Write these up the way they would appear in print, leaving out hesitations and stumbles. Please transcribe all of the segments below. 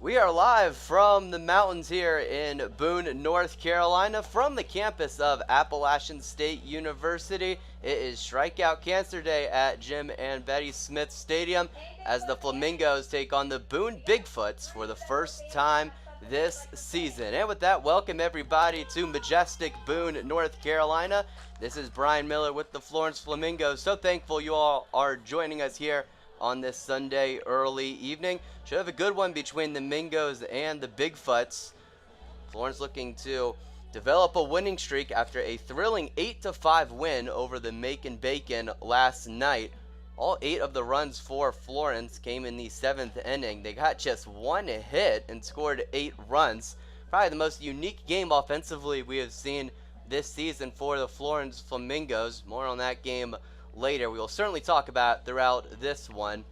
We are live from the mountains here in Boone, North Carolina, from the campus of Appalachian State University. It is Strikeout Cancer Day at Jim and Bettie Smith Stadium as the Flamingos take on the Boone Bigfoots for the first time this season. And with that, welcome everybody to majestic Boone, North Carolina. This is Bryan Miller with the Florence Flamingos. So thankful you all are joining us here on this Sunday early evening. Should have a good one between the Mingos and the Bigfoots. Florence looking to develop a winning streak after a thrilling 8-5 win over the Macon Bacon last night. All 8 of the runs for Florence came in the 7th inning. They got just one hit and scored 8 runs. Probably the most unique game offensively we have seen this season for the Florence Flamingos. More on that game later. We will certainly talk about throughout this one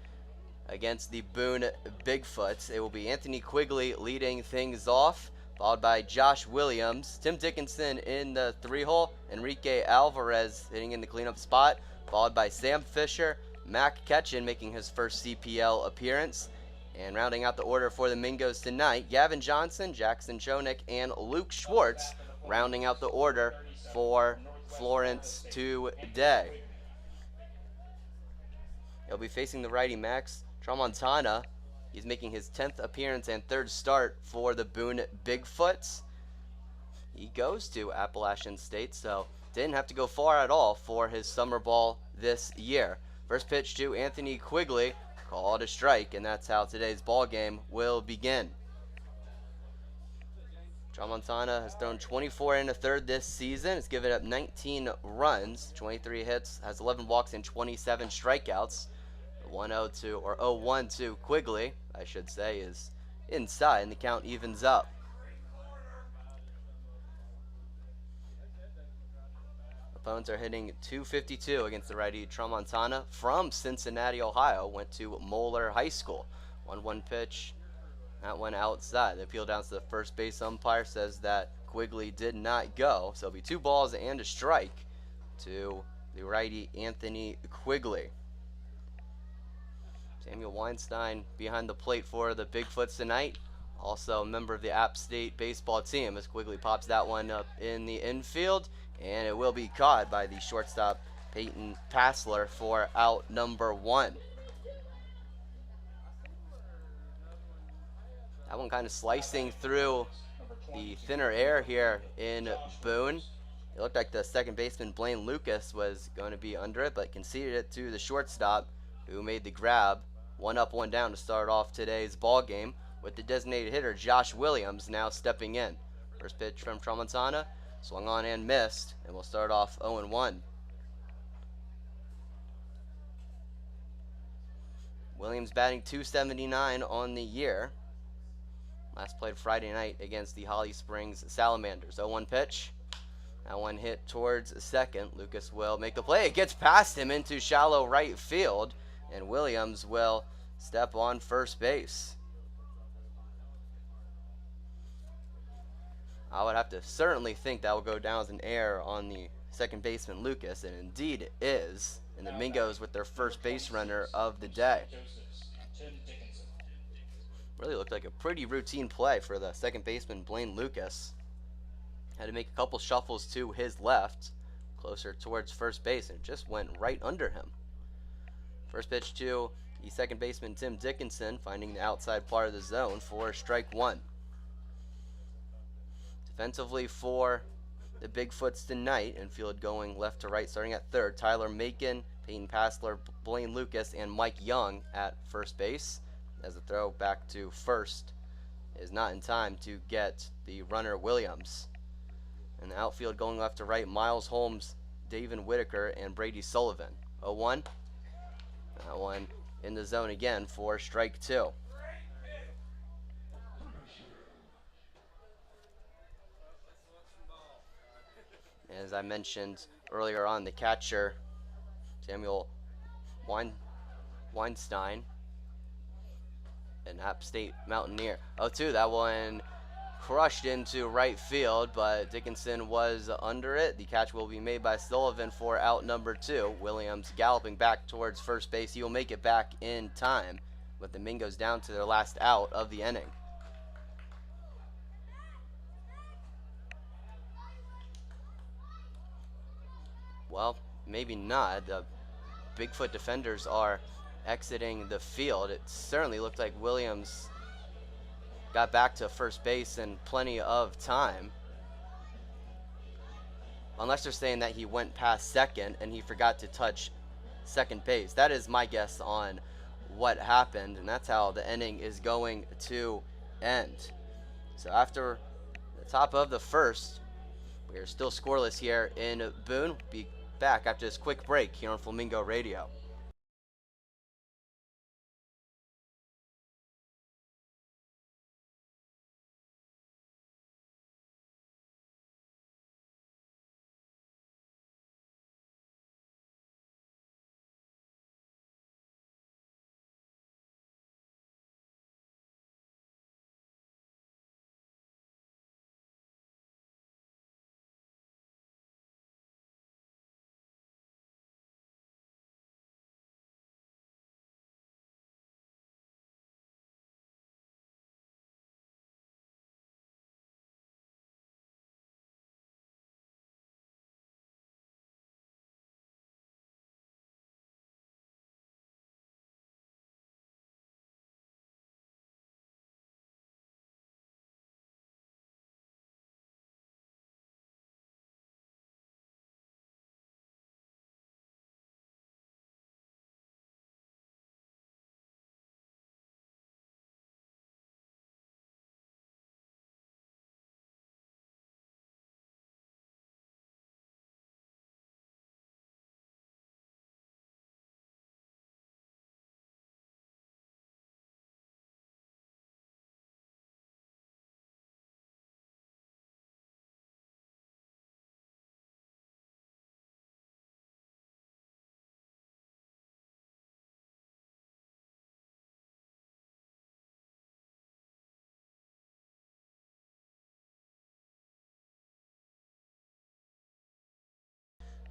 against the Boone Bigfoots. It will be Anthony Quigley leading things off, followed by Josh Williams, Tim Dickinson in the 3-hole, Enrique Alvarez hitting in the cleanup spot, followed by Sam Fisher, Mac Ketchin making his first CPL appearance, and rounding out the order for the Mingos tonight, Gavin Johnson, Jackson Chonik, and Luke Schwartz rounding out the order for Florence today. He'll be facing the righty Max Tramontana. He's making his 10th appearance and 3rd start for the Boone Bigfoots. He goes to Appalachian State, so didn't have to go far at all for his summer ball this year. First pitch to Anthony Quigley, called a strike, and that's how today's ball game will begin. Tramontana has thrown 24 1/3 this season. It's given up 19 runs, 23 hits, has 11 walks and 27 strikeouts. 1-0 or 0-1 to Quigley, I should say, is inside, and the count evens up. Opponents are hitting .252 against the righty Tramontana from Cincinnati, Ohio. Went to Moeller High School. 1-1 pitch. That went outside. The appeal down to the first base umpire says that Quigley did not go. So it'll be 2 balls and a strike to the righty Anthony Quigley. Samuel Weinstein behind the plate for the Bigfoots tonight. Also a member of the App State baseball team as Quigley pops that one up in the infield. And it will be caught by the shortstop Peyton Passler for out number 1. That one kind of slicing through the thinner air here in Boone. It looked like the second baseman Blaine Lucas was going to be under it, but conceded it to the shortstop who made the grab. 1 up, 1 down to start off today's ball game with the designated hitter Josh Williams now stepping in. First pitch from Tramontana, swung on and missed, and we'll start off 0-1. Williams batting .279 on the year. Last played Friday night against the Holly Springs Salamanders. 0-1 pitch. That one hit towards second. Lucas will make the play. It gets past him into shallow right field, and Williams will step on first base. I would have to certainly think that will go down as an error on the second baseman Lucas, and indeed it is. And the Mingos with their first base runner of the day. Really looked like a pretty routine play for the second baseman Blaine Lucas. Had to make a couple shuffles to his left, closer towards first base, and it just went right under him. First pitch to the second baseman Tim Dickinson, finding the outside part of the zone for strike 1. Defensively for the Bigfoots tonight, infield going left to right, starting at third. Tyler Macon, Peyton Passler, Blaine Lucas, and Mike Young at first base. As the throw back to first is not in time to get the runner Williams. And the outfield going left to right, Miles Holmes, David Whitaker, and Brady Sullivan. 0-1. That one in the zone again for strike 2. As I mentioned earlier on, the catcher, Samuel Weinstein, an App State Mountaineer. 0-2, that one crushed into right field, but Dickinson was under it. The catch will be made by Sullivan for out number 2. Williams galloping back towards first base. He will make it back in time, but the Mingos down to their last out of the inning. Well, maybe not. The Bigfoot defenders are exiting the field. It certainly looked like Williams got back to first base in plenty of time. Unless they're saying that he went past second and he forgot to touch second base. That is my guess on what happened, and that's how the inning is going to end. So after the top of the first, we are still scoreless here in Boone. Be back after this quick break here on Flamingo Radio.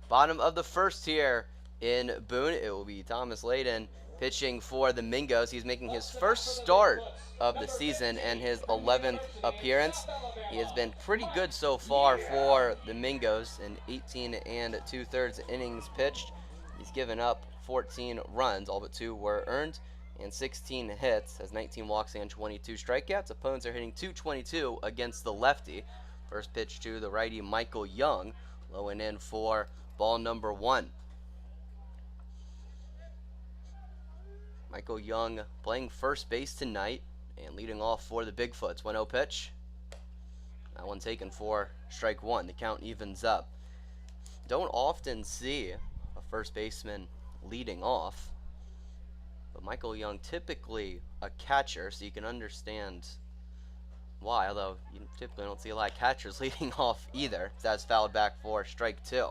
Bottom of the first here in Boone, it will be Thomas Layden pitching for the Mingos. He's making his first start of the season and his 11th appearance. He has been pretty good so far for the Mingos in 18 and 2/3 innings pitched. He's given up 14 runs, all but 2 were earned, and 16 hits, has 19 walks and 22 strikeouts. Opponents are hitting .222 against the lefty. First pitch to the righty Michael Young, low and in for ball number 1. Michael Young playing first base tonight and leading off for the Bigfoots. 1-0 pitch. That one taken for strike 1. The count evens up. Don't often see a first baseman leading off, but Michael Young typically a catcher, so you can understand why, although you typically don't see a lot of catchers leading off either. That's fouled back for strike 2.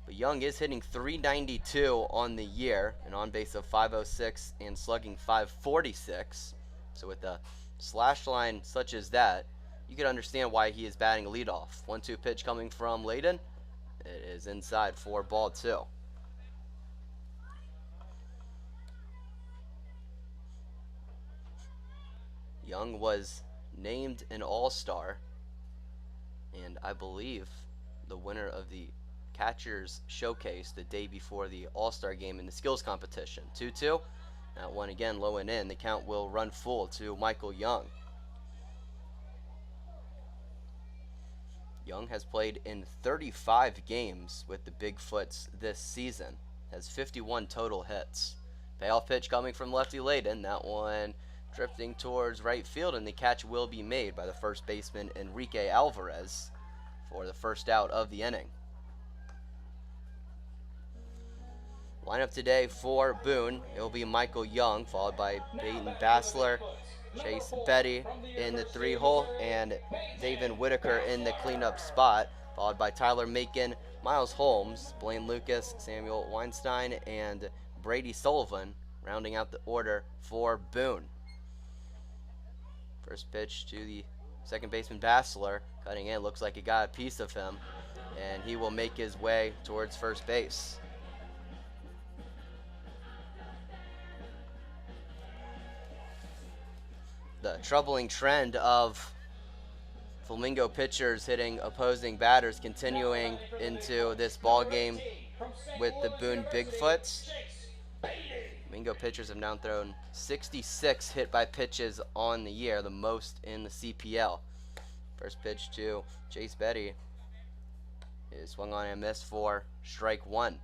But Young is hitting .392 on the year, an on-base of .506 and slugging .546. So with a slash line such as that, you can understand why he is batting leadoff. 1-2 pitch coming from Layden. It is inside for ball 2. Young was named an All-Star, and I believe the winner of the Catchers Showcase the day before the All-Star game in the skills competition. 2-2. That one again low and in. The count will run full to Michael Young. Young has played in 35 games with the Bigfoots this season. Has 51 total hits. Payoff pitch coming from lefty Layden. That one drifting towards right field, and the catch will be made by the first baseman Enrique Alvarez for the first out of the inning. Lineup today for Boone, it will be Michael Young, followed by Peyton Bassler, Chase Bettie in the 3-hole, and David Whitaker in the cleanup spot, followed by Tyler Macon, Miles Holmes, Blaine Lucas, Samuel Weinstein, and Brady Sullivan, rounding out the order for Boone. First pitch to the second baseman Bassler, cutting in, looks like he got a piece of him, and he will make his way towards first base. The troubling trend of Flamingo pitchers hitting opposing batters, continuing into this ball game with the Boone Bigfoots. Flamingo pitchers have now thrown 66 hit by pitches on the year, the most in the CPL. First pitch to Bettie is swung on and missed for strike one.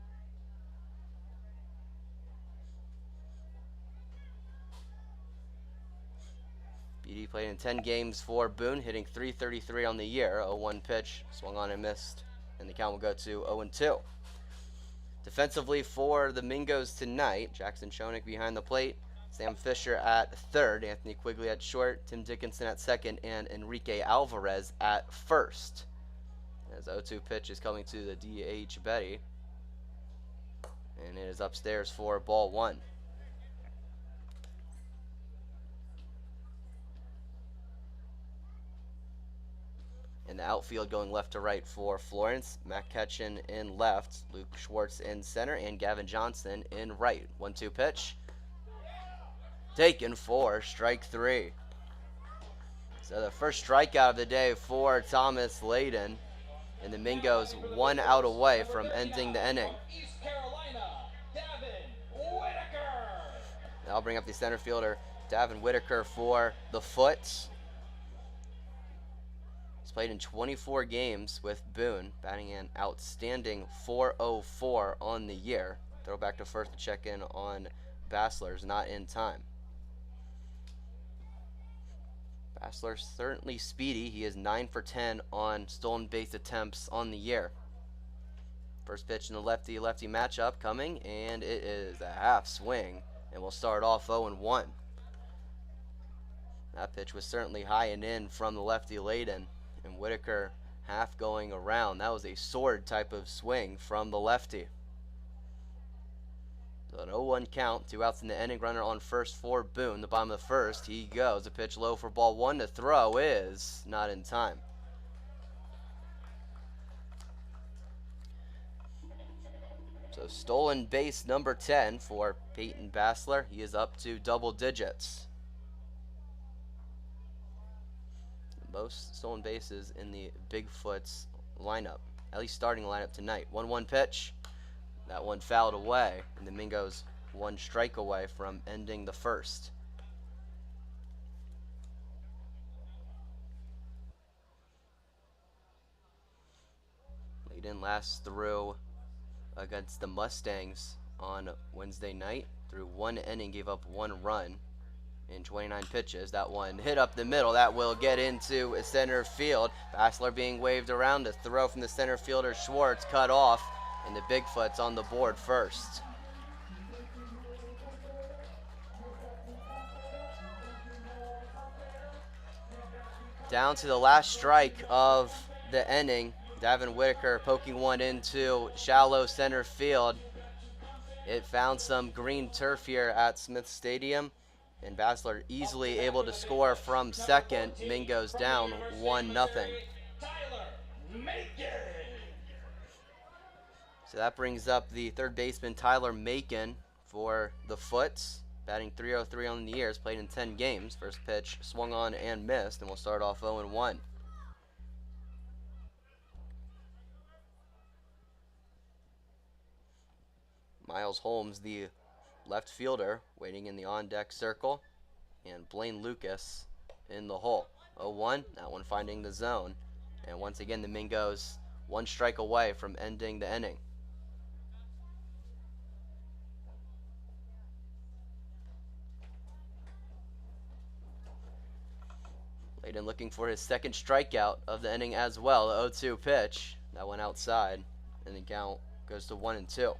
Bettie played in 10 games for Boone, hitting .333 on the year. 0-1 pitch, swung on and missed, and the count will go to 0-2. Defensively for the Mingos tonight, Jackson Schoenig behind the plate, Sam Fisher at third, Anthony Quigley at short, Tim Dickinson at second, and Enrique Alvarez at first. As 0-2 pitch is coming to the DH Bettie, and it is upstairs for ball one. In the outfield, going left to right for Florence, Matt Ketchen in left, Luke Schwartz in center, and Gavin Johnson in right. 1-2 pitch. Taken for strike three. So the first strikeout of the day for Thomas Layden, and the Mingos 1 out away from ending the inning. Now I'll bring up the center fielder, Davin Whitaker, for the Foots. Played in 24 games with Boone, batting an outstanding .404 on the year. Throw back to first to check in on Bassler's not in time. Bassler's certainly speedy. He is 9 for 10 on stolen base attempts on the year. First pitch in the lefty-lefty matchup coming, and it is a half swing, and we'll start off 0-1. That pitch was certainly high and in from the lefty Layden. And Whitaker half going around. That was a sword type of swing from the lefty. So an 0-1 count, 2 outs in the inning, runner on first for Boone. The bottom of the first, he goes. A pitch low for ball one. The throw is not in time. So stolen base number 10 for Peyton Bassler. He is up to double digits. Most stolen bases in the Bigfoots lineup, at least starting lineup tonight. 1-1 pitch. That one fouled away, and the Mingos 1 strike away from ending the first. Layden last through against the Mustangs on Wednesday night. Through 1 inning, gave up 1 run in 29 pitches. That one hit up the middle. That will get into center field. Bassler being waved around. A throw from the center fielder Schwartz cut off, and the Bigfoots on the board first. Down to the last strike of the inning. Davin Whitaker poking one into shallow center field. It found some green turf here at Smith Stadium, and Bassler easily able to score from second. Mingos down 1-0. So that brings up the third baseman Tyler Macon for the Foots, batting .303 on the year. Has played in 10 games. First pitch swung on and missed, and we'll start off 0-1. Miles Holmes, the left fielder, waiting in the on-deck circle, and Blaine Lucas in the hole. 0-1, that one finding the zone, and once again the Mingos 1 strike away from ending the inning. Layden looking for his second strikeout of the inning as well. The 0-2 pitch, that went outside, and the count goes to 1-2.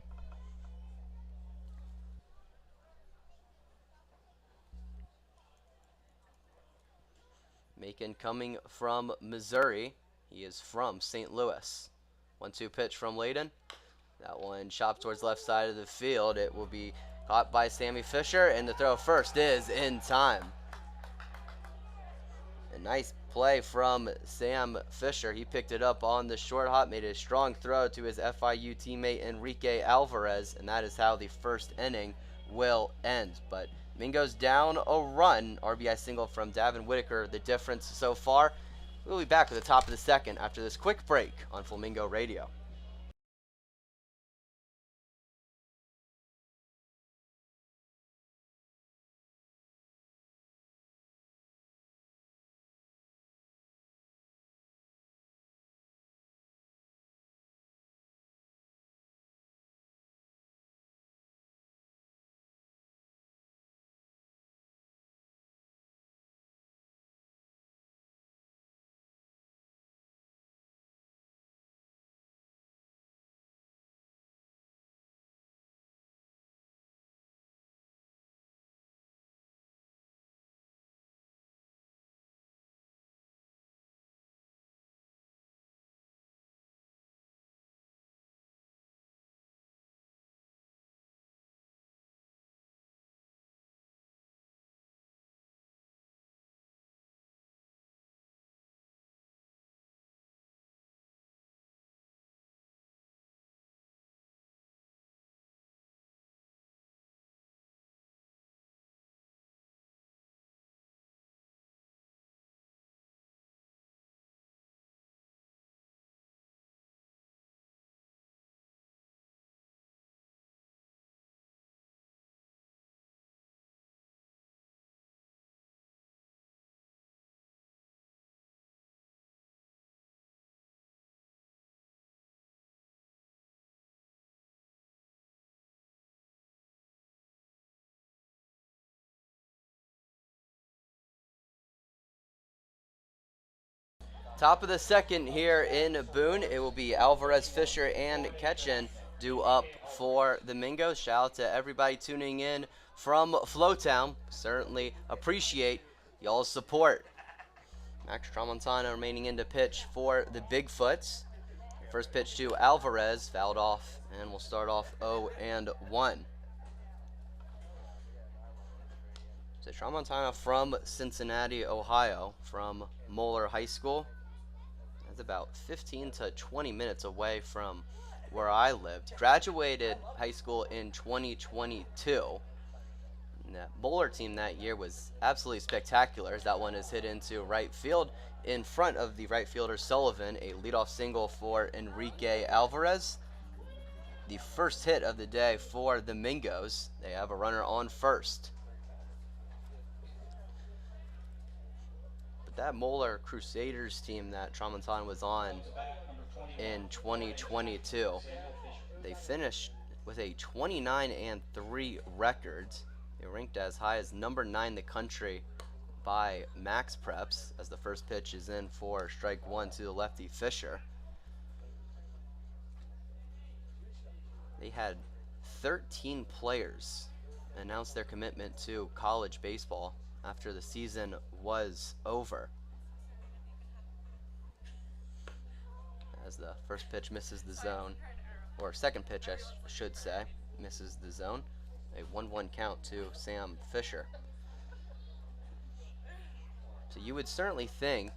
Macon coming from Missouri. He is from St. Louis. 1-2 pitch from Layden. That one chopped towards left side of the field. It will be caught by Sammy Fisher, and the throw first is in time. A nice play from Sam Fisher. He picked it up on the short hop, made a strong throw to his FIU teammate Enrique Alvarez, and that is how the first inning will end. But Mingos down a run. RBI single from Davin Whitaker. The difference so far, We'll be back at the top of the second after this quick break on Flamingo Radio. Top of the second here in Boone. It will be Alvarez, Fisher, and Ketchen due up for the Mingos. Shout out to everybody tuning in from Flowtown. Certainly appreciate y'all's support. Max Tramontana remaining in to pitch for the Bigfoots. First pitch to Alvarez, fouled off, and we'll start off 0-1. So Tramontana from Cincinnati, Ohio, from Moeller High School. That's about 15 to 20 minutes away from where I lived. Graduated high school in 2022. And that Moeller team that year was absolutely spectacular, as that one is hit into right field in front of the right fielder Sullivan. A leadoff single for Enrique Alvarez. The first hit of the day for the Mingos. They have a runner on first. But that Moeller Crusaders team that Tramontana was on in 2022, they finished with a 29-3 record. They ranked as high as number 9 in the country by Max Preps, as the first pitch is in for strike one to the lefty Fisher. They had 13 players announce their commitment to college baseball after the season was over. As the first pitch misses the zone, or second pitch I should say, misses the zone. A 1-1 count to Sam Fisher. So you would certainly think,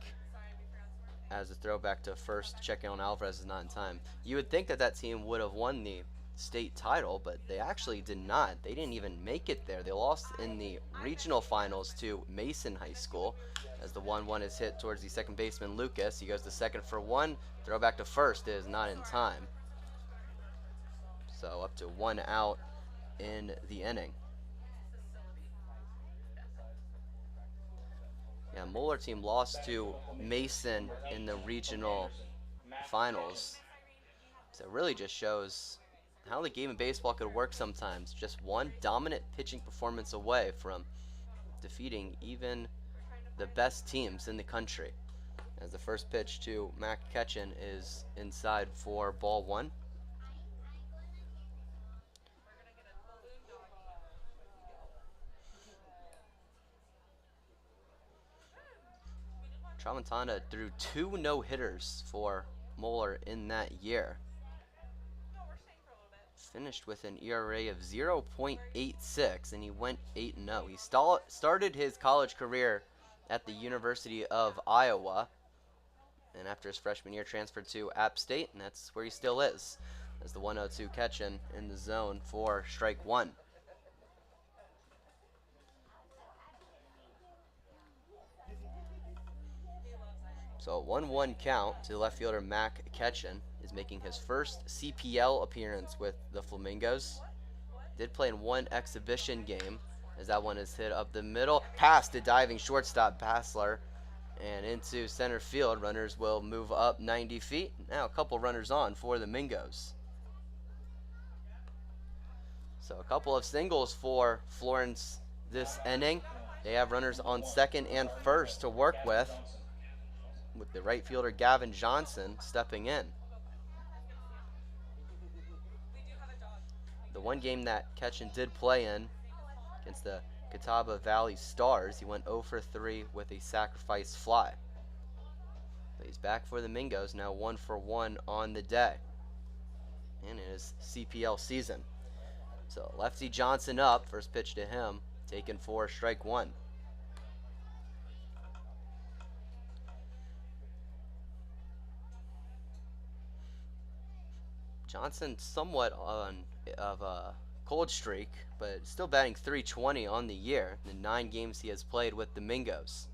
as a throwback to first, checking on Alvarez is not in time, you would think that that team would have won the state title, but they actually did not. They didn't even make it there. They lost in the regional finals to Mason High School, as the 1-1 is hit towards the second baseman Lucas. He goes to second for one. Throwback to first is not in time. So up to 1 out in the inning. Yeah, Moeller team lost to Mason in the regional finals. So it really just shows how the game of baseball could work sometimes. Just one dominant pitching performance away from defeating even the best teams in the country. As the first pitch to Mac Ketchen is inside for ball one. Tramontana threw 2 no-hitters for Moeller in that year. Finished with an ERA of 0.86, and he went 8-0. He started his college career at the University of Iowa, and after his freshman year transferred to App State, and that's where he still is, as the 1-0-2 Ketchen in the zone for strike one. So a 1-1 count to left fielder Mac Ketchen is making his first CPL appearance with the Flamingos. Did play in one exhibition game, as that one is hit up the middle. Past the diving shortstop Passler and into center field. Runners will move up 90 feet. Now a couple runners on for the Mingos. So a couple of singles for Florence this inning. They have runners on second and first to work with the right fielder Gavin Johnson stepping in. The one game that Ketchen did play in against the Catawba Valley Stars, he went 0 for 3 with a sacrifice fly. But he's back for the Mingos, now 1 for 1 on the day in his CPL season. So lefty Johnson up, first pitch to him, taken for strike one. Johnson somewhat of a cold streak, but still batting .320 on the year in the 9 games he has played with the Mingos.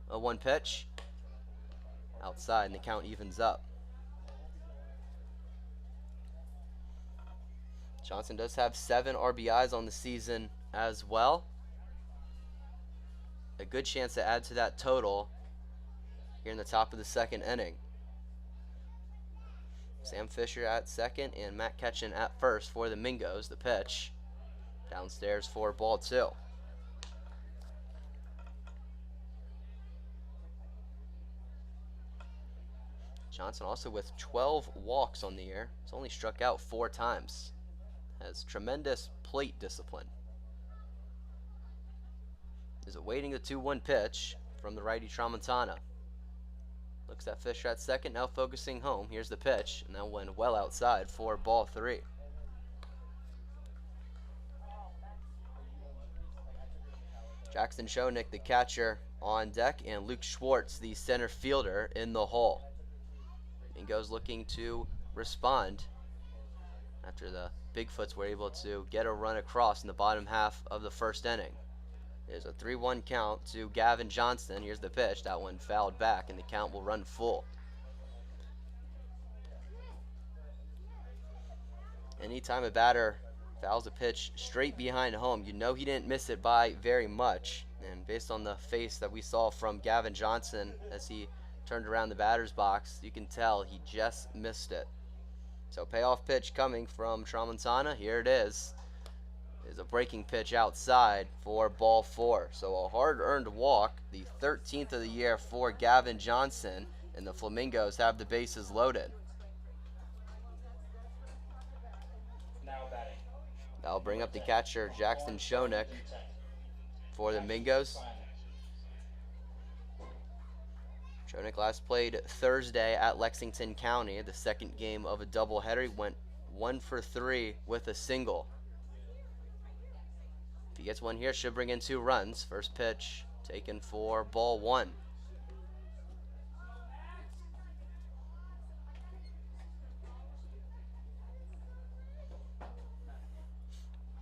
A 1 pitch outside, and the count evens up. Johnson does have 7 RBIs on the season as well. A good chance to add to that total here in the top of the second inning. Sam Fisher at second and Matt Ketchen at first for the Mingos. The pitch downstairs for ball 2. Johnson also with 12 walks on the year. He's only struck out 4 times. Has tremendous plate discipline. Is awaiting the 2-1 pitch from the righty Tramontana. Looks at Fisher at second, now focusing home. Here's the pitch, and that went well outside for ball 3. Jackson Schoenick, the catcher, on deck, and Luke Schwartz, the center fielder, in the hole. Mingos looking to respond after the Bigfoots were able to get a run across in the bottom half of the first inning. There's a 3-1 count to Gavin Johnson. Here's the pitch. That one fouled back, and the count will run full. Anytime a batter fouls a pitch straight behind home, you know he didn't miss it by very much. And based on the face that we saw from Gavin Johnson as he turned around the batter's box, you can tell he just missed it. So payoff pitch coming from Tramontana. Here it is. Is a breaking pitch outside for ball 4. So a hard-earned walk, the 13th of the year for Gavin Johnson, and the Flamingos have the bases loaded. That'll bring up the catcher Jackson Schoenick for the Mingos. Schoenick last played Thursday at Lexington County, the second game of a doubleheader. He went 1 for 3 with a single. If he gets one here, should bring in 2 runs. First pitch taken for ball 1.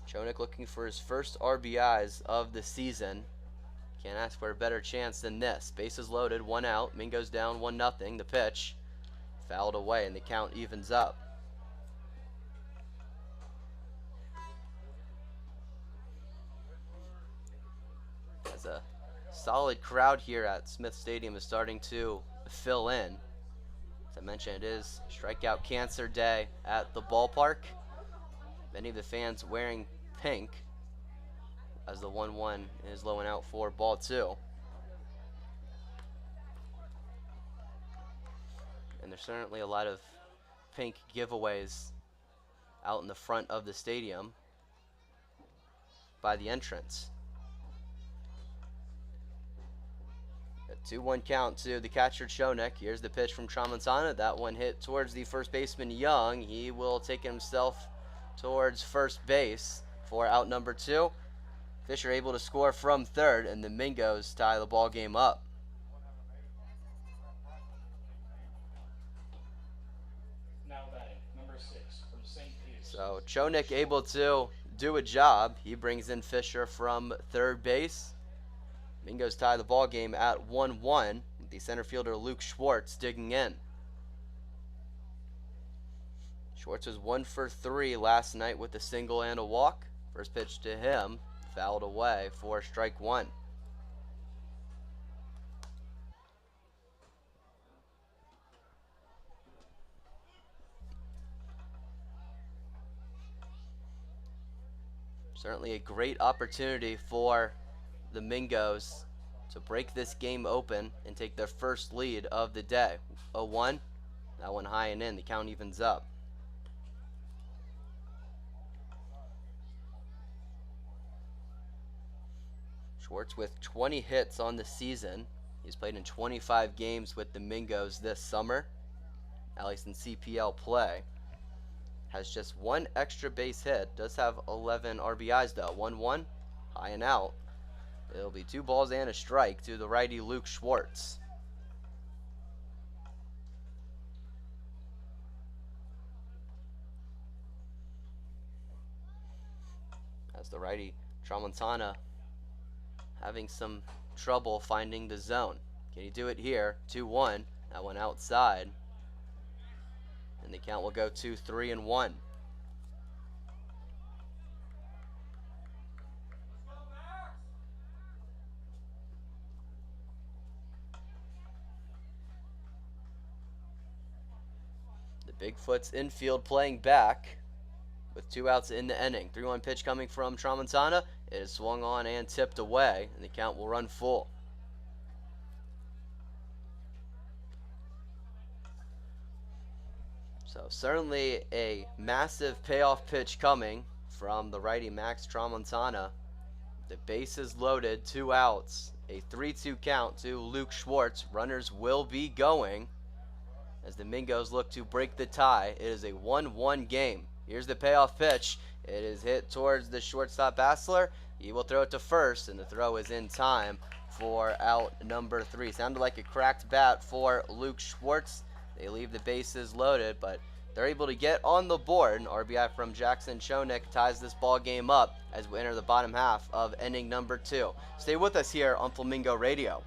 Schoenick looking for his first RBIs of the season. Can't ask for a better chance than this. Bases loaded, 1 out. Mingos down 1-0. The pitch fouled away, and the count evens up. As a solid crowd here at Smith Stadium is starting to fill in. As I mentioned, it is Strikeout Cancer Day at the ballpark. Many of the fans wearing pink as the 1-1 is low and out for ball 2. And there's certainly a lot of pink giveaways out in the front of the stadium by the entrance. A 2-1 count to the catcher Schoenick. Here's the pitch from Tramontana. That one hit towards the first baseman Young. He will take himself towards first base for out number 2. Fisher able to score from third, and the Mingos tie the ball game up. Now batting, number 6 from St. Peter's. So Schoenick able to do a job. He brings in Fisher from third base. Mingos tie the ball game at 1-1. the center fielder Luke Schwartz digging in. Schwartz was 1 for 3 last night with a single and a walk. First pitch to him, fouled away for strike one. Certainly a great opportunity for the Mingos to break this game open and take their first lead of the day. 0-1, that one high and in, the count evens up. Schwartz with 20 hits on the season. He's played in 25 games with the Mingos this summer, at least in CPL play. Has just one extra base hit. Does have 11 RBIs though. 1-1, high and out. It'll be 2 balls and a strike to the righty Luke Schwartz. As the righty Tramontana having some trouble finding the zone. Can he do it here? 2-1. That one outside. And the count will go 2-3-1. The Bigfoots infield playing back with 2 outs in the inning. 3-1 pitch coming from Tramontana. It is swung on and tipped away, and the count will run full. So certainly a massive payoff pitch coming from the righty Max Tramontana. The bases loaded, 2 outs, a 3-2 count to Luke Schwartz. Runners will be going as the Mingos look to break the tie. It is a 1-1 game. Here's the payoff pitch. It is hit towards the shortstop Bassler. He will throw it to first, and the throw is in time for out number 3. Sounded like a cracked bat for Luke Schwartz. They leave the bases loaded, but they're able to get on the board. An RBI from Jackson Chonik ties this ball game up as we enter the bottom half of inning number 2. Stay with us here on Flamingo Radio.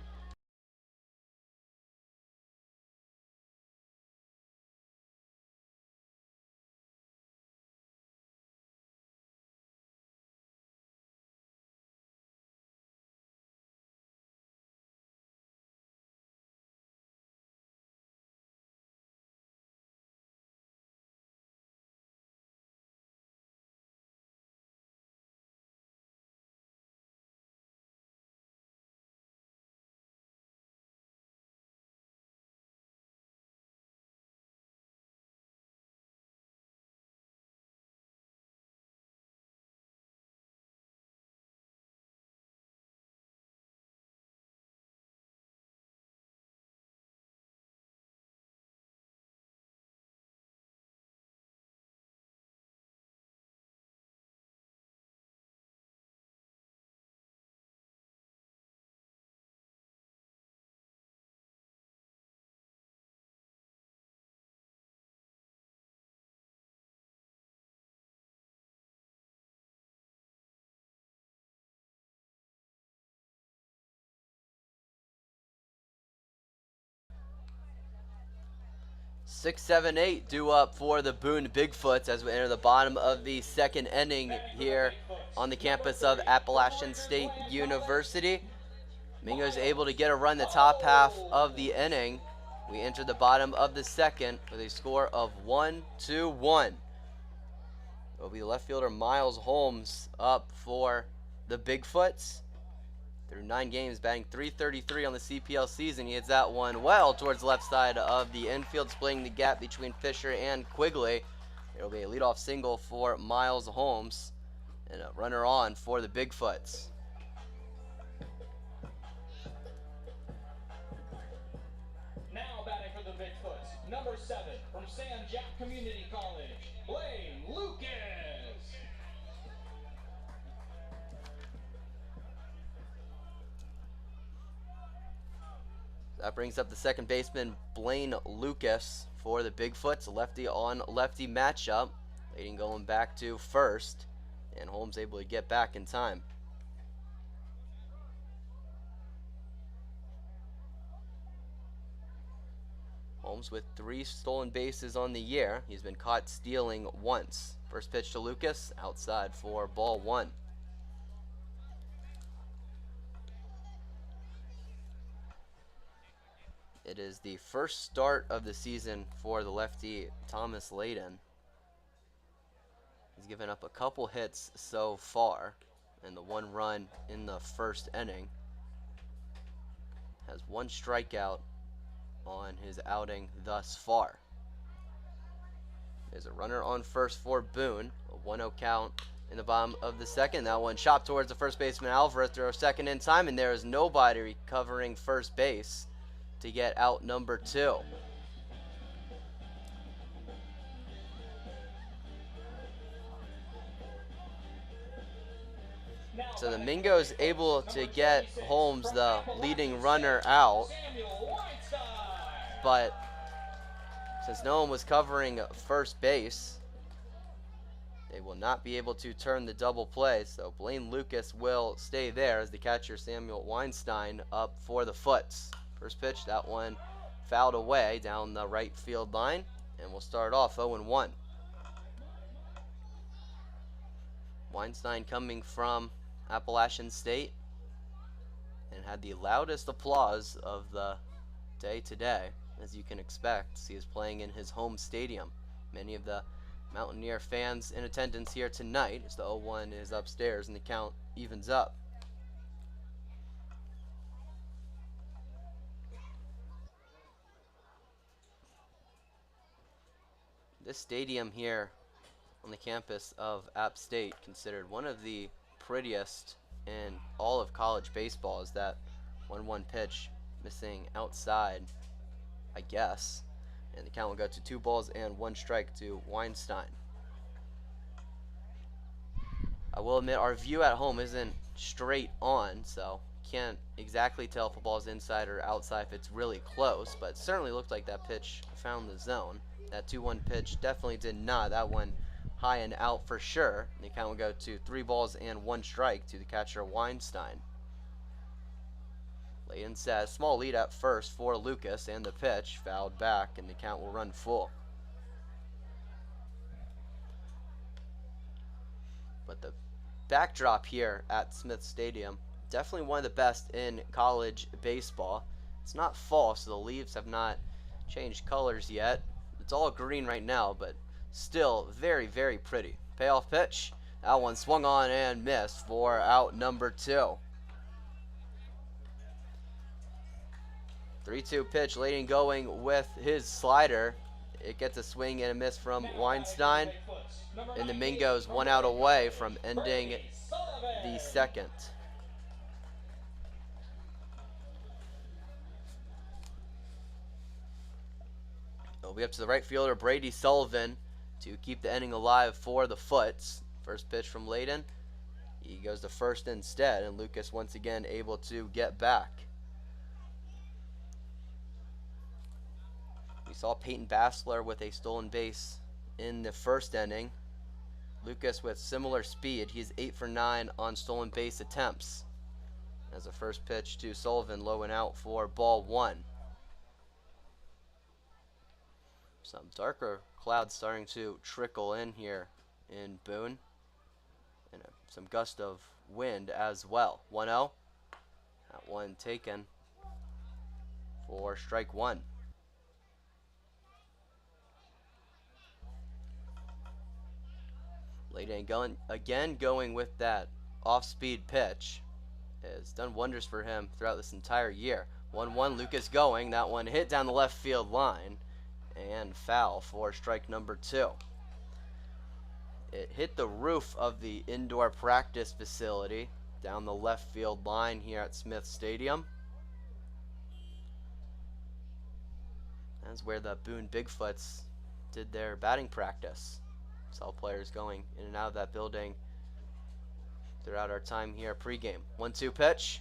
Six, seven, eight due up for the Boone Bigfoots as we enter the bottom of the second inning here on the campus of Appalachian State University. Mingo's able to get a run the top half of the inning. We enter the bottom of the second with a score of 1-1. It will be left fielder Miles Holmes up for the Bigfoots. Through 9 games, batting .333 on the CPL season. He hits that one well towards the left side of the infield, splitting the gap between Fisher and Quigley. It will be a leadoff single for Miles Holmes and a runner on for the Bigfoots. Now batting for the Bigfoots, number 7 from San Jack Community College, Blaine Lucas. That brings up the second baseman, Blaine Lucas, for the Bigfoots. Lefty on lefty matchup. Leading going back to first. And Holmes able to get back in time. Holmes with 3 stolen bases on the year. He's been caught stealing once. First pitch to Lucas, outside for ball 1. It is the first start of the season for the lefty Thomas Layden. He's given up a couple hits so far, and the 1 run in the first inning. Has 1 strikeout on his outing thus far. There's a runner on first for Boone. A 1-0 count in the bottom of the second. That one chopped towards the first baseman Alvarez, throw second in time, and there is nobody covering first base to get out number 2. So the Mingo's able to get Holmes, the leading runner, out, but since no one was covering first base, they will not be able to turn the double play. So Blaine Lucas will stay there as the catcher Samuel Weinstein up for the Foots. First pitch, that one fouled away down the right field line, and we'll start off 0-1. Weinstein coming from Appalachian State and had the loudest applause of the day today, as you can expect. He is playing in his home stadium. Many of the Mountaineer fans in attendance here tonight as the 0-1 is upstairs and the count evens up. This stadium here on the campus of App State, considered one of the prettiest in all of college baseball, is that 1-1 pitch missing outside, I guess. And the count will go to 2 balls and 1 strike to Weinstein. I will admit our view at home isn't straight on, so can't exactly tell if a ball's inside or outside if it's really close, but it certainly looked like that pitch found the zone. That 2-1 pitch definitely did not. That one high and out for sure. And the count will go to 3 balls and 1 strike to the catcher Weinstein. Layden says small lead at first for Lucas, and the pitch fouled back, and the count will run full. But the backdrop here at Smith Stadium, definitely one of the best in college baseball. It's not fall, so the leaves have not changed colors yet. It's all green right now, but still very, very pretty. Payoff pitch. That one swung on and missed for out number 2. 3-2 pitch. Layden going with his slider. It gets a swing and a miss from Weinstein. And the Mingo's 1 out away from ending the second. It'll be up to the right fielder Brady Sullivan to keep the inning alive for the Foots. First pitch from Layden. He goes to first instead, and Lucas once again able to get back. We saw Peyton Bassler with a stolen base in the first inning. Lucas with similar speed. He's 8 for 9 on stolen base attempts. As a first pitch to Sullivan, low and out for ball 1. Some darker clouds starting to trickle in here in Boone. And some gust of wind as well. 1-0. That one taken for strike 1. Layden going with that off-speed pitch. Has done wonders for him throughout this entire year. 1-1, Lucas going. That one hit down the left field line and foul for strike number 2. It hit the roof of the indoor practice facility down the left field line here at Smith Stadium. That's where the Boone Bigfoots did their batting practice. Saw players going in and out of that building throughout our time here pregame. 1-2 pitch.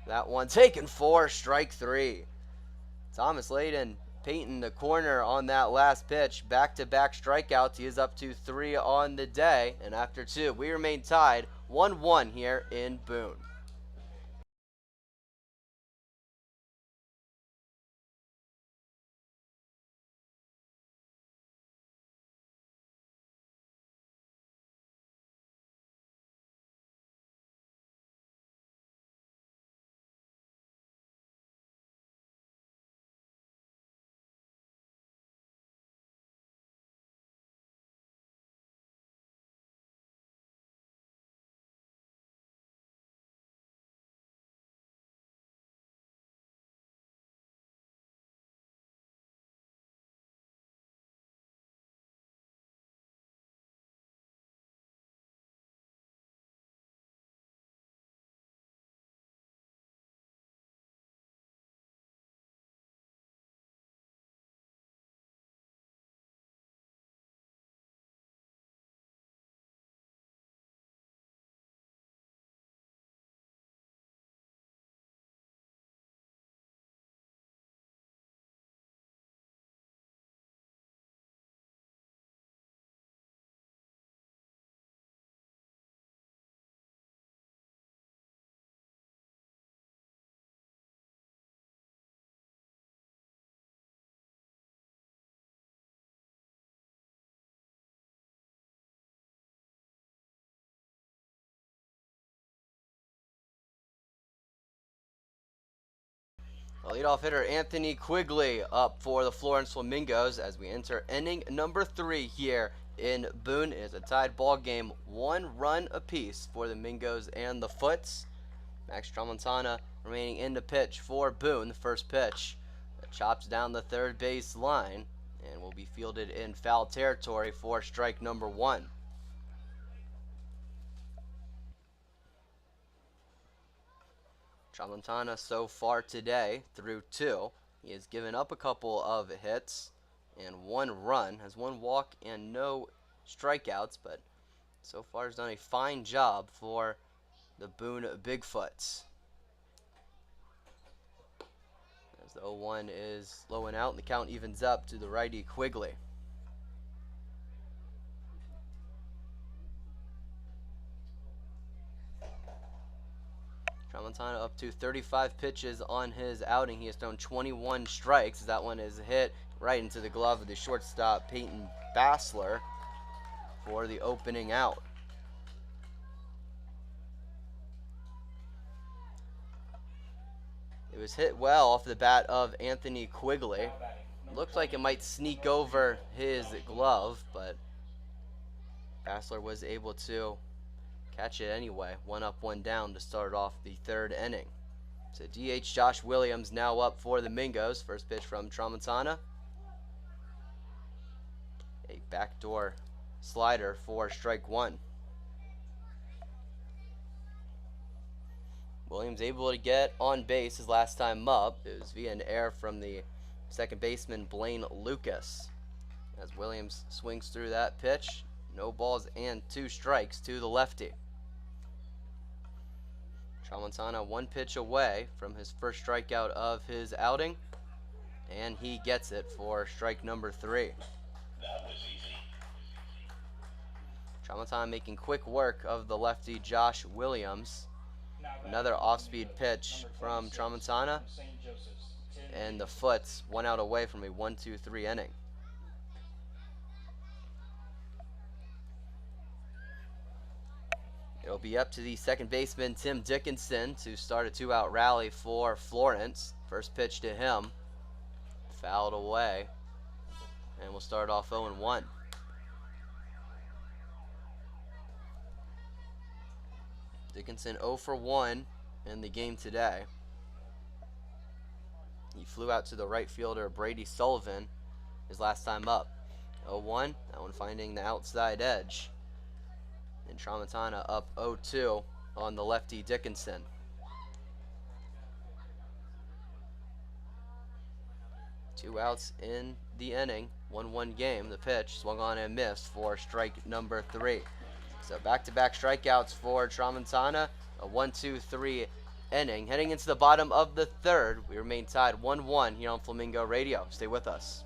That one taken for strike 3. Thomas Layden painting the corner on that last pitch. Back-to-back strikeouts. He is up to 3 on the day. And after 2, we remain tied 1-1 here in Boone. Leadoff hitter Anthony Quigley up for the Florence Flamingos as we enter inning number 3 here in Boone. It is a tied ball game, 1 run apiece for the Mingos and the Foots. Max Tramontana remaining in the pitch for Boone. The first pitch that chops down the third base line and will be fielded in foul territory for strike number 1. Tramontana so far today through 2. He has given up a couple of hits and 1 run, has 1 walk and no strikeouts, but so far has done a fine job for the Boone Bigfoots. As the 0-1 is low and out, and the count evens up to the righty Quigley. Tramontana up to 35 pitches on his outing. He has thrown 21 strikes. That one is hit right into the glove of the shortstop, Peyton Bassler, for the opening out. It was hit well off the bat of Anthony Quigley. Looked like it might sneak over his glove, but Bassler was able to catch it anyway. 1 up, 1 down to start off the 3rd inning. So DH Josh Williams now up for the Mingos. First pitch from Tramontana. A backdoor slider for strike 1. Williams able to get on base his last time up. It was via an error from the second baseman Blaine Lucas. As Williams swings through that pitch, no balls and 2 strikes to the lefty. Tramontana 1 pitch away from his first strikeout of his outing, and he gets it for strike number 3. That was easy. Tramontana making quick work of the lefty Josh Williams. Another off-speed pitch from Tramontana, and the Foots 1 out away from a 1-2-3 inning. It'll be up to the second baseman Tim Dickinson to start a 2-out rally for Florence. First pitch to him, fouled away, and we'll start off 0-1. Dickinson 0 for 1 in the game today. He flew out to the right fielder Brady Sullivan his last time up. 0-1, that one finding the outside edge. And Tramontana up 0-2 on the lefty Dickinson. Two outs in the inning, 1-1 game. The pitch swung on and missed for strike number 3. So back-to-back strikeouts for Tramontana, a 1-2-3 inning. Heading into the bottom of the 3rd, we remain tied 1-1 here on Flamingo Radio. Stay with us.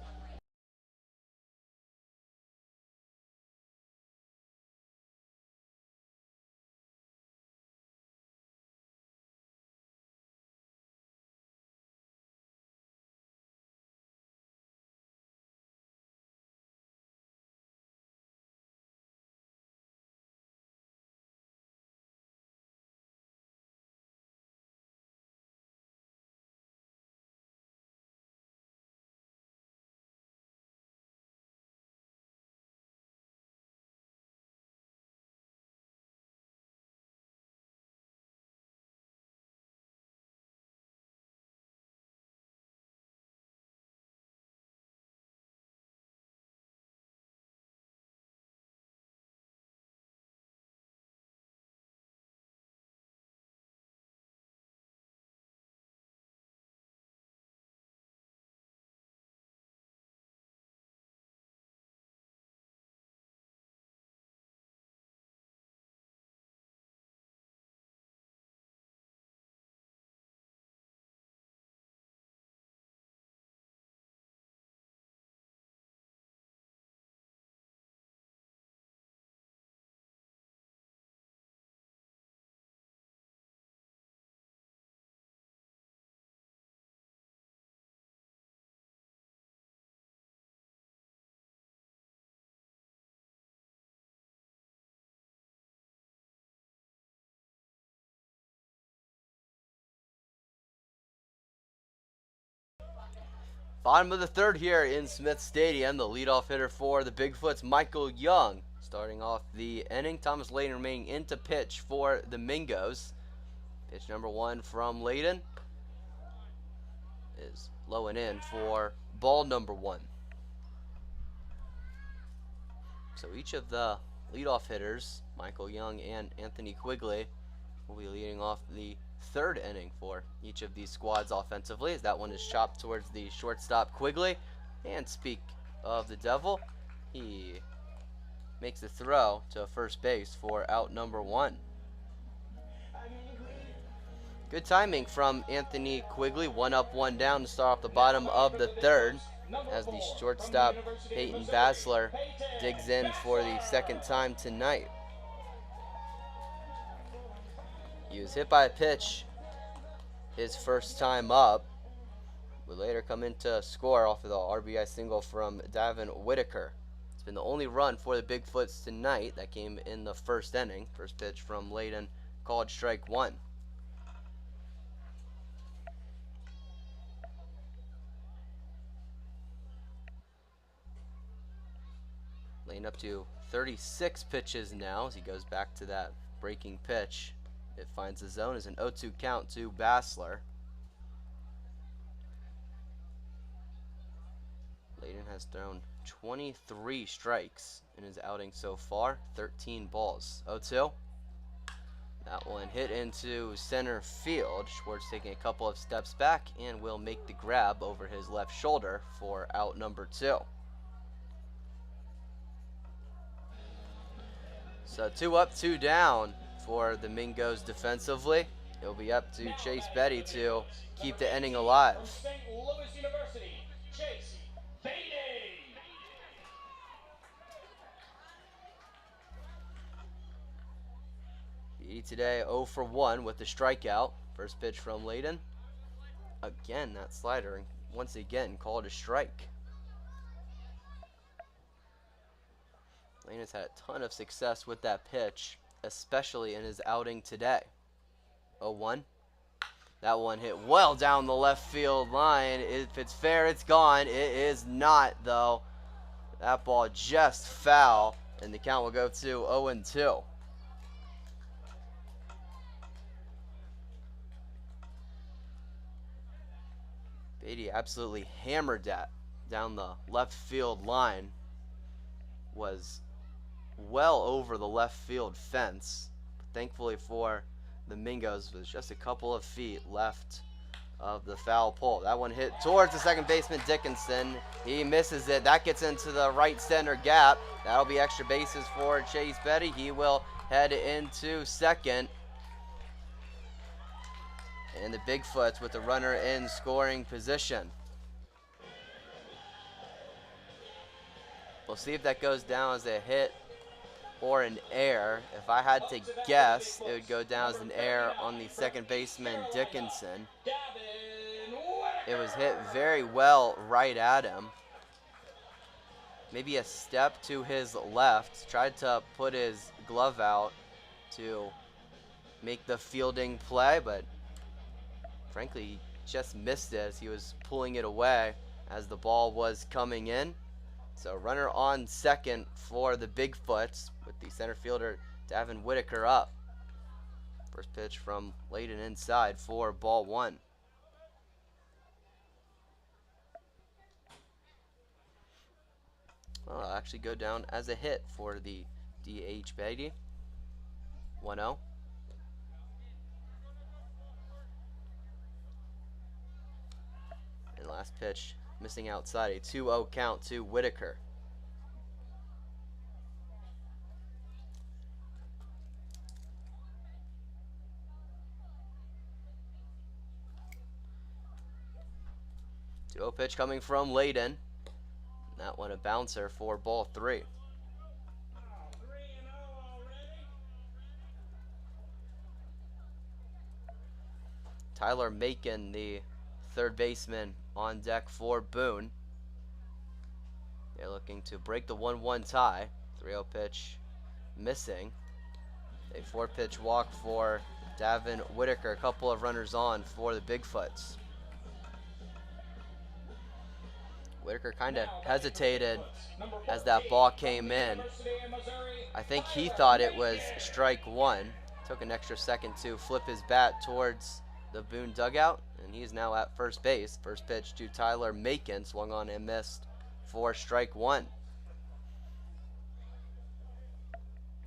Bottom of the third here in Smith Stadium. The leadoff hitter for the Bigfoots, Michael Young, starting off the inning. Thomas Layden remaining in to pitch for the Mingos. Pitch number 1 from Layden is low and in for ball number 1. So each of the leadoff hitters, Michael Young and Anthony Quigley, will be leading off the third inning for each of these squads offensively, as that one is chopped towards the shortstop Quigley. And speak of the devil, he makes the throw to first base for out number 1. Good timing from Anthony Quigley. 1 up, 1 down to start off the bottom of the third, as the shortstop Peyton Basler digs in for the second time tonight. He was hit by a pitch his first time up. Would later come in to score off of the RBI single from Davin Whitaker. It's been the only run for the Bigfoots tonight. That came in the first inning. First pitch from Layden, called strike 1. Layden up to 36 pitches now as he goes back to that breaking pitch. It finds the zone as an 0-2 count to Basler. Layden has thrown 23 strikes in his outing so far, 13 balls. 0-2. That one hit into center field. Schwartz taking a couple of steps back and will make the grab over his left shoulder for out number 2. So 2 up, 2 down for the Mingos defensively. It'll be up to Chase Bettie to keep the inning alive. St. Louis University, Chase Bettie. Bettie today 0 for 1 with the strikeout. First pitch from Layden. Again, that slider, and once again called a strike. Layden has had a ton of success with that pitch, especially in his outing today. 0-1. That one hit well down the left field line. If it's fair, it's gone. It is not, though. That ball just foul, and the count will go to 0-2. Bettie absolutely hammered that down the left field line. Was well over the left field fence. Thankfully for the Mingos, was just a couple of feet left of the foul pole. That one hit towards the second baseman Dickinson. He misses it. That gets into the right center gap. That'll be extra bases for Chase Bettie. He will head into second. And the Bigfoots with the runner in scoring position. We'll see if that goes down as a hit or an error. If I had to guess, it would go down as an error on the second baseman Dickinson. It was hit very well right at him. Maybe a step to his left. Tried to put his glove out to make the fielding play, but frankly, he just missed it as he was pulling it away as the ball was coming in. So runner on second for the Bigfoots with the center fielder Davin Whitaker up. First pitch from Layden inside for ball 1. Well, it'll actually go down as a hit for the DH Bettie. 1-0. And last pitch missing outside, a 2-0 count to Whitaker. Two-0 pitch coming from Layden. That one a bouncer for ball 3. Tyler Macon, the third baseman, on deck for Boone. They're looking to break the 1-1 tie. 3-0 pitch missing. A 4-pitch walk for Davin Whitaker. A couple of runners on for the Bigfoots. Whitaker kind of hesitated as that ball came in. I think he thought it was strike one. Took an extra second to flip his bat towards the Boone dugout, and he's now at first base. First pitch to Tyler Macon, swung on and missed for strike one.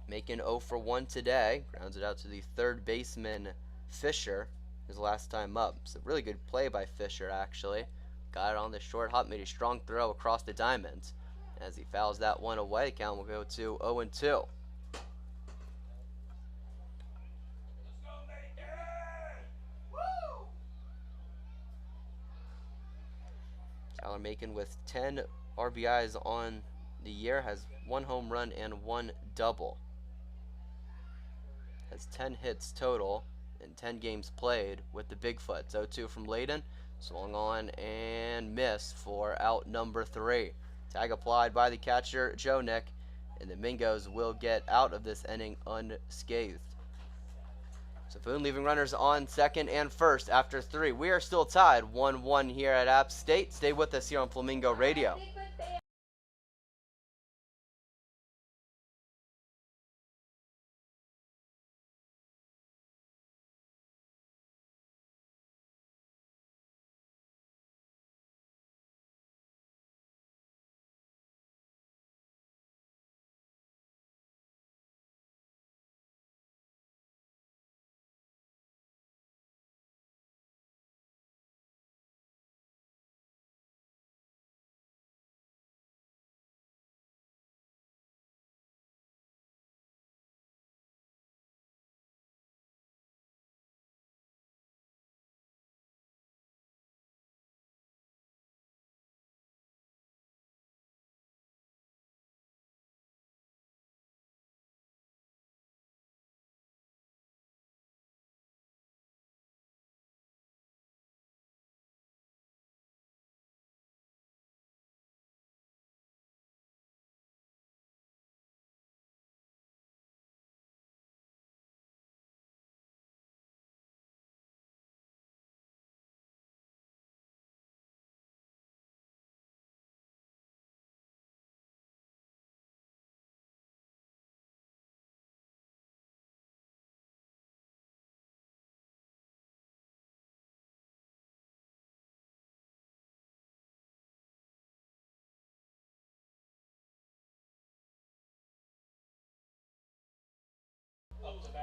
Macon 0 for 1 today. Grounds it out to the third baseman, Fisher, his last time up. It's a really good play by Fisher, actually. Got it on the short hop, made a strong throw across the diamond. As he fouls that one away, the count will go to 0-2. Tyler Macon with 10 RBIs on the year, has 1 home run and 1 double. Has 10 hits total in 10 games played with the Bigfoots. 0-2 from Layden. Swung on and missed for out number 3. Tag applied by the catcher, Joe Nick, and the Mingos will get out of this inning unscathed. So Boone leaving runners on second and first after 3. We are still tied 1-1 here at App State. Stay with us here on Flamingo Radio.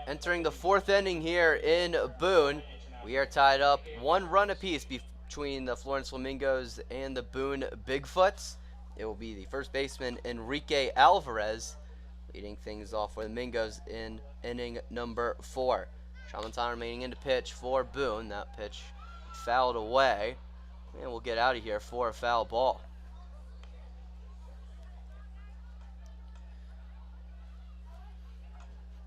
Entering the 4th inning here in Boone, we are tied up 1 run apiece between the Florence Flamingos and the Boone Bigfoots. It will be the first baseman, Enrique Alvarez, leading things off for the Mingos in inning number 4. Tramontana remaining in to pitch for Boone. That pitch fouled away, and we'll get out of here for a foul ball.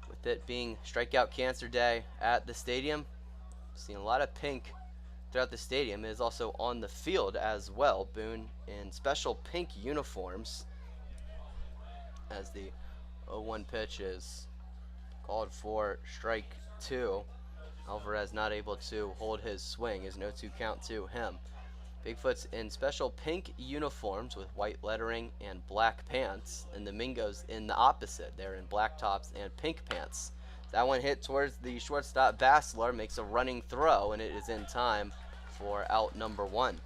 With it being Strikeout Cancer Day at the stadium, seen a lot of pink throughout the stadium. It is also on the field as well. Boone in special pink uniforms as the 0-1 pitch is called for strike 2. Alvarez not able to hold his swing. Is no 2 count to him. Bigfoot's in special pink uniforms with white lettering and black pants, and the Mingos in the opposite. They're in black tops and pink pants. That one hit towards the shortstop. Bassler makes a running throw, and it is in time for out number 1.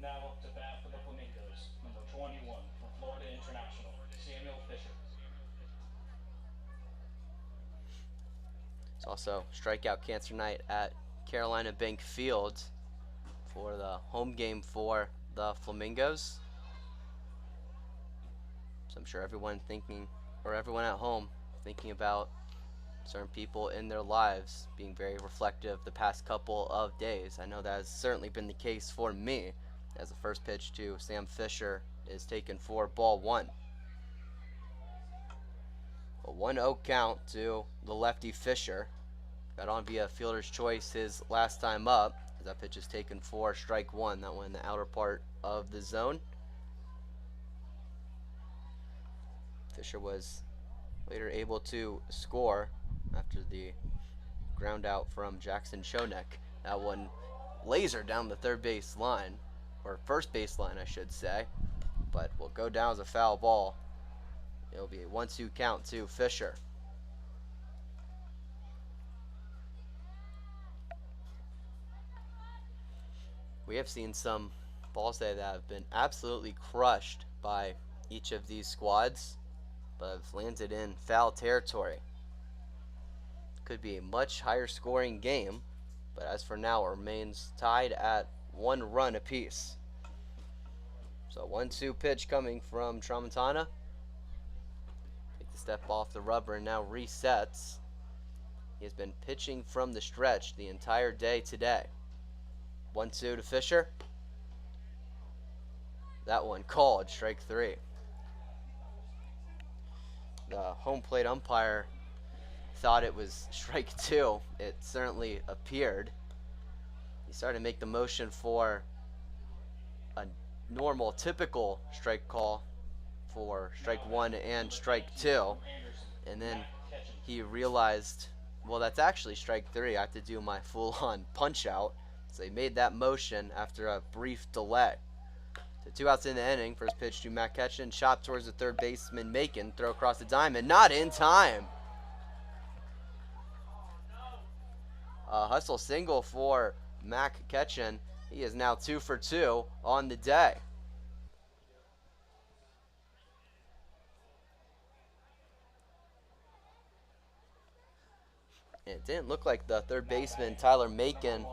Now up to bat for the Flamingos, number 21 from Florida International, Samuel Fisher. It's also Strikeout Cancer Night at Carolina Bank Field for the home game for the Flamingos. So I'm sure everyone at home thinking about certain people in their lives, being very reflective the past couple of days. I know that has certainly been the case for me, as the first pitch to Sam Fisher is taken for ball 1. A 1-0 count to the lefty Fisher. Got on via fielder's choice his last time up. That pitch is taken for strike 1. That one in the outer part of the zone. Fisher was later able to score after the ground out from Jackson Chonek. That one laser down the third base line, or first base line, I should say, but will go down as a foul ball. It'll be a 1-2 count to Fisher. We have seen some balls today that have been absolutely crushed by each of these squads, but have landed in foul territory. Could be a much higher scoring game, but as for now, it remains tied at 1 run apiece. So 1-2 pitch coming from Tramontana. Take the step off the rubber and now resets. He has been pitching from the stretch the entire day today. 1-2 to Fisher. That one called, strike 3. The home plate umpire thought it was strike 2. It certainly appeared. He started to make the motion for a normal, typical strike call for strike 1 and strike 2. And then he realized, well, that's actually strike 3. I have to do my full-on punch-out. So he made that motion after a brief delay. So 2 outs in the inning. First pitch to Matt Ketchen. Chop towards the third baseman Macon. Throw across the diamond. Not in time. A hustle single for Mac Ketchen. He is now 2 for 2 on the day. It didn't look like the third baseman Tyler Macon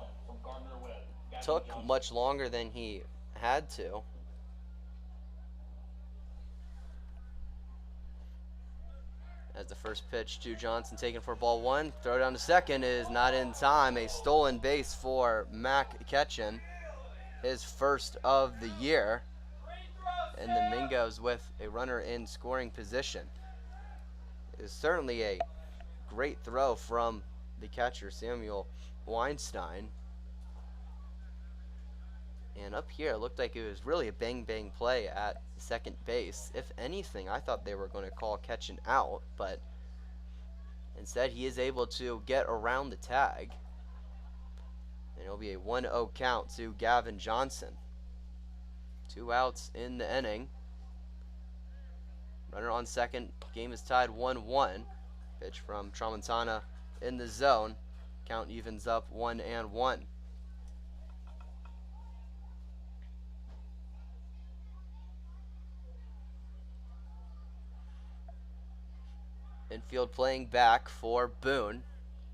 took much longer than he had to. As the first pitch to Johnson taken for ball 1. Throw down to second is not in time. A stolen base for Mac Ketchen. His first of the year. And the Mingos with a runner in scoring position. It is certainly a great throw from the catcher, Samuel Weinstein. And up here, it looked like it was really a bang-bang play at second base. If anything, I thought they were going to call Ketchen out, but instead he is able to get around the tag. And it'll be a 1-0 count to Gavin Johnson. 2 outs in the inning. Runner on second. Game is tied 1-1. Pitch from Tramontana in the zone. Count evens up 1-1. Infield playing back for Boone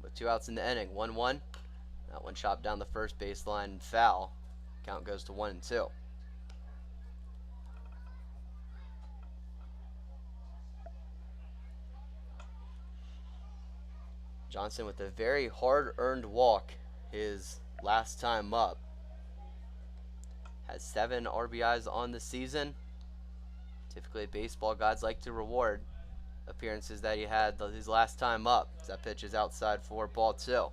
with 2 outs in the inning. 1-1. That one chopped down the first baseline and foul. Count goes to 1-2. Johnson with a very hard-earned walk his last time up. Has 7 RBIs on the season. Typically, baseball gods like to reward appearances that he had his last time up. That pitch is outside for ball 2.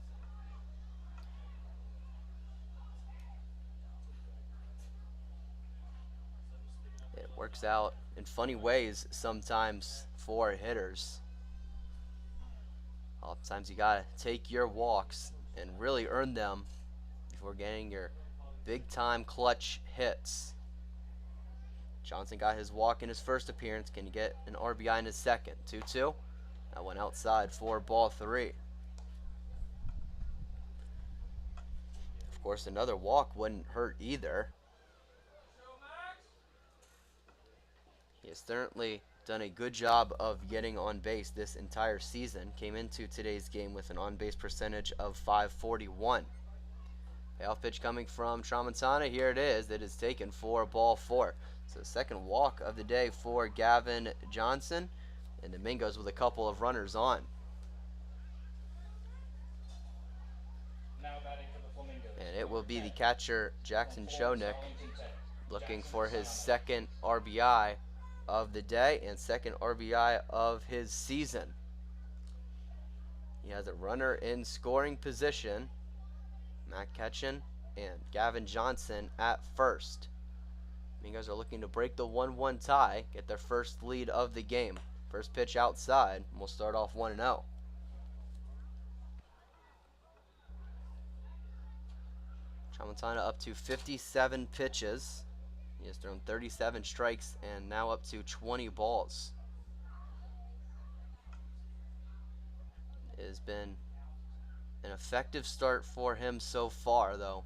It works out in funny ways sometimes for hitters. Sometimes you gotta take your walks and really earn them before getting your big time clutch hits. Johnson got his walk in his first appearance. Can he get an RBI in his second? 2-2. That went outside for ball 3. Of course, another walk wouldn't hurt either. He has certainly done a good job of getting on base this entire season. Came into today's game with an on-base percentage of .541. Payoff pitch coming from Tramontana. Here it is. It is taken for ball 4. So the second walk of the day for Gavin Johnson. And the Mingos with a couple of runners on. Now batting for the Flamingos. And it will be the catcher, Jackson Chonek, looking for his second RBI of the day and second RBI of his season. He has a runner in scoring position. Matt Ketchen and Gavin Johnson at first. Mingos are looking to break the 1-1 tie, get their first lead of the game. First pitch outside, and we'll start off 1-0. Tramontana up to 57 pitches. He has thrown 37 strikes and now up to 20 balls. It has been an effective start for him so far, though.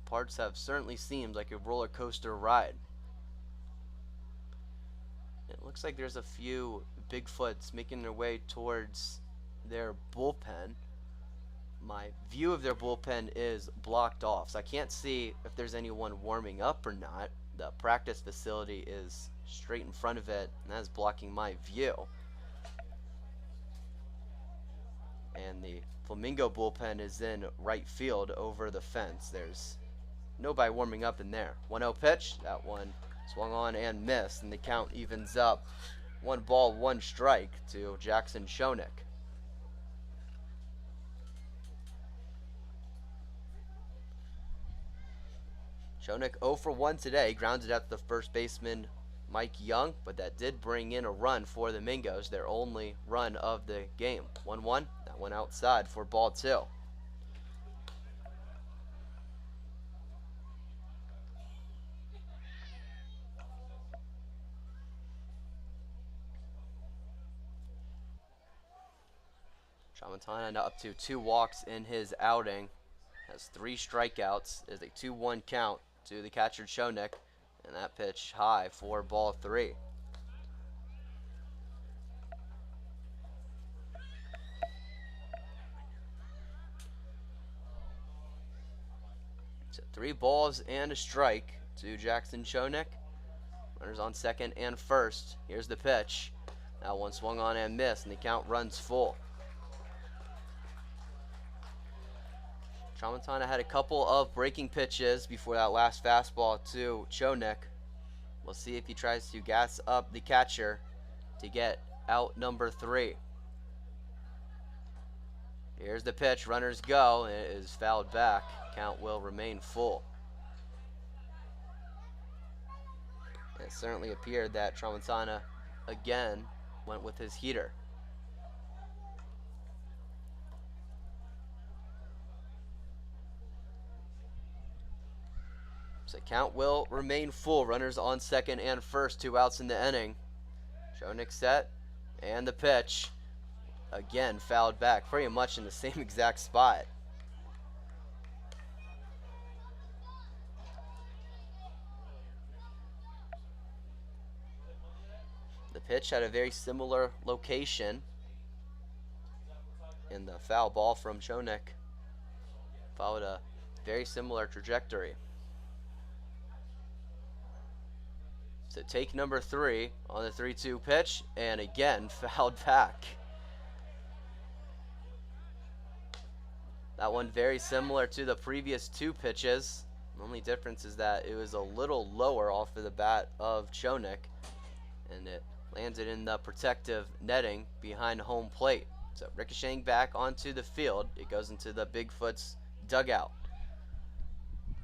Parts have certainly seemed like a roller coaster ride. It looks like there's a few Bigfoots making their way towards their bullpen. My view of their bullpen is blocked off, so I can't see if there's anyone warming up or not. The practice facility is straight in front of it, and that's blocking my view. And the Flamingo bullpen is in right field over the fence. There's nobody warming up in there. 1-0 pitch. That one swung on and missed, and the count evens up. 1 ball, 1 strike to Jackson Schoeneck. Schoeneck 0 for 1 today, grounded at the first baseman Mike Young, but that did bring in a run for the Mingos, their only run of the game. 1-1, that one outside for ball 2. Tramontana now up to 2 walks in his outing, has 3 strikeouts, is a 2-1 count to the catcher Schoeneck, and that pitch high for ball 3. So 3 balls and a strike to Jackson Schoeneck. Runners on second and first. Here's the pitch. That one swung on and missed, and the count runs full. Tramontana had a couple of breaking pitches before that last fastball to Schoeneck. We'll see if he tries to gas up the catcher to get out number 3. Here's the pitch. Runners go, and it is fouled back. Count will remain full. It certainly appeared that Tramontana again went with his heater. So count will remain full. Runners on second and first, 2 outs in the inning. Schoeneck set, and the pitch. Again, fouled back, pretty much in the same exact spot. The pitch had a very similar location, and the foul ball from Schoeneck followed a very similar trajectory. So take number 3 on the 3-2 pitch, and again fouled back. That one very similar to the previous 2 pitches. The only difference is that it was a little lower off of the bat of Schoeneck, and it landed in the protective netting behind home plate. So ricocheting back onto the field, it goes into the Bigfoot's dugout.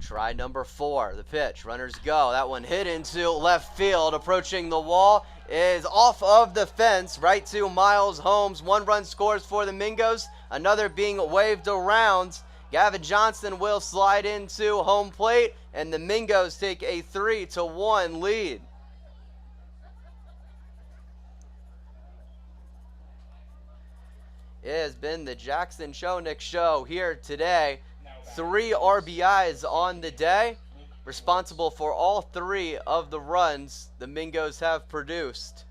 Try number 4, the pitch, runners go. That one hit into left field, approaching the wall, is off of the fence, right to Miles Holmes. 1 run scores for the Mingos, another being waved around. Gavin Johnson will slide into home plate, and the Mingos take a 3-1 lead. It has been the Jackson Schoeneck show here today. 3 RBIs on the day, responsible for all 3 of the runs the Mingos have produced.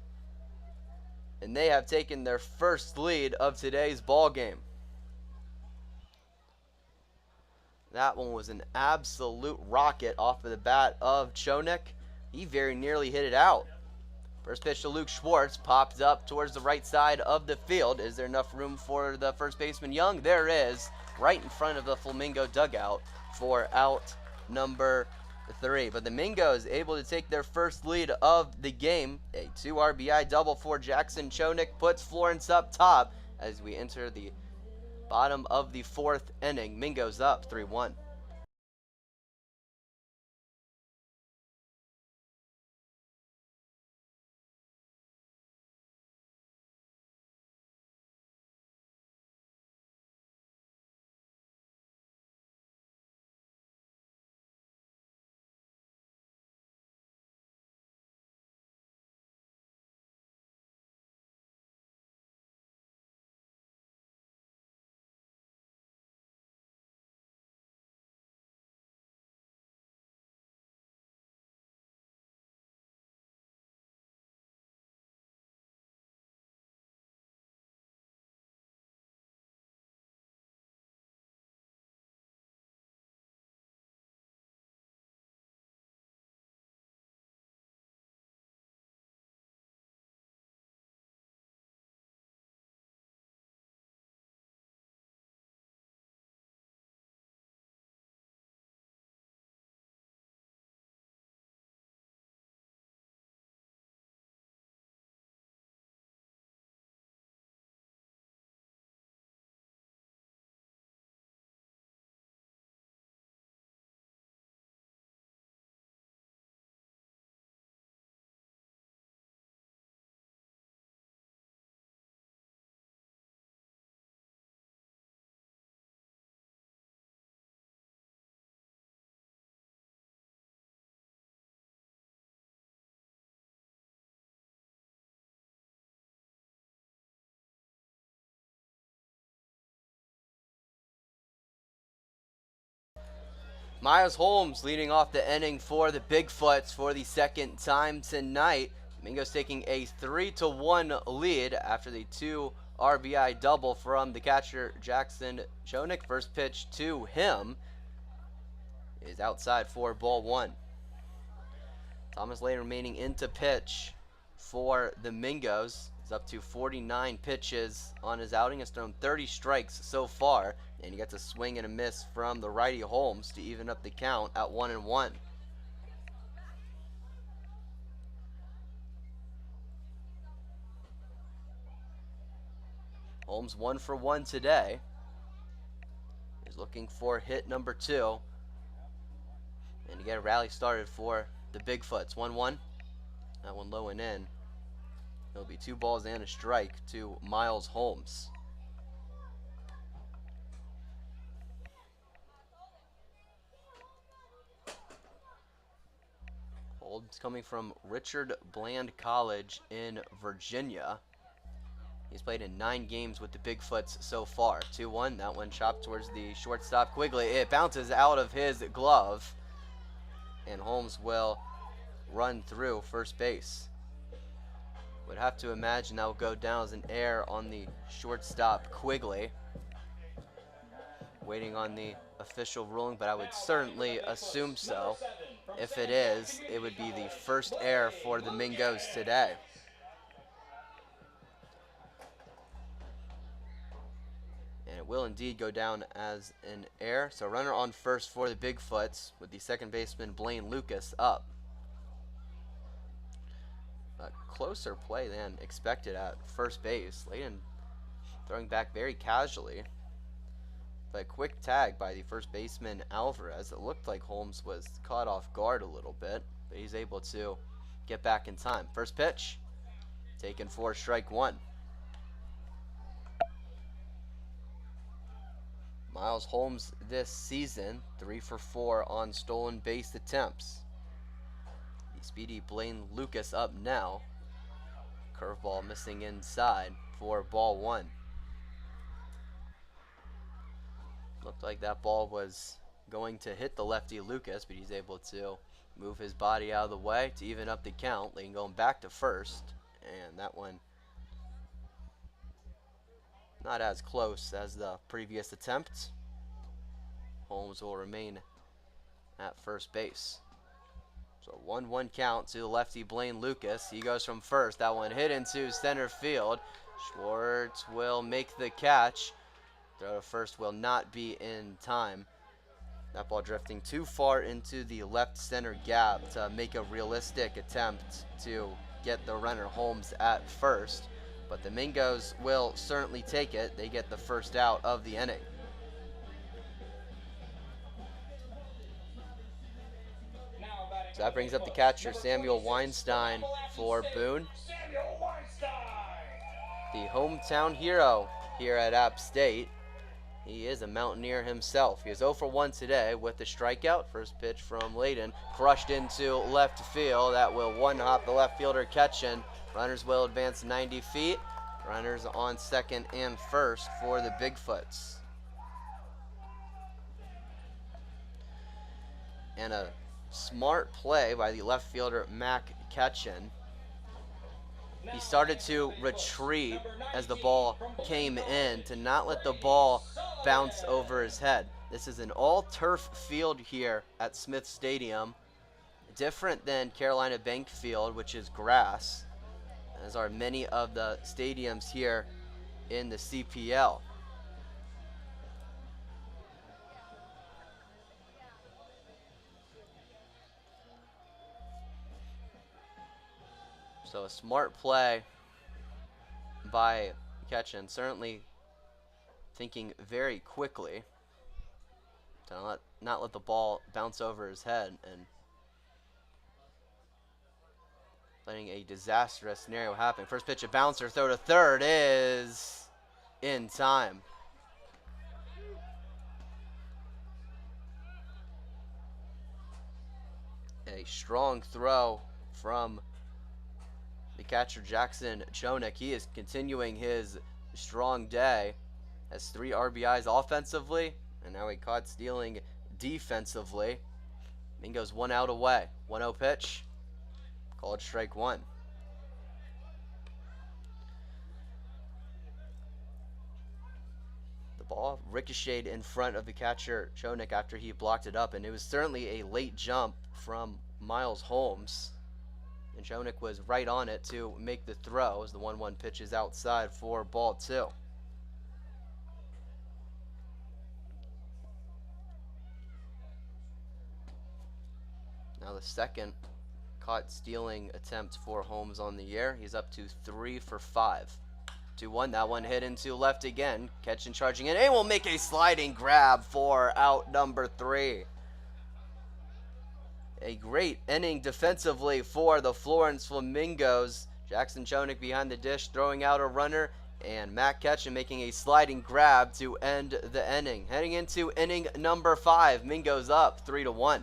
And they have taken their first lead of today's ball game. That one was an absolute rocket off of the bat of Schoeneck. He very nearly hit it out. First pitch to Luke Schwartz, popped up towards the right side of the field. Is there enough room for the first baseman Young? There is, right in front of the Flamingo dugout for out number 3. But the Mingos able to take their first lead of the game. A 2 RBI double for Jackson Schoeneck puts Florence up top as we enter the bottom of the 4th inning. Mingos up 3-1. Miles Holmes leading off the inning for the Bigfoots for the second time tonight. Flamingos taking a 3-1 lead after the 2 RBI double from the catcher Jackson Chonik. First pitch to him is outside for ball 1. Thomas Lane remaining into pitch for the Mingos. He's up to 49 pitches on his outing. Has thrown 30 strikes so far, and he gets a swing and a miss from the righty Holmes to even up the count at 1-1. Holmes 1 for 1 today. He's looking for hit number 2. And to get a rally started for the Bigfoots. 1-1. That one low and in. It'll be 2 balls and a strike to Miles Holmes. Holmes coming from Richard Bland College in Virginia. He's played in 9 games with the Bigfoots so far. 2-1. That one chopped towards the shortstop Quigley. It bounces out of his glove. And Holmes will run through first base. Would have to imagine that will go down as an error on the shortstop Quigley. Waiting on the official ruling, but I would certainly assume so. If it is, it would be the first error for the Mingos today. And it will indeed go down as an error. So runner on first for the Bigfoots with the second baseman Blaine Lucas up. A closer play than expected at first base. Layden throwing back very casually. But a quick tag by the first baseman Alvarez. It looked like Holmes was caught off guard a little bit, but he's able to get back in time. First pitch, taken for strike 1. Miles Holmes this season, 3 for 4 on stolen base attempts. The speedy Blaine Lucas up now. Curveball missing inside for ball 1. Looked like that ball was going to hit the lefty Lucas, but he's able to move his body out of the way to even up the count. Layden going back to first, and that one not as close as the previous attempt. Holmes will remain at first base. So 1-1 count to the lefty Blaine Lucas. He goes from first. That one hit into center field. Schwartz will make the catch. Throw to first will not be in time. That ball drifting too far into the left center gap to make a realistic attempt to get the runner Holmes at first. But the Mingos will certainly take it. They get the first out of the inning. So that brings up the catcher Samuel Weinstein for Boone. The hometown hero here at App State. He is a Mountaineer himself. He is 0 for 1 today with the strikeout. First pitch from Layden, crushed into left field. That will one-hop the left fielder catching. Runners will advance 90 feet. Runners on second and first for the Bigfoots. And a smart play by the left fielder Mac Ketchen. He started to retreat as the ball came in to not let the ball bounce over his head. This is an all-turf field here at Smith Stadium. Different than Carolina Bank Field, which is grass, as are many of the stadiums here in the CPL. So a smart play by Ketchen, certainly thinking very quickly to not let the ball bounce over his head and letting a disastrous scenario happen. First pitch, a bouncer, throw to third is in time. A strong throw from the catcher Jackson Chonik. He is continuing his strong day. Has 3 RBIs offensively, and now a caught stealing defensively. Mingo's 1 out away. 1-0 pitch. Called strike 1. The ball ricocheted in front of the catcher, Chonik, after he blocked it up, and it was certainly a late jump from Miles Holmes. And Chonik was right on it to make the throw as the 1-1 pitch is outside for ball 2. Now the second caught stealing attempt for Holmes on the year. He's up to 3 for 5. 2-1. That one hit into left again. Catch and charging in. And will make a sliding grab for out number 3. A great inning defensively for the Florence Flamingos. Jackson Chonik behind the dish, throwing out a runner, and Matt Ketchum making a sliding grab to end the inning. Heading into inning number 5, Mingo's up 3-1.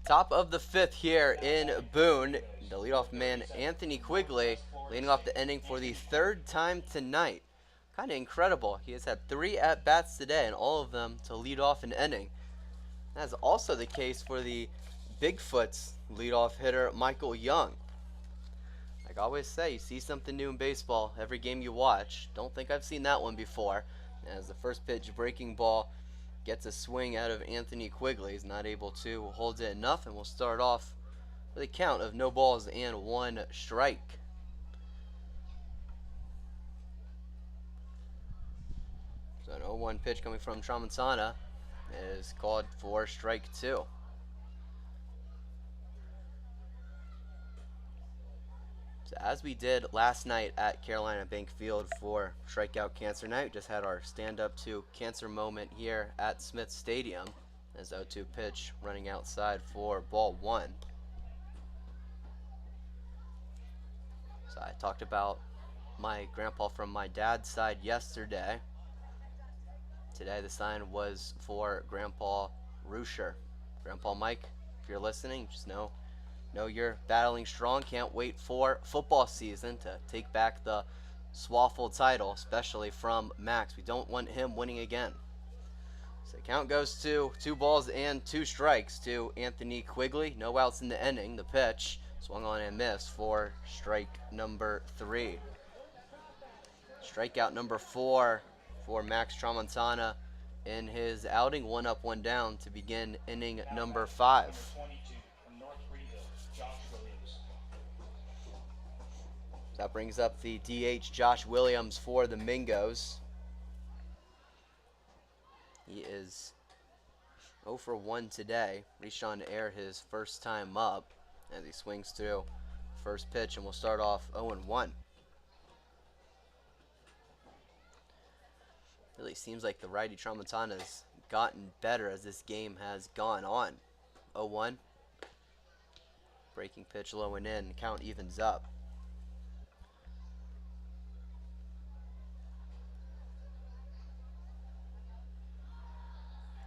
Top of the fifth here in Boone. The leadoff man, Anthony Quigley, leading off the inning for the third time tonight. Kind of incredible. He has had 3 at-bats today, and all of them to lead off an inning. That's also the case for the Bigfoots leadoff hitter, Michael Young. Like I always say, you see something new in baseball every game you watch. Don't think I've seen that one before. As the first pitch breaking ball gets a swing out of Anthony Quigley. He's not able to hold it enough, and we'll start off with a count of no balls and 1 strike. So an 0-1 pitch coming from Tramontana is called for strike 2. So as we did last night at Carolina Bank Field for Strikeout Cancer Night, we just had our stand-up to cancer moment here at Smith Stadium. As 0-2 pitch running outside for ball 1. So I talked about my grandpa from my dad's side yesterday. Today the sign was for Grandpa Rusher. Grandpa Mike, if you're listening, just know you're battling strong. Can't wait for football season to take back the Swaffle title, especially from Max. We don't want him winning again. So the count goes to 2 balls and 2 strikes to Anthony Quigley. No outs in the inning. The pitch swung on and missed for strike number 3. Strikeout number 4 for Max Tramontana in his outing. 1 up, 1 down to begin inning number 5. That brings up the DH Josh Williams for the Mingos. He is 0 for 1 today. Reached on air his first time up as he swings through first pitch, and we'll start off 0-1. Really seems like the righty Tramontana has gotten better as this game has gone on. 0-1. Breaking pitch low and in. Count evens up.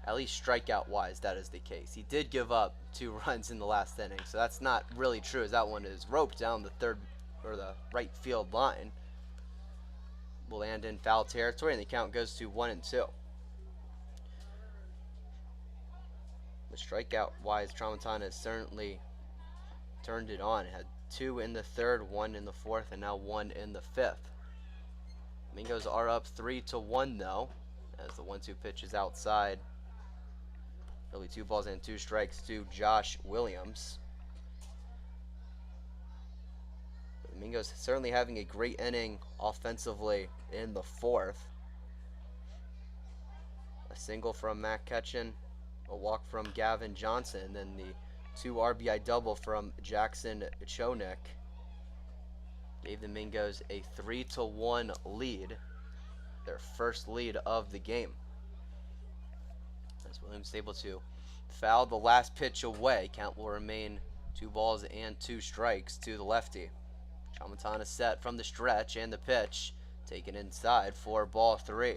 At least strikeout-wise, that is the case. He did give up 2 runs in the last inning, so that's not really true, as that one is roped down the third or the right field line. Will land in foul territory, and the count goes to 1-2. But strikeout-wise, Tramontana has certainly turned it on. It had 2 in the third, 1 in the fourth, and now 1 in the fifth. Mingos are up 3-1 though, as the 1-2 pitch is outside. It'll be 2 balls and 2 strikes to Josh Williams. But the Mingos certainly having a great inning offensively in the fourth. A single from Matt Ketchen, a walk from Gavin Johnson, and then the 2 RBI double from Jackson Chonik gave the Mingos a 3-1 lead, their first lead of the game. As Williams is able to foul the last pitch away, count will remain 2 balls and 2 strikes to the lefty. Tramontana set from the stretch, and the pitch taken inside for ball 3.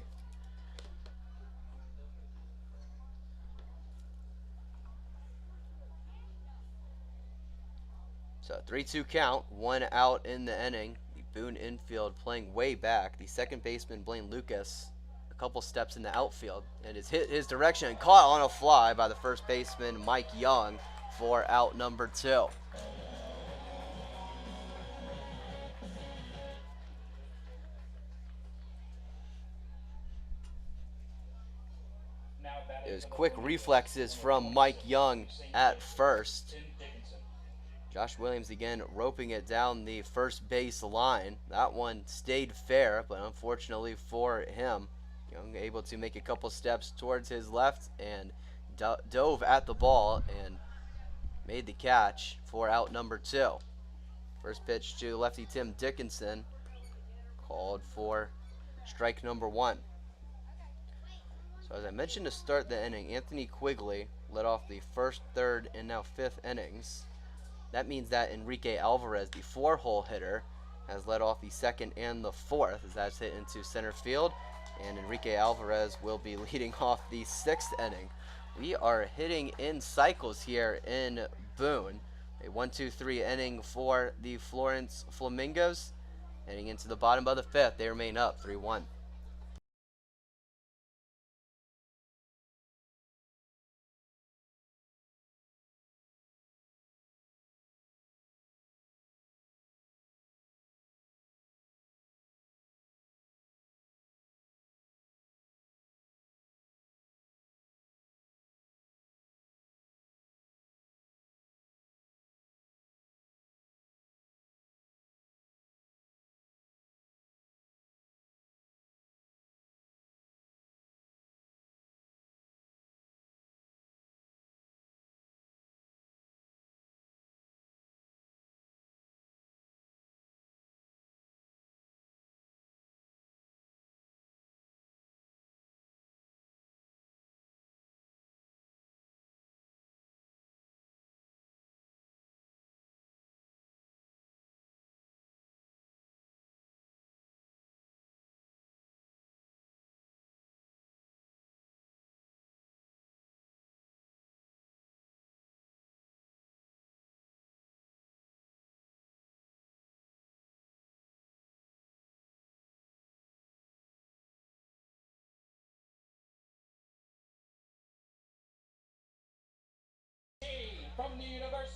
So 3-2 count, 1 out in the inning. The Boone infield playing way back. The second baseman, Blaine Lucas, a couple steps in the outfield, and is hit his direction and caught on a fly by the first baseman, Mike Young, for out number 2. It was quick reflexes from Mike Young at first. Josh Williams again roping it down the first base line. That one stayed fair, but unfortunately for him, Young able to make a couple steps towards his left and dove at the ball and made the catch for out number 2. First pitch to lefty Tim Dickinson, called for strike number 1. So as I mentioned to start the inning, Anthony Quigley led off the first, third, and now 5th innings. That means that Enrique Alvarez, the 4-hole hitter, has led off the 2nd and the 4th, as that's hit into center field. And Enrique Alvarez will be leading off the 6th inning We are hitting in cycles here in Boone. A 1-2-3 inning for the Florence Flamingos. Heading into the bottom of the fifth, they remain up 3-1.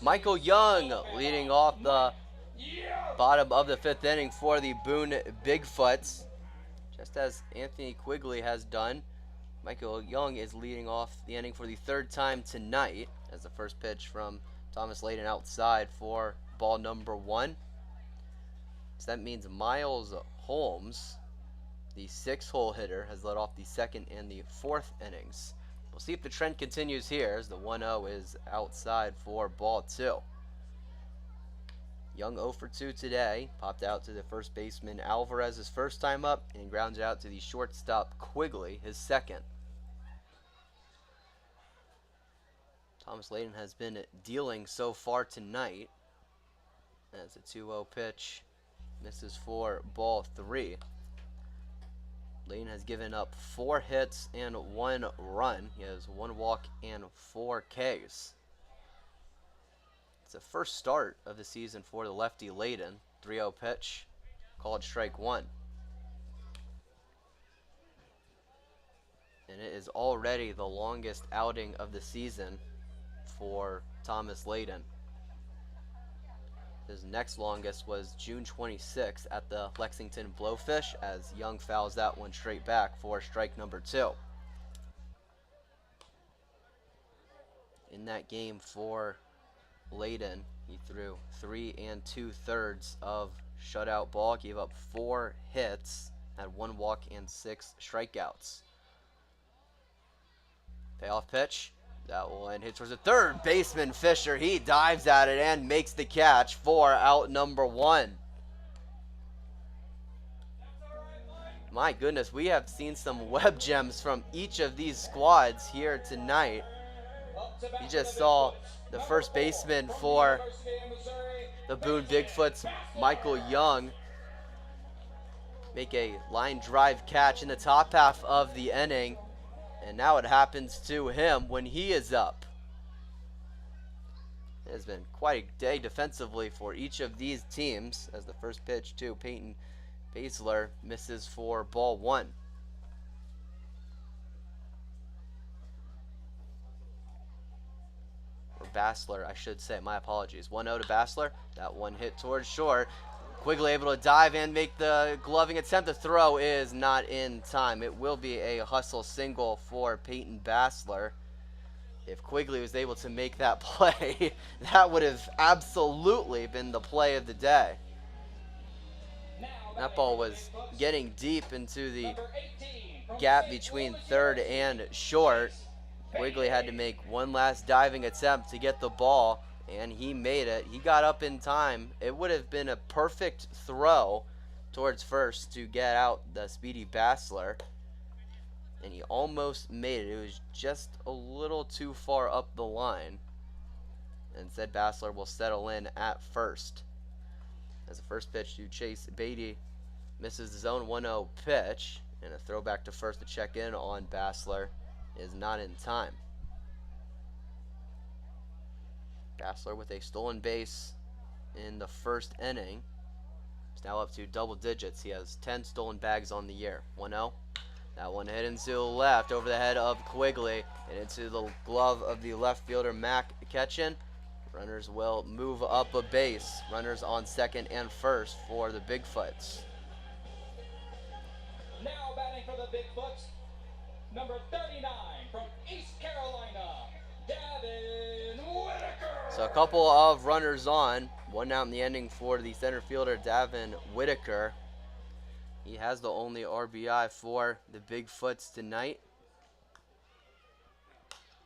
Michael Young leading off the bottom of the fifth inning for the Boone Bigfoots. Just as Anthony Quigley has done, Michael Young is leading off the inning for the third time tonight as the first pitch from Thomas Layden outside for ball number 1. So that means Miles Holmes, the 6-hole hitter, has led off the second and the fourth innings. We'll see if the trend continues here as the 1-0 is outside for ball 2. Young 0 for 2 today. Popped out to the first baseman Alvarez his first time up and grounded out to the shortstop Quigley his second. Thomas Layden has been dealing so far tonight as a 2-0 pitch misses for ball 3. Layden has given up 4 hits and 1 run. He has 1 walk and 4 Ks. It's the first start of the season for the lefty Layden. 3-0 pitch, called strike 1. And it is already the longest outing of the season for Thomas Layden. His next longest was June 26th at the Lexington Blowfish as Young fouls that one straight back for strike number 2. In that game for Layden, he threw 3 2/3 of shutout ball, gave up 4 hits, had 1 walk and 6 strikeouts. Payoff pitch. That one hits towards the third baseman Fisher. He dives at it and makes the catch for out number 1. My goodness, we have seen some web gems from each of these squads here tonight. You just saw the first baseman for the Boone Bigfoots, Michael Young, make a line drive catch in the top half of the inning. And now it happens to him when he is up. It has been quite a day defensively for each of these teams as the first pitch to Peyton Basler misses for ball 1. Or Basler, I should say. My apologies. 1-0 to Basler. That one hit towards short. Quigley able to dive and make the gloving attempt. The throw is not in time. It will be a hustle single for Peyton Basler. If Quigley was able to make that play, that would have absolutely been the play of the day. That ball was getting deep into the gap between third and short. Quigley had to make one last diving attempt to get the ball, and he made it. He got up in time. It would have been a perfect throw towards first to get out the speedy Basler, and he almost made it. It was just a little too far up the line. Instead, Basler will settle in at first. As the first pitch to Chase Bettie misses the zone 1-0 pitch, and a throwback to first to check in on Basler is not in time. Gassler with a stolen base in the first inning. He's now up to double digits. He has 10 stolen bags on the year. 1-0. That one hit into the left over the head of Quigley and into the glove of the left fielder Mac Ketchen. Runners will move up a base. Runners on second and first for the Bigfoots. Now batting for the Bigfoots, number 39 from East Carolina, Davin Whitaker. So a couple of runners on. One out in the inning for the center fielder Davin Whitaker. He has the only RBI for the Bigfoots tonight.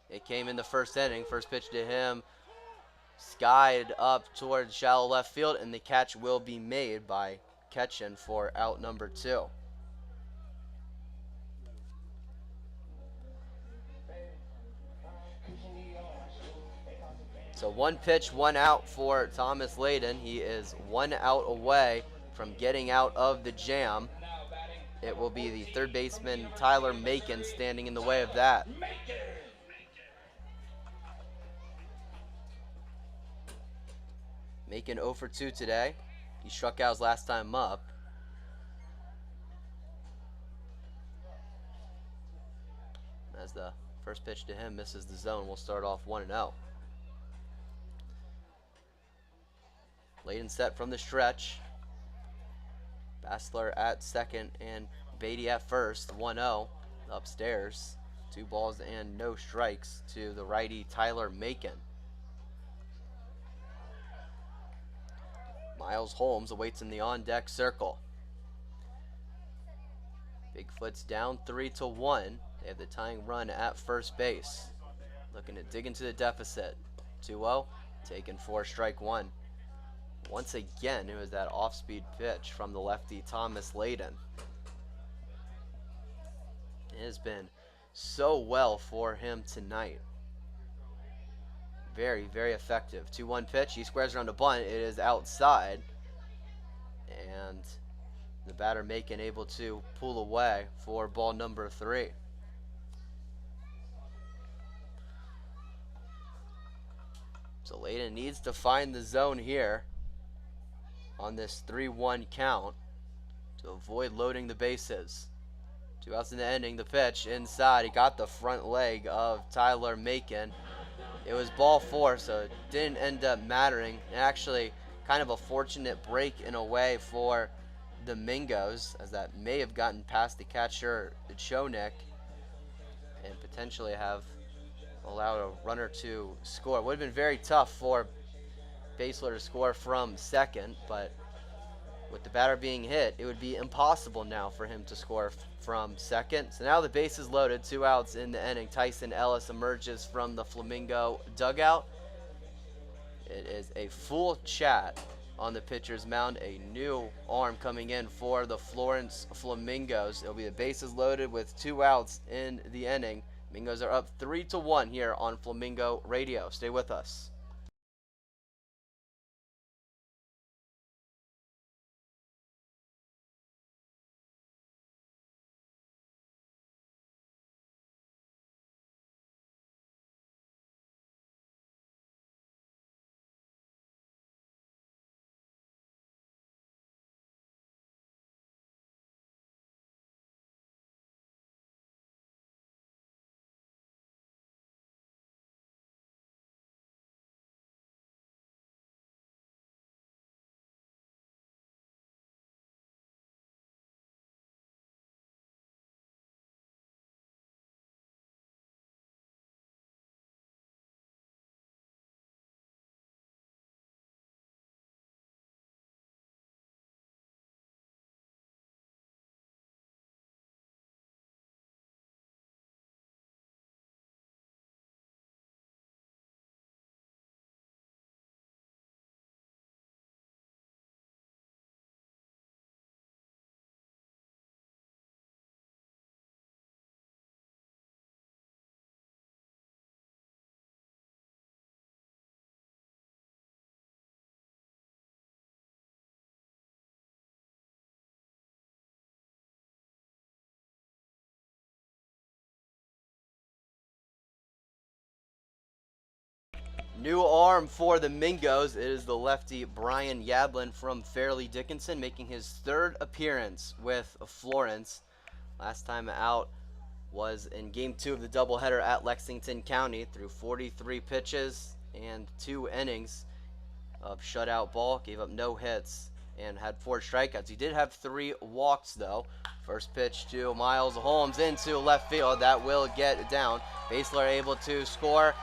It came in the first inning. First pitch to him, skied up towards shallow left field, and the catch will be made by Ketchen for out number 2. So 1 pitch, 1 out for Thomas Layden. He is 1 out away from getting out of the jam. It will be the third baseman Tyler Macon standing in the way of that. Macon 0 for 2 today. He struck out his last time up. As the first pitch to him misses the zone, we'll start off 1-0. Layden set from the stretch. Bassler at second and Bettie at first. 1-0 upstairs. 2 balls and no strikes to the righty Tyler Macon. Miles Holmes awaits in the on-deck circle. Bigfoot's down 3-1. They have the tying run at first base. Looking to dig into the deficit. 2-0, taken for strike 1. Once again, it was that off-speed pitch from the lefty Thomas Layden. It has been so well for him tonight. Very, very effective. 2-1 pitch. He squares around a bunt. It is outside. And the batter Macon able to pull away for ball number 3. So Layden needs to find the zone here on this 3-1 count to avoid loading the bases. 2 outs in the inning. The pitch inside. He got the front leg of Tyler Macon. It was ball 4, so it didn't end up mattering. And actually, kind of a fortunate break in a way for the Mingos, as that may have gotten past the catcher, the Chonik, and potentially have allowed a runner to score. It would have been very tough for Basler to score from second, but with the batter being hit, it would be impossible now for him to score from second. So now the base is loaded, 2 outs in the inning. Tyson Ellis emerges from the Flamingo dugout. It is a full chat on the pitcher's mound. A new arm coming in for the Florence Flamingos. It'll be the bases loaded with 2 outs in the inning. Flamingos are up 3-1 here on Flamingo Radio. Stay with us. New arm for the Mingos. It is the lefty Bryan Yadlin from Fairleigh Dickinson, making his third appearance with Florence. Last time out was in Game 2 of the doubleheader at Lexington County, through 43 pitches and 2 innings of shutout ball. Gave up no hits and had 4 strikeouts. He did have 3 walks, though. First pitch to Miles Holmes into left field. That will get down. Basler able to score.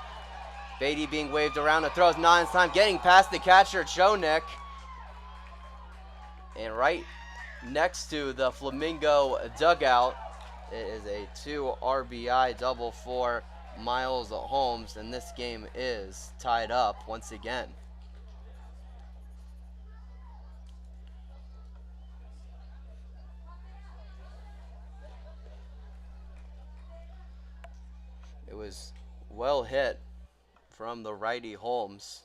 Bettie being waved around. The throw is not in time. Getting past the catcher, Chonik. And right next to the Flamingo dugout, it is a 2 RBI double for Miles Holmes. And this game is tied up once again. It was well hit from the righty Holmes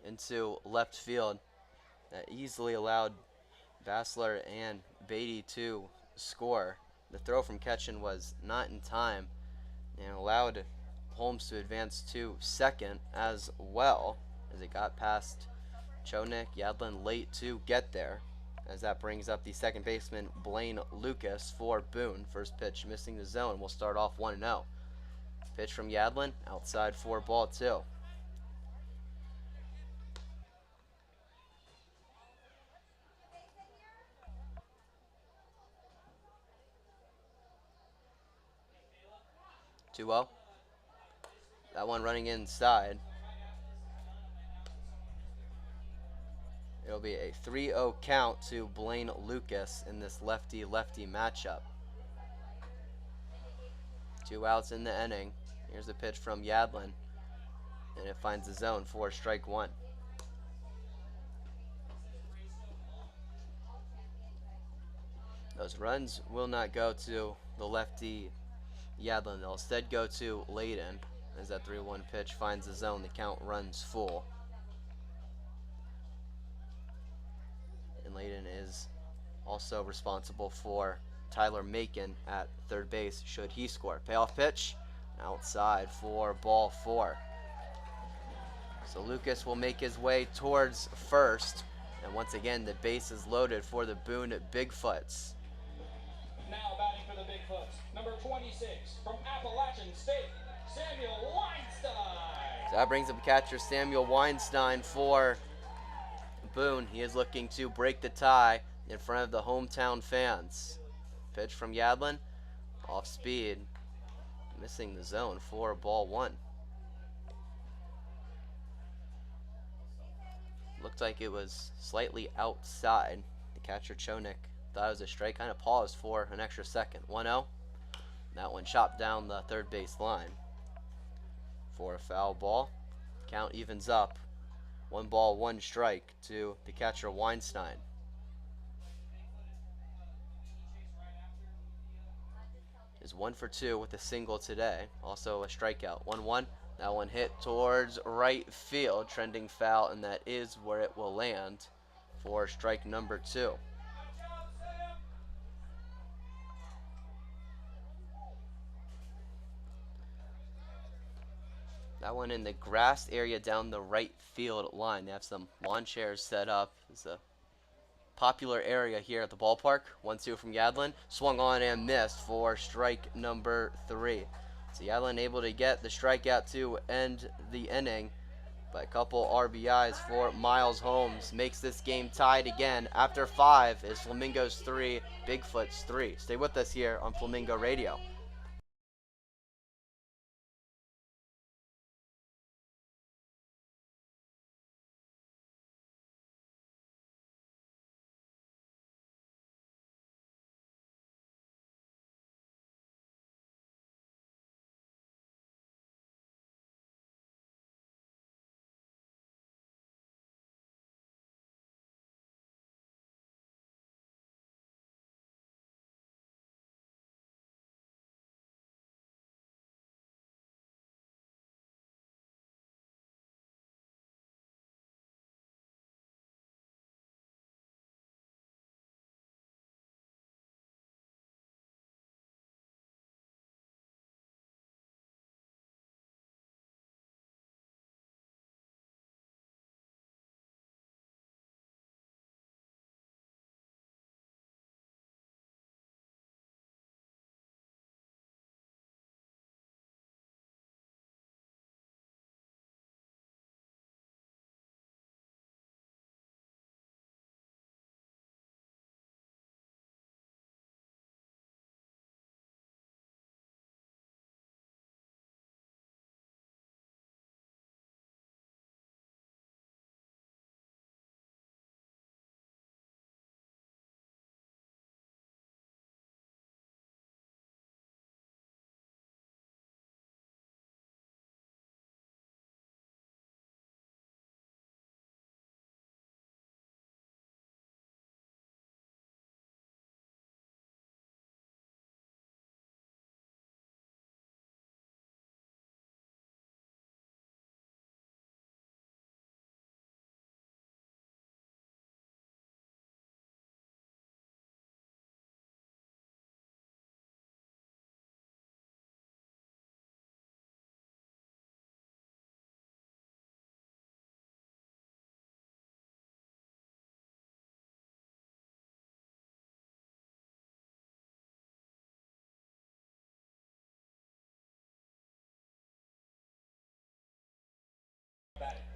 into left field. That easily allowed Basler and Bettie to score. The throw from Ketchen was not in time and allowed Holmes to advance to second as well, as it got past Chonik. Yadlin late to get there, as that brings up the second baseman Blaine Lucas for Boone. First pitch missing the zone. We'll start off 1-0. Pitch from Yadlin, outside for ball 2. Two 0. That one running inside. It'll be a 3-0 count to Blaine Lucas in this lefty-lefty matchup. 2 outs in the inning. Here's the pitch from Yadlin, and it finds the zone for strike 1. Those runs will not go to the lefty Yadlin. They'll instead go to Layden, as that 3-1 pitch finds the zone. The count runs full. And Layden is also responsible for Tyler Macon at third base should he score. Payoff pitch, outside for ball 4. So Lucas will make his way towards first. And once again, the base is loaded for the Boone Bigfoots. Now batting for the Bigfoots, number 26 from Appalachian State, Samuel Weinstein. So that brings up catcher Samuel Weinstein for Boone. He is looking to break the tie in front of the hometown fans. Pitch from Yadlin, off speed, missing the zone for ball 1. Looked like it was slightly outside. The catcher Chonik thought it was a strike, kind of paused for an extra second. 1-0. That one chopped down the third base line for a foul ball. Count evens up. 1 ball, 1 strike to the catcher Weinstein. Is 1 for 2 with a single today. Also a strikeout. 1-1. That one hit towards right field, trending foul, and that is where it will land for strike number 2. That one in the grass area down the right field line. They have some lawn chairs set up. It's a popular area here at the ballpark. 1-2 from Yadlin. Swung on and missed for strike number 3. So Yadlin able to get the strikeout to end the inning. But a couple RBIs for Miles Holmes makes this game tied again. After 5 is Flamingos 3, Bigfoots 3. Stay with us here on Flamingo Radio.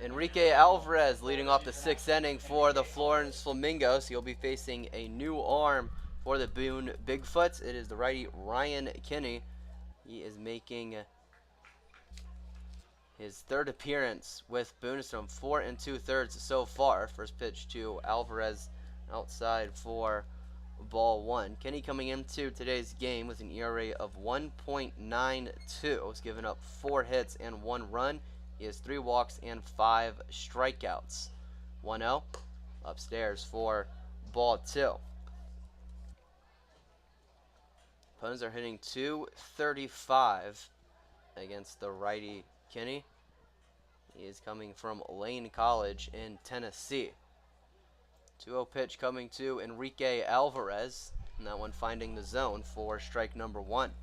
Enrique Alvarez leading off the 6th inning for the Florence Flamingos. He'll be facing a new arm for the Boone Bigfoots. It is the righty Ryan Kinney. He is making his 3rd appearance with Boone. It's from 4 2/3 so far. First pitch to Alvarez outside for ball 1. Kinney coming into today's game with an ERA of 1.92. He's given up 4 hits and 1 run. He has 3 walks and 5 strikeouts. 1-0 upstairs for ball 2. Opponents are hitting .235 against the righty Kinney. He is coming from Lane College in Tennessee. 2-0 pitch coming to Enrique Alvarez, and that one finding the zone for strike number 1.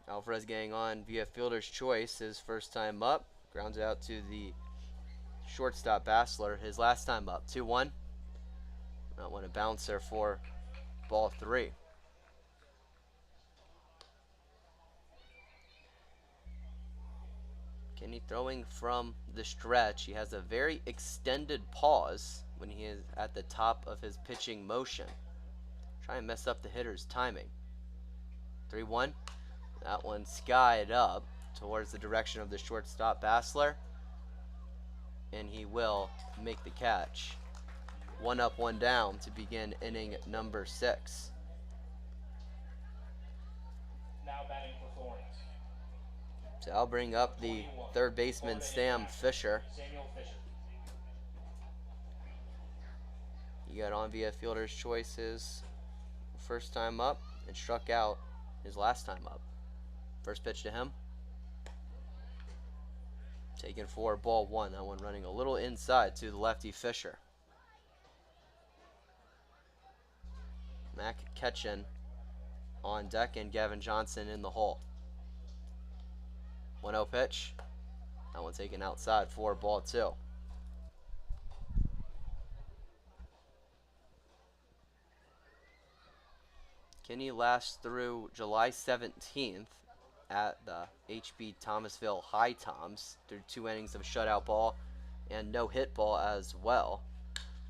Alvarez getting on via fielder's choice his first time up. Grounds it out to the shortstop Bassler his last time up. 2-1. That one a bouncer for ball 3. Kinney throwing from the stretch. He has a very extended pause when he is at the top of his pitching motion. Try and mess up the hitter's timing. 3-1. That one skied up towards the direction of the shortstop Bassler, and he will make the catch. 1 up, 1 down to begin inning number 6. Now batting for Florence. So I'll bring up the 3rd baseman Sam Fisher. Samuel Fisher. He got on via fielder's choices first time up and struck out his last time up. First pitch to him. Taken for ball 1. That one running a little inside to the lefty Fisher. Mac Ketchen on deck and Gavin Johnson in the hole. 1-0 pitch. That one taken outside for ball 2. Kinney last through July 17th at the HB Thomasville High Toms through 2 innings of shutout ball and no hit ball as well,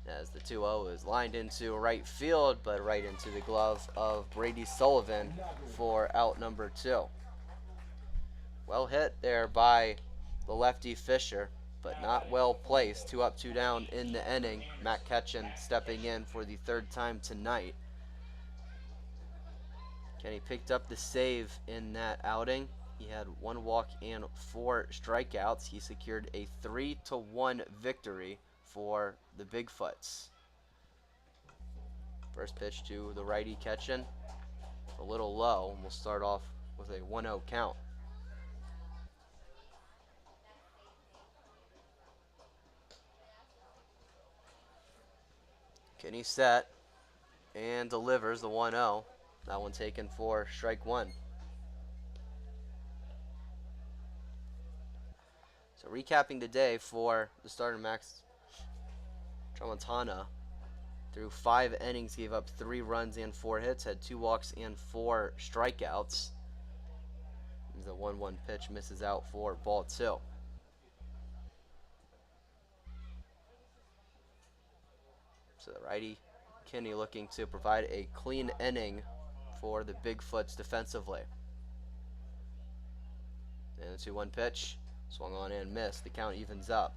as the 2-0 is lined into right field, but right into the glove of Brady Sullivan for out number 2. Well hit there by the lefty Fisher, but not well placed. 2 up, 2 down in the inning. Matt Ketchen stepping in for the 3rd time tonight. Kenny picked up the save in that outing. He had 1 walk and 4 strikeouts. He secured a 3-1 victory for the Bigfoots. First pitch to the righty Ketchen. A little low, and we'll start off with a 1-0 count. Kenny set and delivers the 1-0. That one taken for strike 1. So recapping the day for the starter Max Tramontana. Through 5 innings, gave up 3 runs and 4 hits, had 2 walks and 4 strikeouts. The 1-1 pitch misses out for ball 2. So the righty Kinney looking to provide a clean inning for the Bigfoots defensively. And the 2-1 pitch, swung on and missed. The count evens up.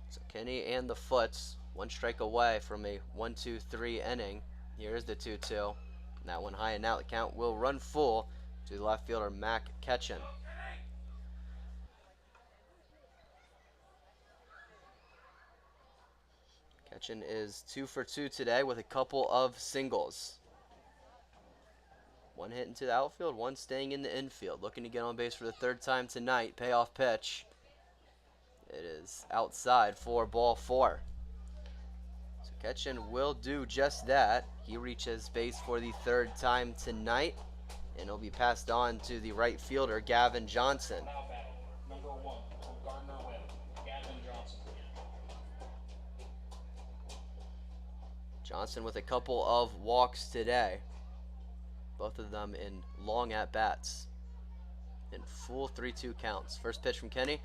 So Kinney and the Foots, 1 strike away from a 1-2-3 inning. Here's the 2-2. That one high and out. The count will run full to the left fielder Mac Ketchen. Ketchen is 2 for 2 today with a couple of singles. 1 hit into the outfield, 1 staying in the infield. Looking to get on base for the 3rd time tonight. Payoff pitch. It is outside for ball 4. So Ketchen will do just that. He reaches base for the 3rd time tonight, and it'll be passed on to the right fielder, Gavin Johnson. Now batting, number 1 from Gardner Webb. Johnson with a couple of walks today. Both of them in long at-bats. In full 3-2 counts. First pitch from Kenny.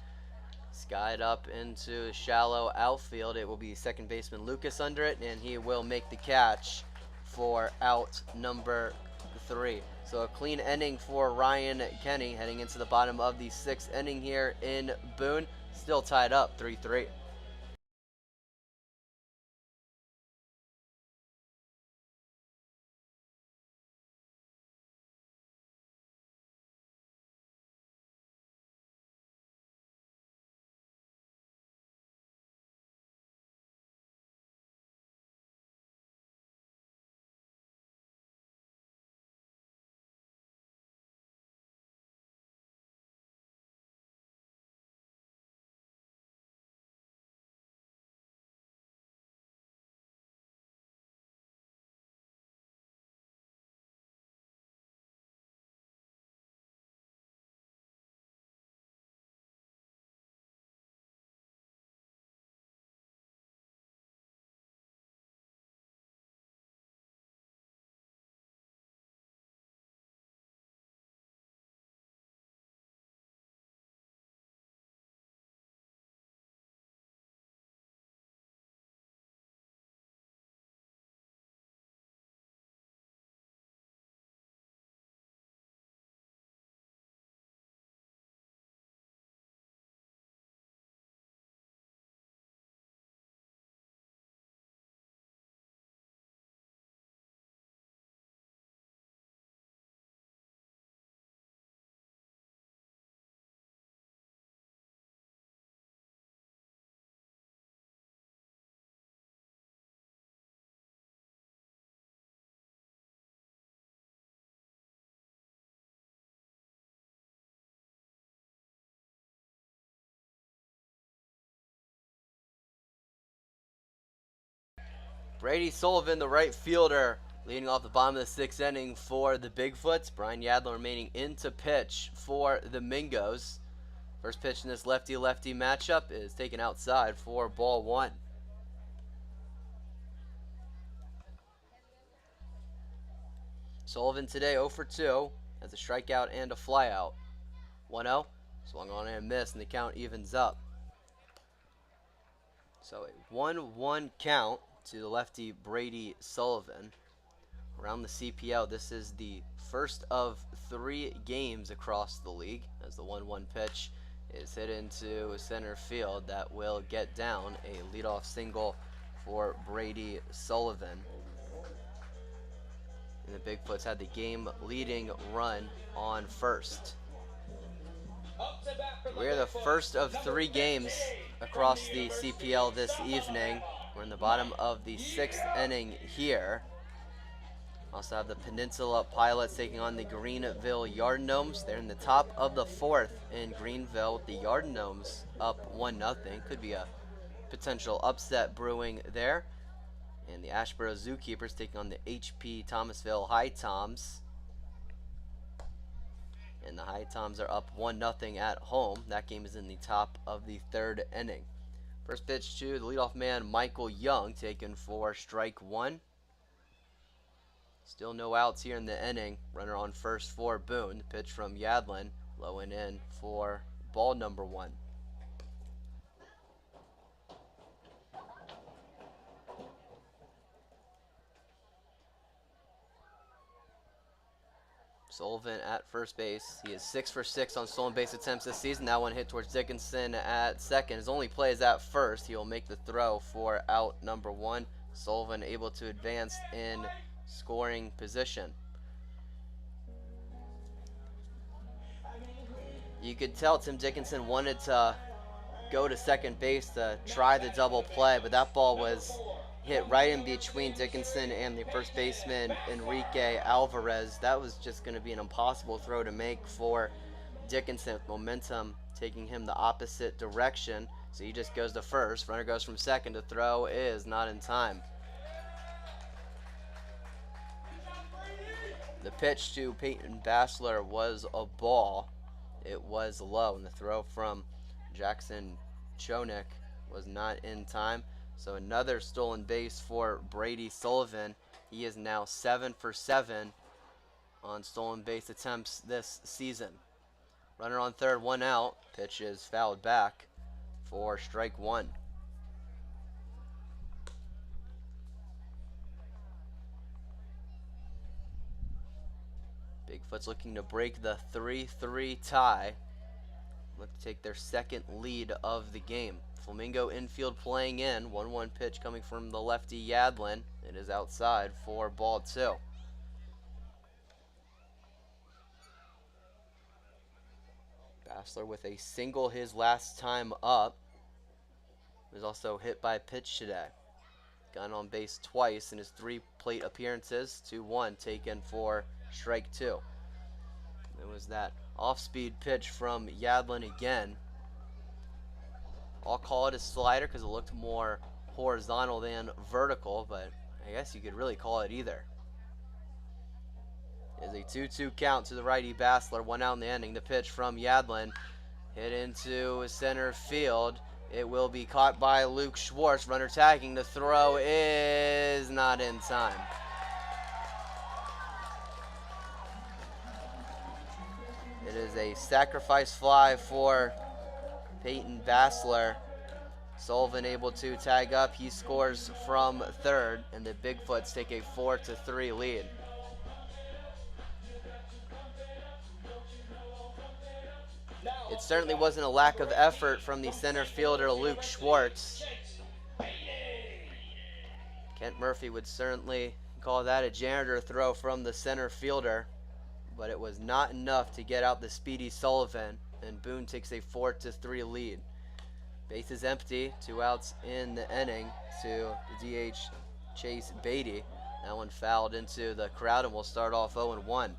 Skied up into shallow outfield. It will be second baseman Lucas under it, and he will make the catch for out number 3. So a clean inning for Ryan Kenny heading into the bottom of the 6th inning here in Boone. Still tied up 3-3. Brady Sullivan, the right fielder, leading off the bottom of the 6th inning for the Bigfoots. Brian Yadler remaining in to pitch for the Mingos. First pitch in this lefty-lefty matchup is taken outside for ball 1. Sullivan today 0 for 2 has a strikeout and a flyout. 1-0, swung on and missed, and the count evens up. So a 1-1 count to the lefty Brady Sullivan. Around the CPL, this is the first of 3 games across the league, as the 1-1 pitch is hit into center field. That will get down a leadoff single for Brady Sullivan. And the Bigfoots had the game-leading run on first. We're the first of 3 games across the CPL this evening. We're in the bottom of the 6th inning here. Also have the Peninsula Pilots taking on the Greenville Yard Gnomes. They're in the top of the 4th in Greenville with the Yard Gnomes up 1-0. Could be a potential upset brewing there. And the Ashboro Zookeepers taking on the HP Thomasville High Toms. And the High Toms are up 1-0 at home. That game is in the top of the 3rd inning. First pitch to the leadoff man, Michael Young, taken for strike 1. Still no outs here in the inning. Runner on first for Boone. The pitch from Yadlin, low and in for ball number 1. Sullivan at first base. He is 6 for 6 on stolen base attempts this season. That one hit towards Dickinson at second. His only play is at first. He will make the throw for out number 1. Sullivan able to advance in scoring position. You could tell Tim Dickinson wanted to go to second base to try the double play, but that ball was hit right in between Dickinson and the first baseman, Enrique Alvarez. That was just going to be an impossible throw to make for Dickinson, with momentum taking him the opposite direction. So he just goes to first. Runner goes from second. The throw is not in time. The pitch to Peyton Bassler was a ball. It was low, and the throw from Jackson Chonik was not in time. So another stolen base for Brady Sullivan. He is now 7 for 7 on stolen base attempts this season. Runner on third, one out. Pitch is fouled back for strike one. Bigfoots looking to break the 3-3 tie. Look to take their second lead of the game. Flamingo infield playing in. 1-1 pitch coming from the lefty Yadlin. It is outside for ball two. Bassler with a single his last time up. Was also hit by a pitch today. Gone on base twice in his 3 plate appearances. 2-1 taken for strike two. It was that off-speed pitch from Yadlin again. I'll call it a slider because it looked more horizontal than vertical, but I guess you could really call it either. It is a 2-2 count to the righty Bassler. 1 out in the inning. The pitch from Yadlin hit into center field. It will be caught by Luke Schwartz. Runner tagging. The throw is not in time. It is a sacrifice fly for Peyton Bassler. Sullivan able to tag up. He scores from third, and the Bigfoots take a 4-3 lead. It certainly wasn't a lack of effort from the center fielder, Luke Schwartz. Kent Murphy would certainly call that a janitor throw from the center fielder, but it was not enough to get out the speedy Sullivan, and Boone takes a 4-3 lead. Base is empty, 2 outs in the inning to the DH Chase Bettie. That one fouled into the crowd, and we'll start off 0-1.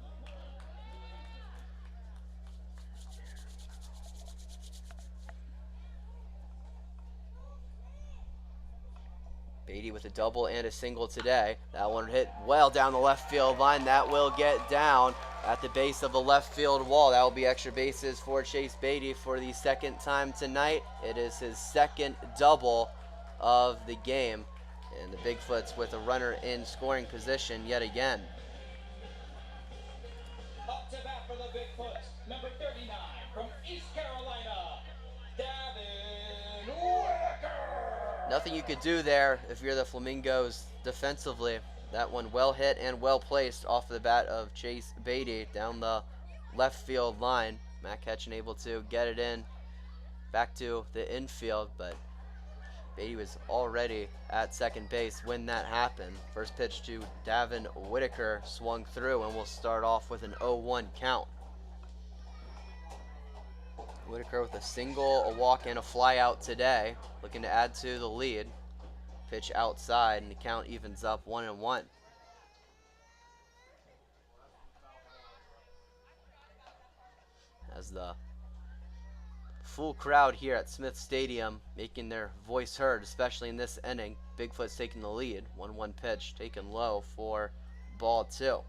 Bettie with a double and a single today. That one hit well down the left field line. That will get down at the base of the left field wall. That will be extra bases for Chase Bettie for the second time tonight. It is his second double of the game. And the Bigfoots with a runner in scoring position yet again. Up to bat for the Bigfoots, number 39 from East Carolina, Whitaker. Nothing you could do there if you're the Flamingos defensively. That one well hit and well placed off the bat of Chase Bettie down the left field line. Matt Ketchen able to get it in back to the infield, but Bettie was already at second base when that happened. First pitch to Davin Whitaker swung through, and we'll start off with an 0-1 count. Whitaker with a single, a walk, and a fly out today, looking to add to the lead. Pitch outside, and the count evens up 1-1. As the full crowd here at Smith Stadium making their voice heard, especially in this inning. Bigfoot's taking the lead. 1-1 pitch taken low for ball two.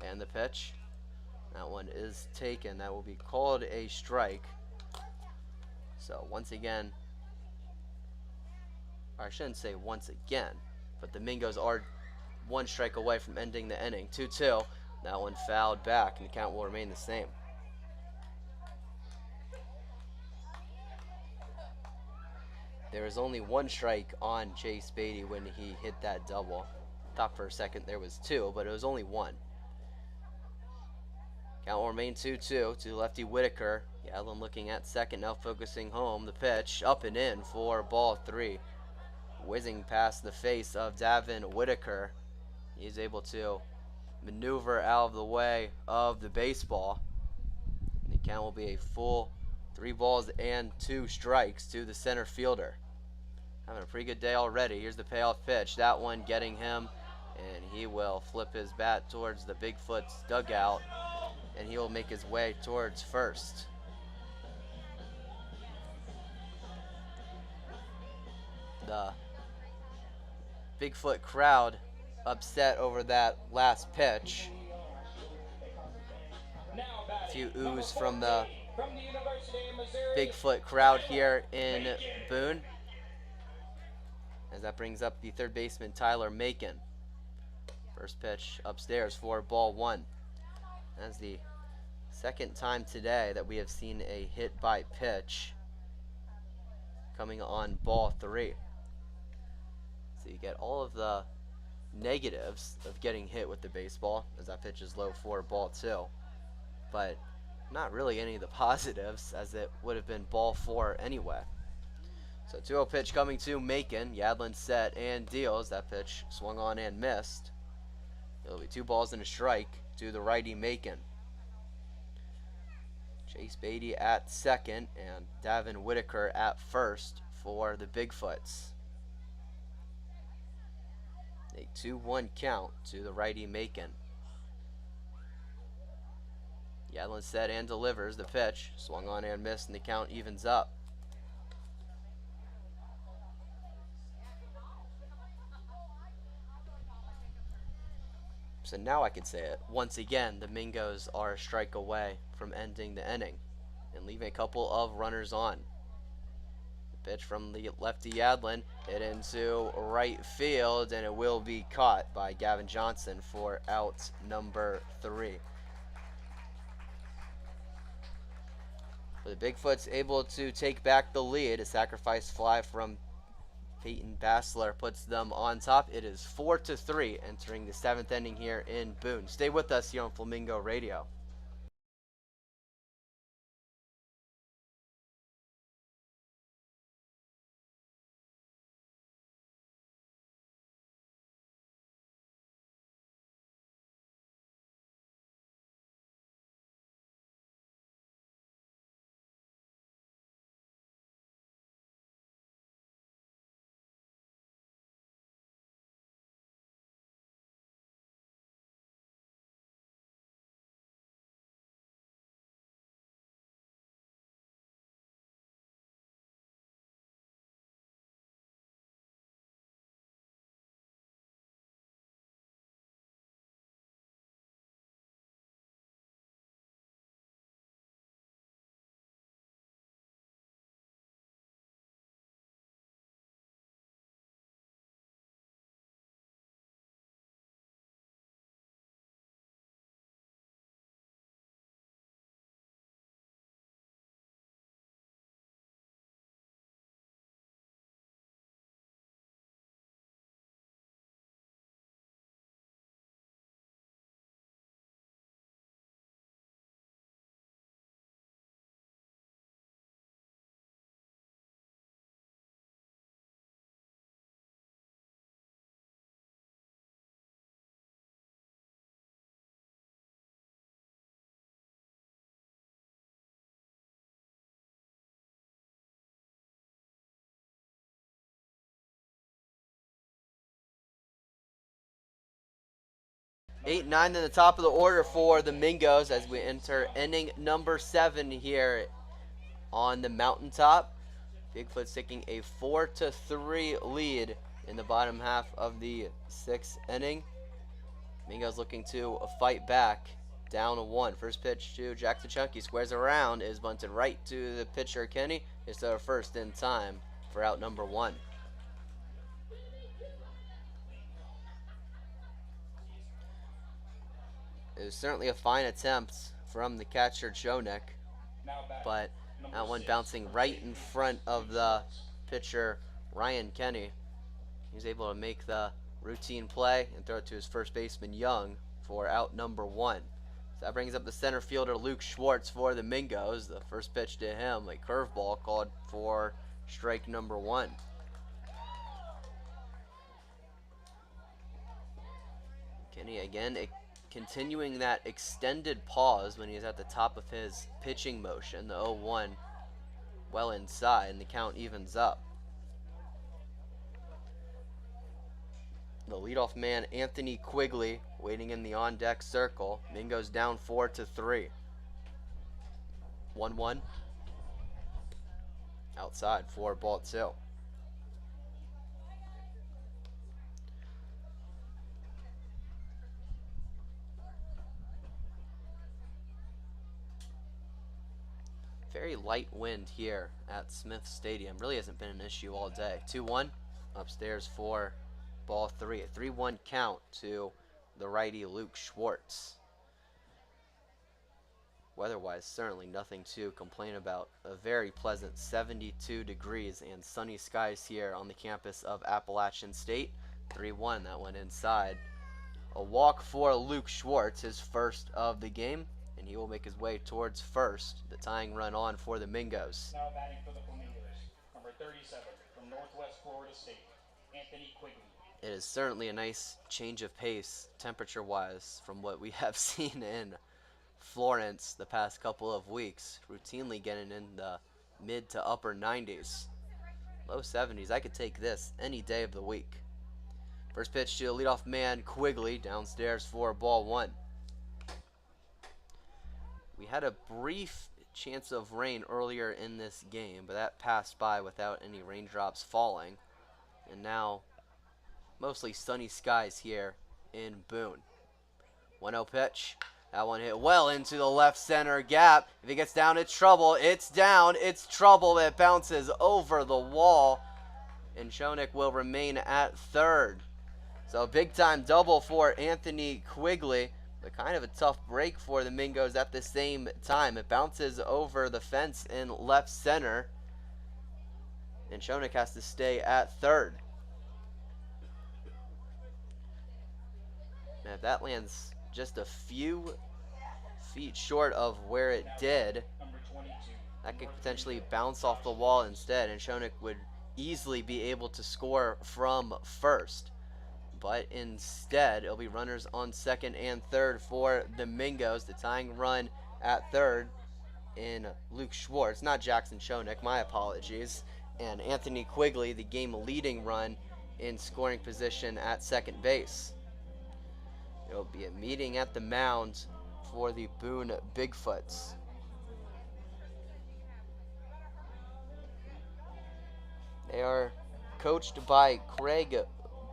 And the pitch. That one is taken. That will be called a strike. So once again, or I shouldn't say once again, but the Mingos are 1 strike away from ending the inning. 2-2. That one fouled back, and the count will remain the same. There was only 1 strike on Chase Bettie when he hit that double. Thought for a second there was 2, but it was only 1. Count will remain 2-2 to lefty Whitaker. Yadlin looking at second, now focusing home. The pitch up and in for ball 3. Whizzing past the face of Davin Whitaker. He's able to maneuver out of the way of the baseball. And the count will be a full 3 balls and 2 strikes to the center fielder. Having a pretty good day already. Here's the payoff pitch. That one getting him, and he will flip his bat towards the Bigfoot's dugout, and he will make his way towards first. The Bigfoot crowd upset over that last pitch. Now A few batting, number oohs from the 14, from the University of Missouri, Bigfoot crowd here in Boone, as that brings up the third baseman Tyler Macon. First pitch upstairs for ball one. That's the second time today that we have seen a hit by pitch coming on ball three. So you get all of the negatives of getting hit with the baseball, as that pitch is low for ball two, but not really any of the positives, as it would have been ball four anyway. So 2-0 pitch coming to Macon. Yadlin set and deals. That pitch swung on and missed. It'll be 2 balls and a strike to the righty Macon. Chase Bettie at second and Davin Whitaker at first for the Bigfoots. A 2-1 count to the righty Macon. Yadlin set and delivers. The pitch swung on and missed, and the count evens up. So now I can say it. Once again, the Mingos are a strike away from ending the inning and leaving a couple of runners on. The pitch from the lefty Yadlin hit into right field, and it will be caught by Gavin Johnson for out number 3. But the Bigfoots able to take back the lead. A sacrifice fly from Peyton Bassler puts them on top. It is 4-3 entering the 7th inning here in Boone. Stay with us here on Flamingo Radio. Eight, 9 in the top of the order for the Mingos as we enter inning number 7 here on the mountaintop. Bigfoot's taking a 4-3 lead in the bottom half of the 6th inning. Mingos looking to fight back, down 1. First pitch to Jackson Chunky, squares around, is bunted right to the pitcher Kenny. It's to first in time for out number 1. It was certainly a fine attempt from the catcher Jonik, but that one bouncing right in front of the pitcher Ryan Kenny. He was able to make the routine play and throw it to his first baseman Young for out number 1. So that brings up the center fielder Luke Schwartz for the Mingos. The first pitch to him, a curveball called for strike number 1. Kenny again continuing that extended pause when he's at the top of his pitching motion. The 0-1 well inside, and the count evens up. The leadoff man, Anthony Quigley, waiting in the on-deck circle. Mingo's down 4-3. 1-1. Outside for ball 2. very light wind here at Smith Stadium. Really hasn't been an issue all day. 2-1 upstairs for ball 3. A 3-1 count to the righty Luke Schwartz. Weather-wise, certainly nothing to complain about. A very pleasant 72 degrees and sunny skies here on the campus of Appalachian State. 3-1, that went inside. A walk for Luke Schwartz, his first of the game, and he will make his way towards first. The tying run on for the Mingos. Now batting for the Flamingos, number 37 from Northwest Florida State, Anthony Quigley. It is certainly a nice change of pace, temperature-wise, from what we have seen in Florence the past couple of weeks, routinely getting in the mid to upper 90s. Low 70s, I could take this any day of the week. First pitch to the leadoff man, Quigley, downstairs for ball 1. We had a brief chance of rain earlier in this game, but that passed by without any raindrops falling. And now, mostly sunny skies here in Boone. 1-0 pitch. That one hit well into the left center gap. If it gets down, it's trouble. It's down. It's trouble. It bounces over the wall. And Schoeneck will remain at third. So a big-time double for Anthony Quigley. But kind of a tough break for the Mingos at the same time. It bounces over the fence in left center. And Schoeneck has to stay at third. And if that lands just a few feet short of where it did, that could potentially bounce off the wall instead, and Schoeneck would easily be able to score from first. But instead, it'll be runners on second and third for the Mingos. The tying run at third in Luke Schwartz, not Jackson Schoeneck, my apologies, and Anthony Quigley, the game-leading run in scoring position at second base. It'll be a meeting at the mound for the Boone Bigfoots. They are coached by Craig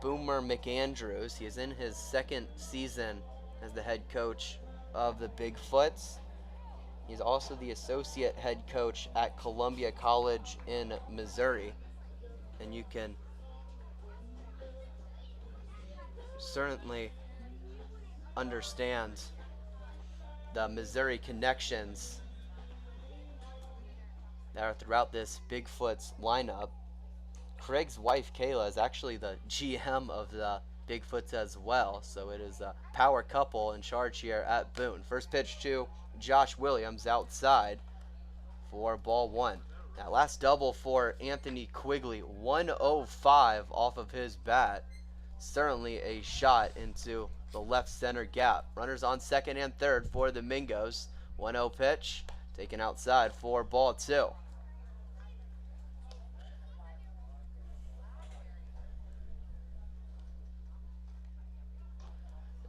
Boomer McAndrews. He is in his second season as the head coach of the Bigfoots. He's also the associate head coach at Columbia College in Missouri. And you can certainly understand the Missouri connections that are throughout this Bigfoots lineup. Craig's wife Kayla is actually the GM of the Bigfoots as well, so it is a power couple in charge here at Boone. First pitch to Josh Williams outside for ball 1. That last double for Anthony Quigley, 105 off of his bat. Certainly a shot into the left center gap. Runners on second and third for the Mingos. 1-0 pitch taken outside for ball 2.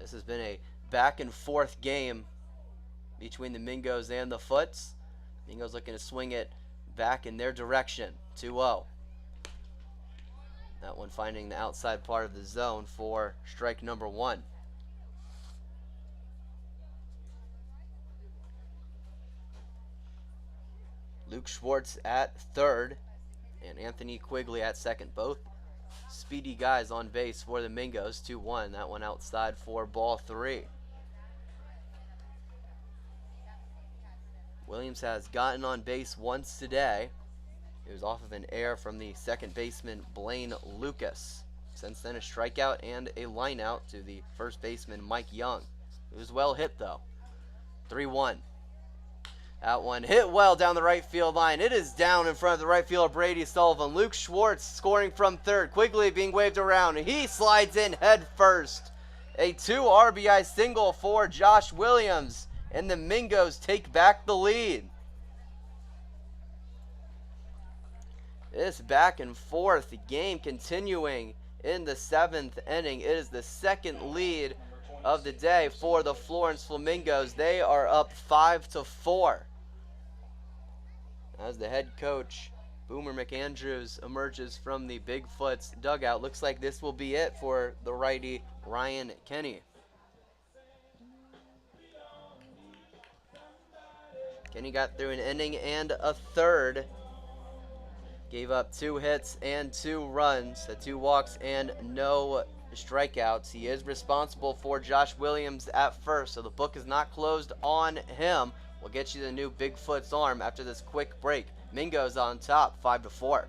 This has been a back and forth game between the Mingos and the Foots. Mingos looking to swing it back in their direction. 2-0. That one finding the outside part of the zone for strike number 1. Luke Schwartz at third and Anthony Quigley at second. Both speedy guys on base for the Mingos. 2-1. That one outside for ball 3. Williams has gotten on base once today. It was off of an error from the second baseman Blaine Lucas. Since then, a strikeout and a lineout to the first baseman Mike Young. It was well hit though. 3-1. That one hit well down the right field line. It is down in front of the right fielder Brady Sullivan. Luke Schwartz scoring from third. Quigley being waved around. He slides in head first. A 2 RBI single for Josh Williams. And the Mingos take back the lead. This back and forth game continuing in the 7th inning. It is the second lead of the day for the Florence Flamingos. They are up 5-4. As the head coach, Boomer McAndrews, emerges from the Bigfoots dugout. Looks like this will be it for the righty Ryan Kenny. Kenny got through an inning and a third. Gave up 2 hits and 2 runs, 2 walks and no strikeouts. He is responsible for Josh Williams at first, so the book is not closed on him. We'll get you the new Bigfoot's arm after this quick break. Mingo's on top, 5-4.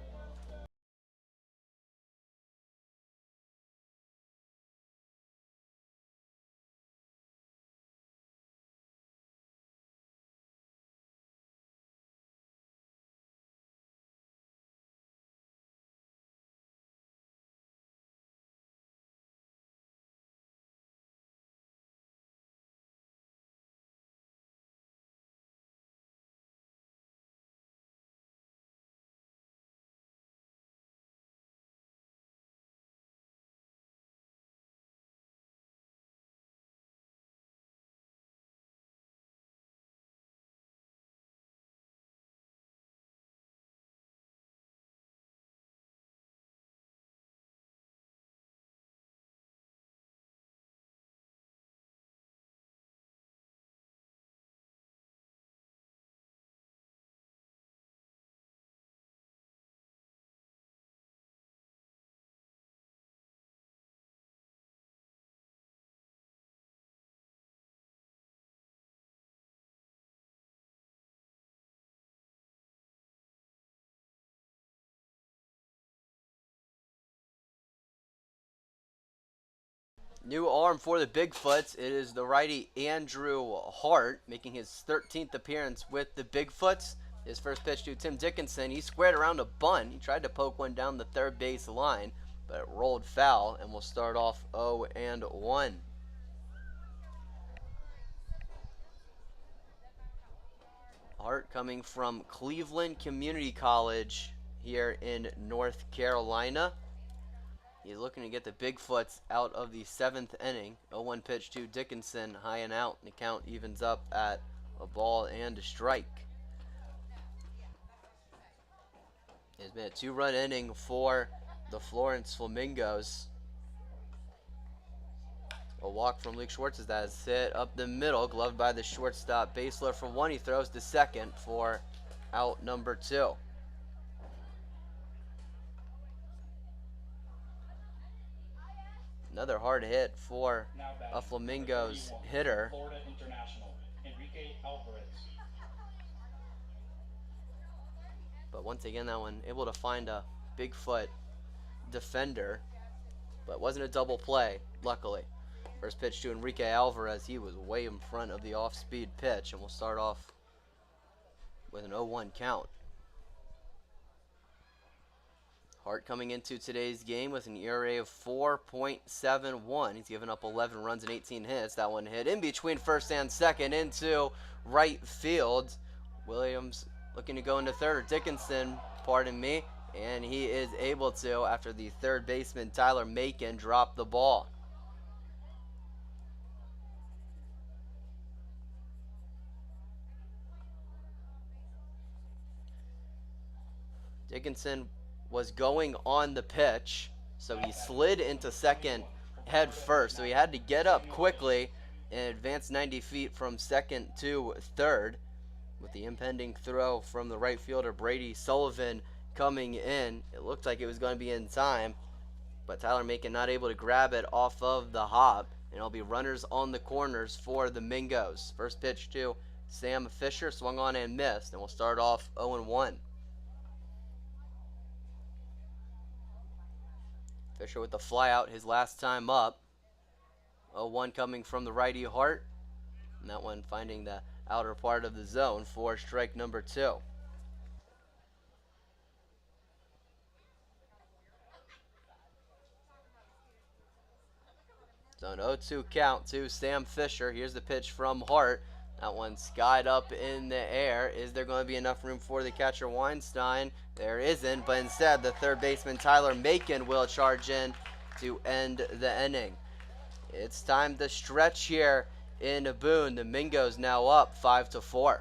New arm for the Bigfoots. It is the righty Andrew Hart, making his 13th appearance with the Bigfoots. His first pitch to Tim Dickinson. He squared around a bunt. He tried to poke one down the third base line, but it rolled foul, and we'll start off 0-1. Hart coming from Cleveland Community College here in North Carolina. He's looking to get the Bigfoots out of the 7th inning. 0-1 pitch to Dickinson, high and out, and the count evens up at a ball and a strike. It's been a 2-run inning for the Florence Flamingos. A walk from Luke Schwartz as that is hit up the middle, gloved by the shortstop. Baseler for 1, he throws to second for out number 2. Another hard hit for a Flamingos hitter. But once again, that one able to find a Bigfoot defender, but wasn't a double play, luckily. First pitch to Enrique Alvarez. He was way in front of the off-speed pitch, and we'll start off with an 0-1 count. Hart coming into today's game with an ERA of 4.71. He's given up 11 runs and 18 hits. That one hit in between first and second into right field. Williams looking to go into third, or Dickinson, pardon me, and he is able to after the third baseman Tyler Macon dropped the ball. Dickinson was going on the pitch, so he slid into second head first. So he had to get up quickly and advance 90 feet from second to third. With the impending throw from the right fielder Brady Sullivan coming in, it looked like it was going to be in time, but Tyler Macon not able to grab it off of the hop, and it'll be runners on the corners for the Mingos. First pitch to Sam Fisher, swung on and missed, and we'll start off 0-1. Fisher with the fly out his last time up. 0-1 coming from the righty Hart. And that one finding the outer part of the zone for strike number 2. So an 0-2 count to Sam Fisher. Here's the pitch from Hart. That one skied up in the air. Is there going to be enough room for the catcher Weinstein? There isn't, but instead the third baseman Tyler Macon will charge in to end the inning. It's time to stretch here in Boone. The Mingos now up 5-4.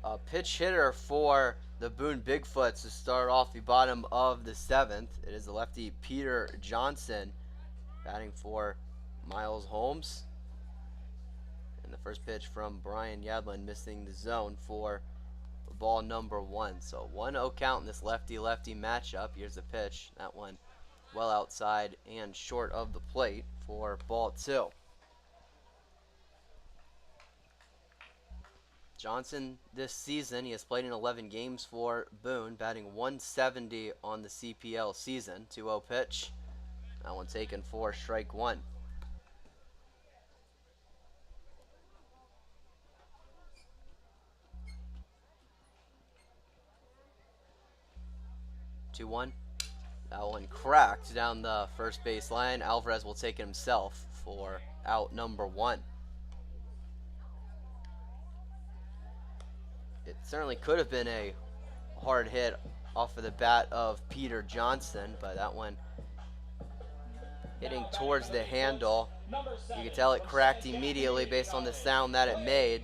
A pitch hitter for the Boone Bigfoots to start off the bottom of the 7th. It is the lefty Peter Johnson batting for Miles Holmes. And the first pitch from Bryan Yadlin missing the zone for ball number 1. So 1-0 count in this lefty-lefty matchup. Here's the pitch. That one well outside and short of the plate for ball 2. Johnson this season, he has played in 11 games for Boone, batting 170 on the CPL season. 2-0 pitch. That one taken for strike 1. 2-1. That one cracked down the first base line. Alvarez will take it himself for out number 1. It certainly could have been a hard hit off of the bat of Peter Johnson, but that one hitting towards the handle. You can tell it cracked immediately based on the sound that it made.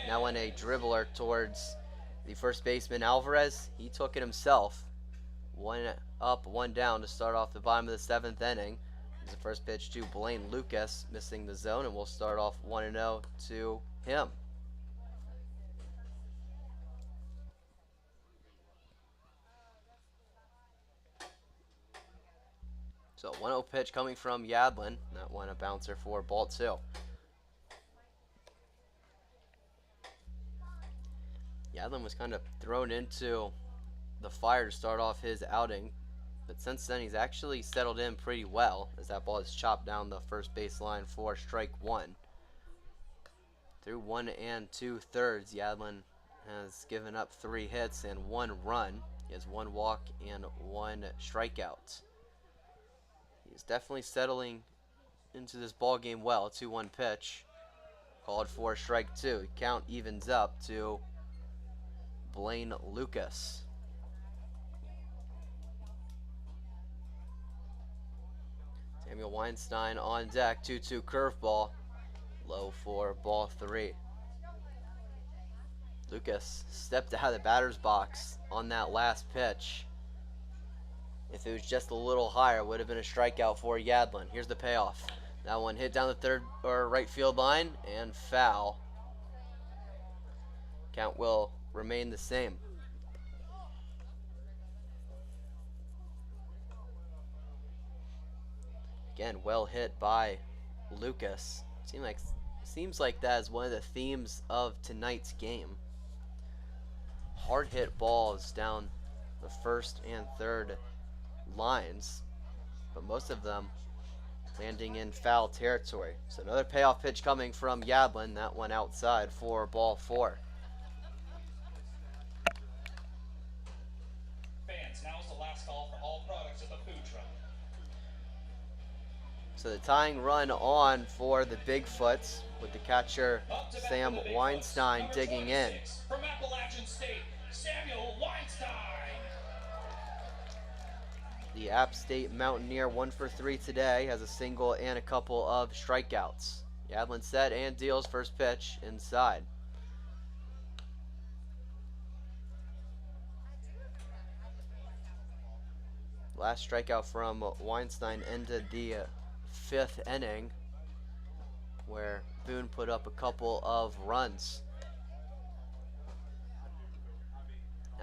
Now when a dribbler towards the first baseman Alvarez, he took it himself. 1 up, 1 down to start off the bottom of the 7th inning. Here's the first pitch to Blaine Lucas, missing the zone, and we'll start off 1-0 to him. So 1-0 pitch coming from Yadlin. That one a bouncer for ball 2. Yadlin was kind of thrown into the fire to start off his outing, but since then he's actually settled in pretty well as that ball is chopped down the first base line for strike 1. Through 1 2/3, Yadlin has given up 3 hits and 1 run. He has 1 walk and 1 strikeout. He's definitely settling into this ball game well. 2-1 pitch called for strike 2. Count evens up to Blaine Lucas. Samuel Weinstein on deck. 2-2 curveball. Low for ball 3. Lucas stepped out of the batter's box on that last pitch. If it was just a little higher, it would have been a strikeout for Yadlin. Here's the payoff. That one hit down the third or right field line and foul. Count will remain the same. Again, well hit by Lucas. Seems like that is one of the themes of tonight's game. Hard hit balls down the first and third lines, but most of them landing in foul territory. So another payoff pitch coming from Yadlin. That one outside for ball 4. Fans, now is the last call for all products at the food truck. So the tying run on for the Bigfoots with the catcher Sam Weinstein digging in. From Appalachian State, Samuel Weinstein. The App State Mountaineer 1 for 3 today, has a single and a couple of strikeouts. Yadlin set and deals first pitch inside. Last strikeout from Weinstein ended the 5th inning, where Boone put up a couple of runs.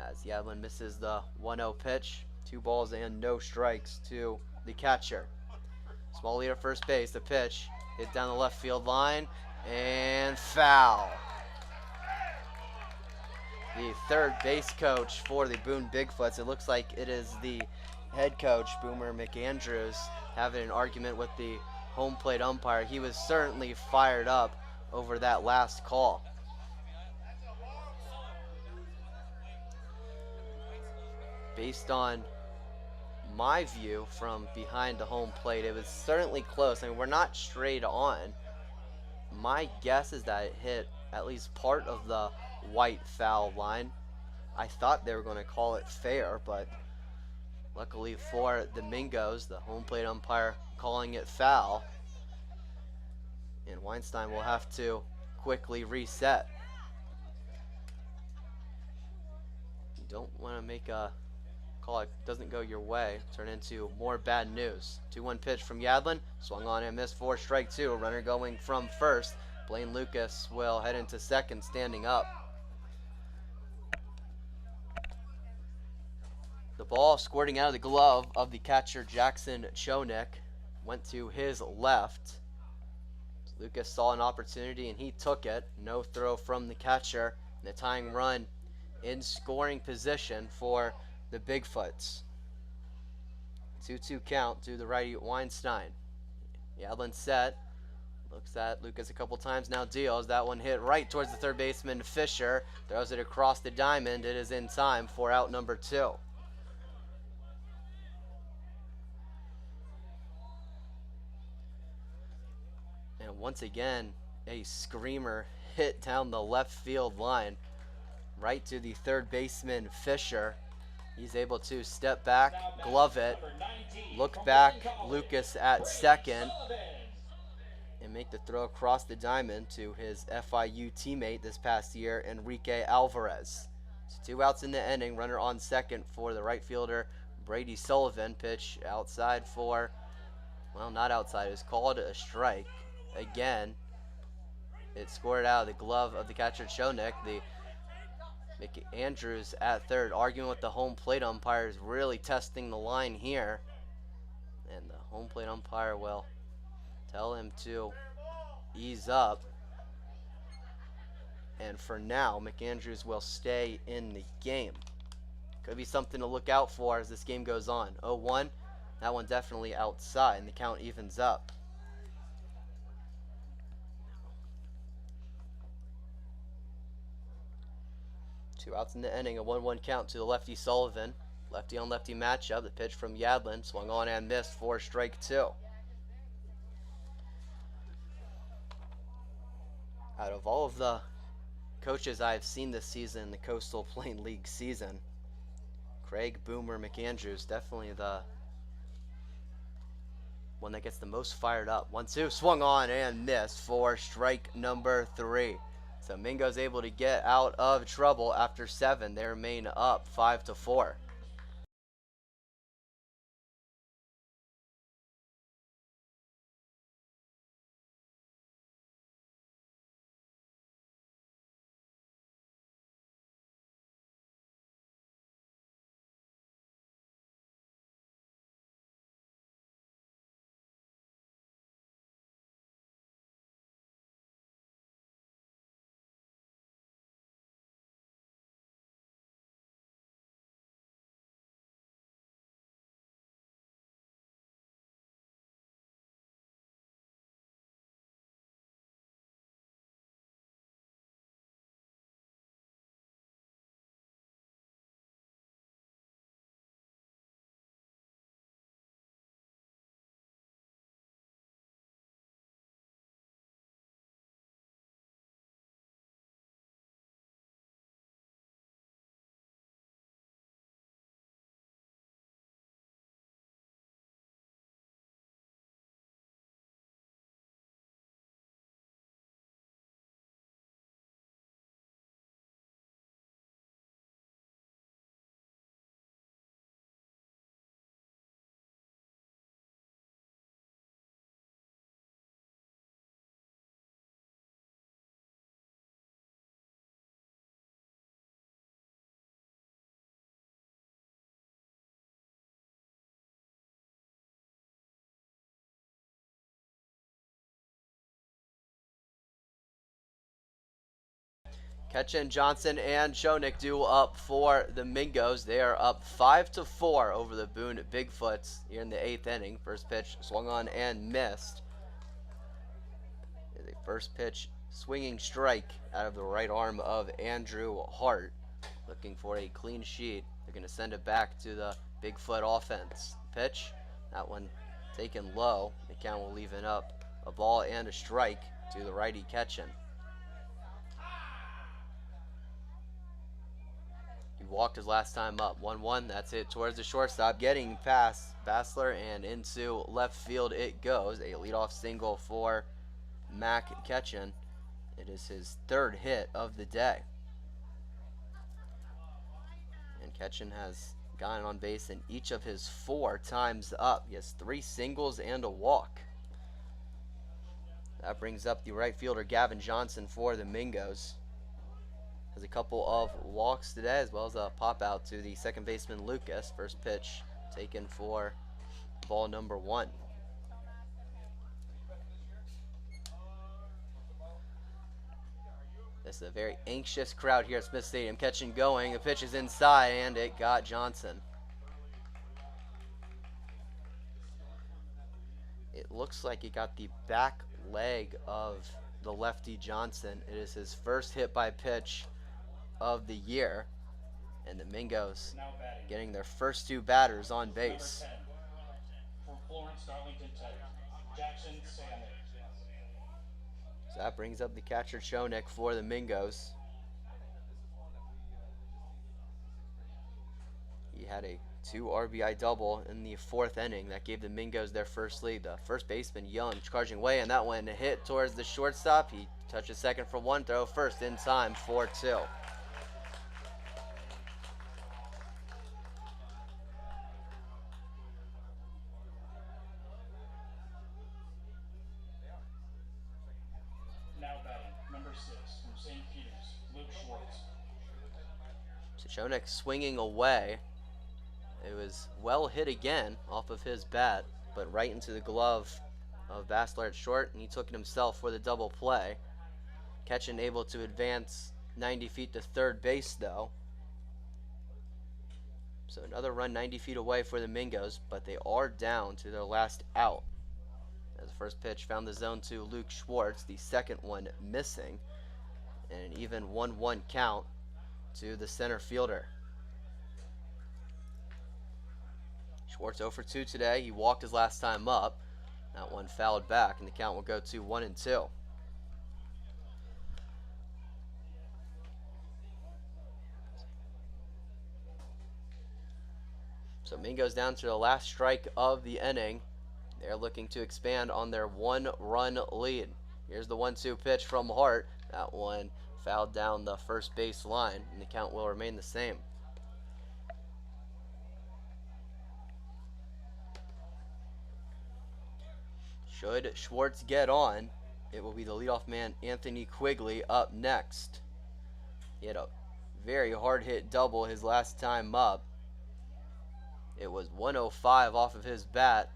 As Yadlin misses the 1-0 pitch. 2 balls and no strikes to the catcher. Small lead at first base. The pitch hit down the left field line and foul. The third base coach for the Boone Bigfoots. It looks like it is the head coach, Boomer McAndrews, having an argument with the home plate umpire. He was certainly fired up over that last call. Based on my view from behind the home plate, it was certainly close. I mean, we're not straight on. My guess is that it hit at least part of the white foul line. I thought they were going to call it fair, but luckily for the Mingos, the home plate umpire calling it foul. And Weinstein will have to quickly reset. don't want to make a call it doesn't go your way, turn into more bad news. 2-1 pitch from Yadlin, swung on and missed for strike two. Runner going from first. Blaine Lucas will head into second, standing up. The ball squirting out of the glove of the catcher Jackson Chonik went to his left. Lucas saw an opportunity and he took it. No throw from the catcher. The tying run in scoring position for the Bigfoots. 2-2 count to the righty Weinstein. Yadlin set. Looks at Lucas a couple times, now deals. That one hit right towards the third baseman Fisher. Throws it across the diamond. It is in time for out number 2. And once again, a screamer hit down the left field line, right to the third baseman Fisher. He's able to step back, glove it, look back, Lucas at second, and make the throw across the diamond to his FIU teammate this past year, Enrique Alvarez. So 2 outs in the inning, runner on second for the right fielder, Brady Sullivan. Pitch outside for, well, not outside, it's called a strike. Again, it scored out of the glove of the catcher Chonik. The Mickey Andrews at third, arguing with the home plate umpires, really testing the line here. And the home plate umpire will tell him to ease up. And for now, McAndrews will stay in the game. Could be something to look out for as this game goes on. 0-1, that one definitely outside, and the count evens up. Two outs in the inning, a 1-1 count to the lefty Sullivan. Lefty on lefty matchup. The pitch from Yadlin swung on and missed for strike 2. Out of all of the coaches I've seen this season in the Coastal Plain League season, Craig Boomer McAndrews definitely the one that gets the most fired up. 1-2, swung on and missed for strike number 3. So Mingo's able to get out of trouble after 7. They remain up 5-4. Ketchen, Johnson, and Chonik due up for the Mingos. They are up 5-4 over the Boone Bigfoots here in the 8th inning. First pitch swung on and missed. The first pitch swinging strike out of the right arm of Andrew Hart. Looking for a clean sheet. They're going to send it back to the Bigfoot offense. Pitch, that one taken low. The count will even up a ball and a strike to the righty Ketchen. Walked his last time up. 1-1, that's it towards the shortstop, getting past Bassler and into left field it goes. A leadoff single for Mac Ketchen. It is his 3rd hit of the day. And Ketchen has gotten on base in each of his 4 times up. He has 3 singles and a walk. That brings up the right fielder Gavin Johnson for the Mingos. Has a couple of walks today, as well as a pop out to the second baseman Lucas. First pitch taken for ball number 1. This is a very anxious crowd here at Smith Stadium. Ketchen going, the pitch is inside, and it got Johnson. It looks like he got the back leg of the lefty Johnson. It is his first hit by pitch of the year, and the Mingos getting their first 2 batters on base. Number 10, from Florence, Jackson Salmon. So that brings up the catcher Chonek for the Mingos. He had a 2 RBI double in the 4th inning that gave the Mingos their first lead. The first baseman Young charging away, and that one hit towards the shortstop. He touches second for 1, throw first in time for 2. Now batting, number 6, from St. Peter's, Luke Schwartz. So Chonek swinging away. It was well hit again off of his bat, but right into the glove of Bassler at short, and he took it himself for the double play. Ketchen able to advance 90 feet to third base, though. So another run 90 feet away for the Mingos, but they are down to their last out. As the first pitch found the zone to Luke Schwartz, the second one missing, and an even 1-1 count to the center fielder. Schwartz 0 for 2 today. He walked his last time up. That one fouled back, and the count will go to 1-2. So Mingo's down to the last strike of the inning. They're looking to expand on their 1-run lead. Here's the 1-2 pitch from Hart. That one fouled down the first base line, and the count will remain the same. Should Schwartz get on, it will be the leadoff man Anthony Quigley up next. He had a very hard hit double his last time up. It was 105 off of his bat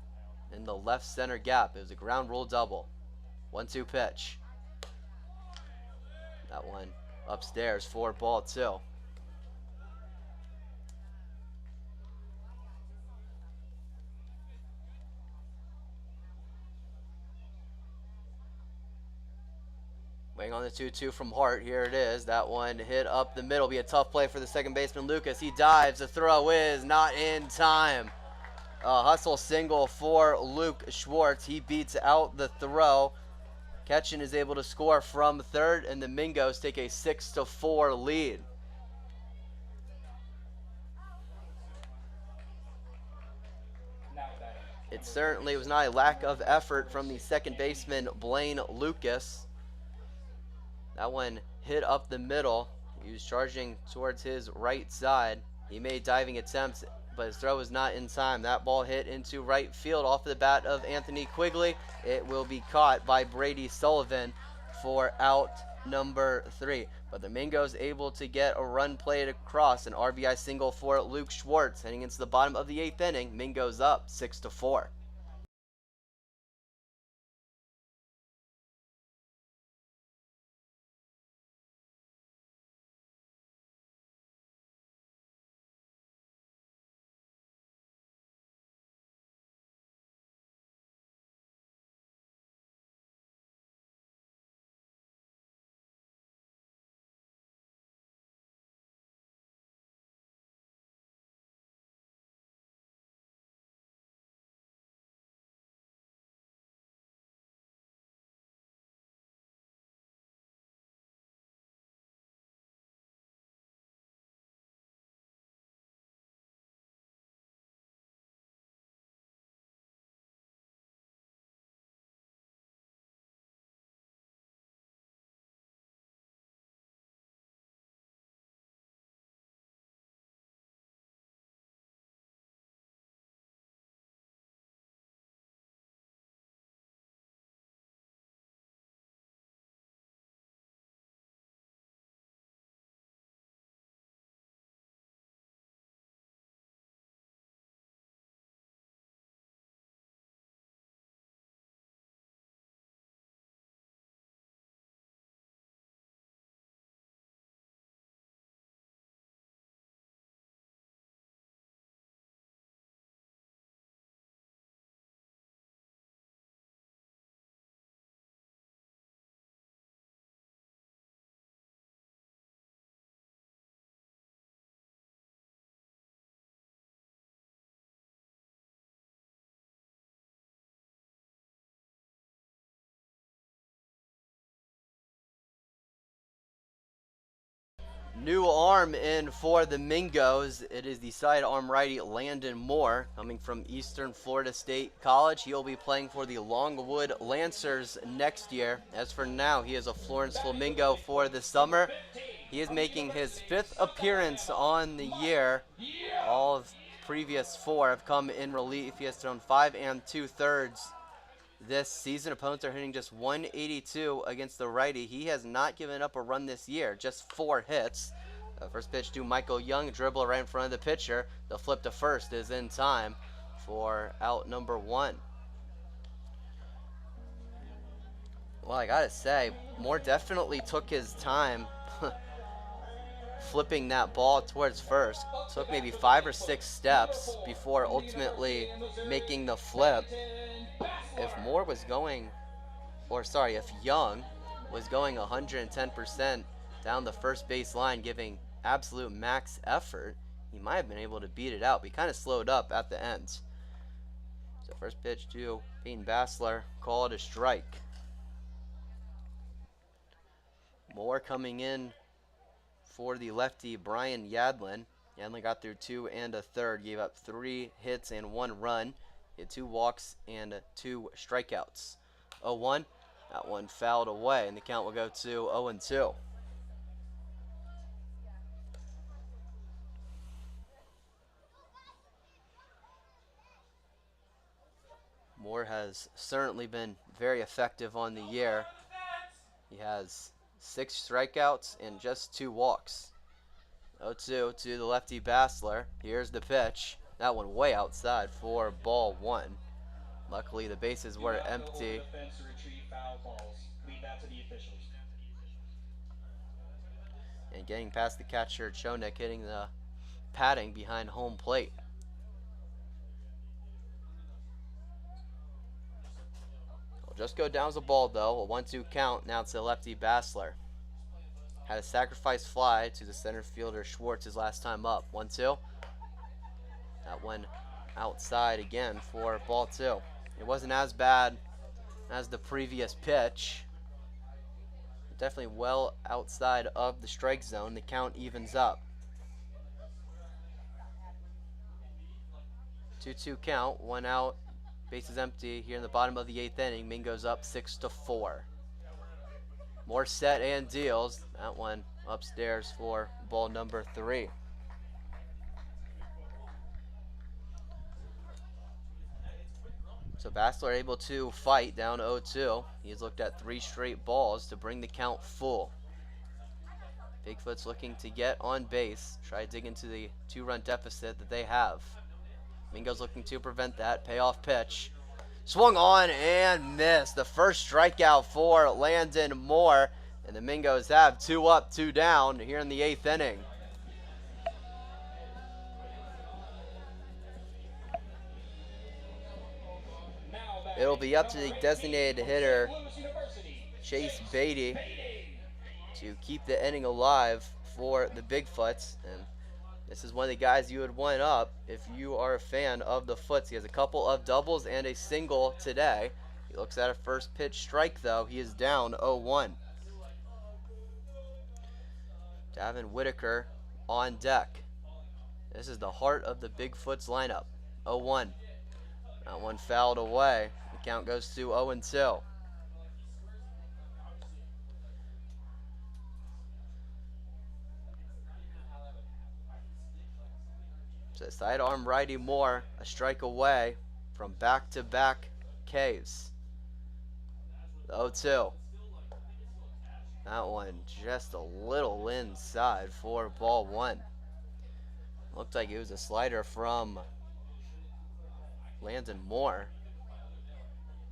in the left center gap. It was a ground rule double. 1-2 pitch. That one upstairs for ball 2. Waiting on the 2-2 from Hart. Here it is. That one hit up the middle. Be a tough play for the second baseman Lucas. He dives. The throw is not in time. A hustle single for Luke Schwartz. He beats out the throw. Ketchen is able to score from third, and the Mingos take a 6-4 lead. It certainly was not a lack of effort from the second baseman Blaine Lucas. That one hit up the middle. He was charging towards his right side. He made diving attempts, but his throw was not in time. That ball hit into right field off the bat of Anthony Quigley. It will be caught by Brady Sullivan for out number 3. But the Mingos able to get a run played across, an RBI single for Luke Schwartz. Heading into the bottom of the 8th inning, Mingos up 6-4. New arm in for the Mingos. It is the sidearm righty Landon Moore, coming from Eastern Florida State College. He'll be playing for the Longwood Lancers next year. As for now, he is a Florence Flamingo for the summer. He is making his 5th appearance on the year. All of previous 4 have come in relief. He has thrown 5 2/3 this season. Opponents are hitting just 182 against the righty. He has not given up a run this year, just 4 hits. First pitch to Michael Young, dribble right in front of the pitcher. The flip to first is in time for out number 1. Well, I gotta say, Moore definitely took his time flipping that ball towards first. Took maybe 5 or 6 steps before ultimately making the flip. If Moore was going, if Young was going 110% down the first base line, giving absolute max effort, he might have been able to beat it out. But he kind of slowed up at the end. So first pitch to Peyton Bassler, called a strike. Moore coming in for the lefty Bryan Yadlin. Yadlin got through 2 1/3, gave up 3 hits and 1 run. He had 2 walks and 2 strikeouts. 0-1. That one fouled away, and the count will go to 0-2. Moore has certainly been very effective on the year. He has 6 strikeouts and just 2 walks. 0-2 to the lefty Bassler. Here's the pitch. That one way outside for ball 1. Luckily, the bases were empty. And getting past the catcher, Chonek hitting the padding behind home plate. Will just go down as a ball, though. A 1-2 count now to the lefty Bassler. Had a sacrifice fly to the center fielder Schwartz his last time up. 1-2. That one outside again for ball 2. It wasn't as bad as the previous pitch. Definitely well outside of the strike zone. The count evens up. 2-2 count, 1 out, bases empty here in the bottom of the 8th inning. Mingo's up 6-4. More set and deals. That one upstairs for ball number 3. So Bassler able to fight down 0-2. He's looked at 3 straight balls to bring the count full. Bigfoots looking to get on base, try to dig into the 2-run deficit that they have. Mingo's looking to prevent that. Payoff pitch. Swung on and missed. The first strikeout for Landon Moore. And the Mingos have 2 up, 2 down here in the 8th inning. It'll be up to the designated hitter, Chase Bettie, to keep the inning alive for the Bigfoots. And this is one of the guys you would want up if you are a fan of the Foots. He has a couple of doubles and a single today. He looks at a first pitch strike, though. He is down 0-1. Davin Whitaker on deck. This is the heart of the Bigfoots lineup. 0-1. That one fouled away. The count goes to 0-2. So sidearm righty Moore, a strike away from back-to-back Ks. 0-2. That one just a little inside for ball 1. Looked like it was a slider from Landon Moore.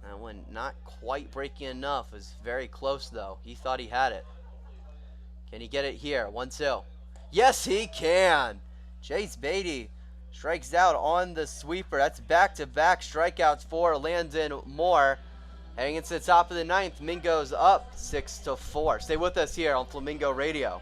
That one not quite breaking enough. It was very close, though. He thought he had it. Can he get it here? 1-2. Yes, he can. Chase Bettie strikes out on the sweeper. That's back-to-back strikeouts for Landon Moore. Heading into the top of the 9th, Mingo's up 6-4. Stay with us here on Flamingo Radio.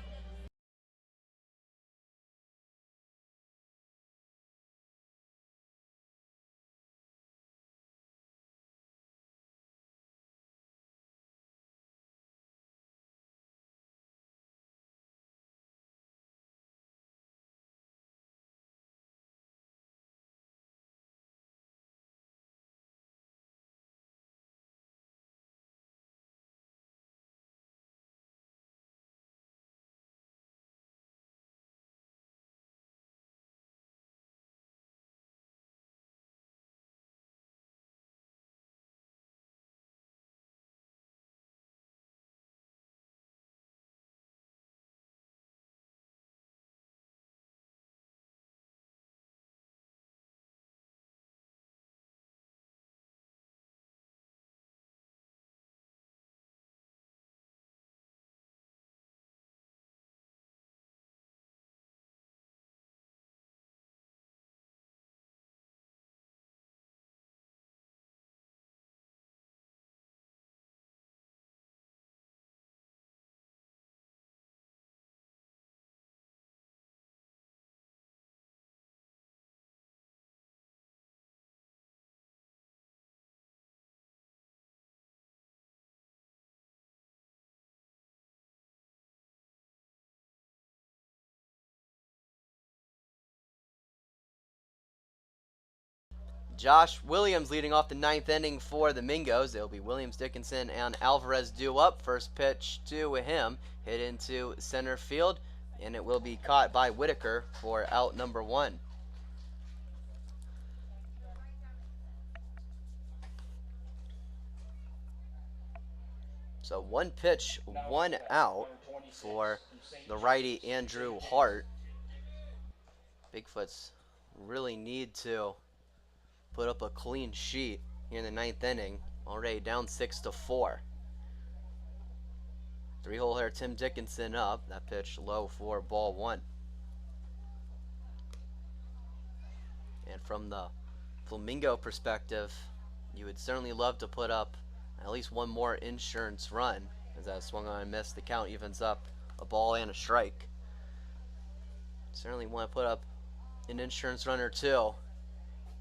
Josh Williams leading off the 9th inning for the Mingos. It'll be Williams, Dickinson, and Alvarez due up. First pitch to him, hit into center field, and it will be caught by Whitaker for out number 1. So 1 pitch, 1 out for the righty Andrew Hart. Bigfoots really need to put up a clean sheet here in the 9th inning. Already down 6-4. 3-hole hitter Tim Dickinson up. That pitch low for ball 1. And from the Flamingo perspective, you would certainly love to put up at least 1 more insurance run. As that swung on and missed, the count evens up a ball and a strike. Certainly want to put up an insurance run or 2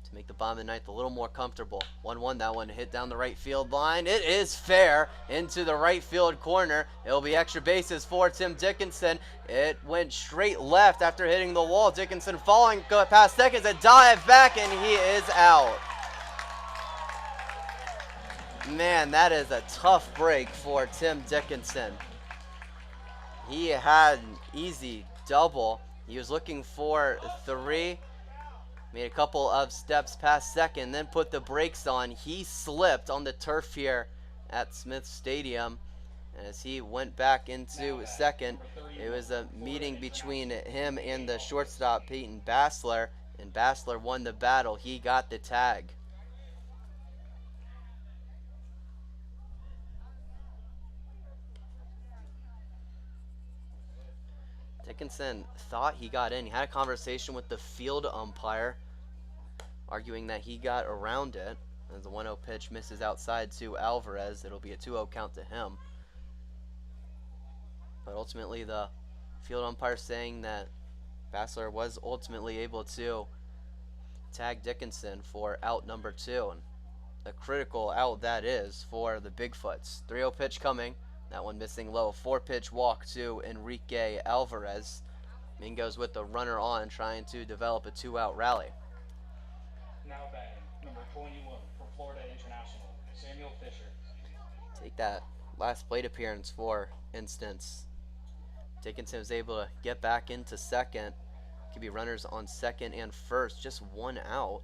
to make the bottom of the 9th a little more comfortable. 1-1, that one hit down the right field line. It is fair into the right field corner. It'll be extra bases for Tim Dickinson. It went straight left after hitting the wall. Dickinson falling past seconds, a dive back, and he is out. Man, that is a tough break for Tim Dickinson. He had an easy double. He was looking for 3. Made a couple of steps past second, then put the brakes on. He slipped on the turf here at Smith Stadium. And as he went back into second, it was a meeting between him and the shortstop, Peyton Bassler. And Bassler won the battle. He got the tag. Dickinson thought he got in. He had a conversation with the field umpire, arguing that he got around it. As the 1-0 pitch misses outside to Alvarez, it'll be a 2-0 count to him. But ultimately, the field umpire saying that Bassler was ultimately able to tag Dickinson for out number 2. And a critical out that is for the Bigfoots. 3-0 pitch coming. That one missing low. 4-pitch walk to Enrique Alvarez. Mingos with the runner on, trying to develop a 2-out rally. Now batting, number 21 for Florida International, Samuel Fisher. Take that last plate appearance for instance. Dickinson was able to get back into second. Could be runners on second and first. Just 1 out.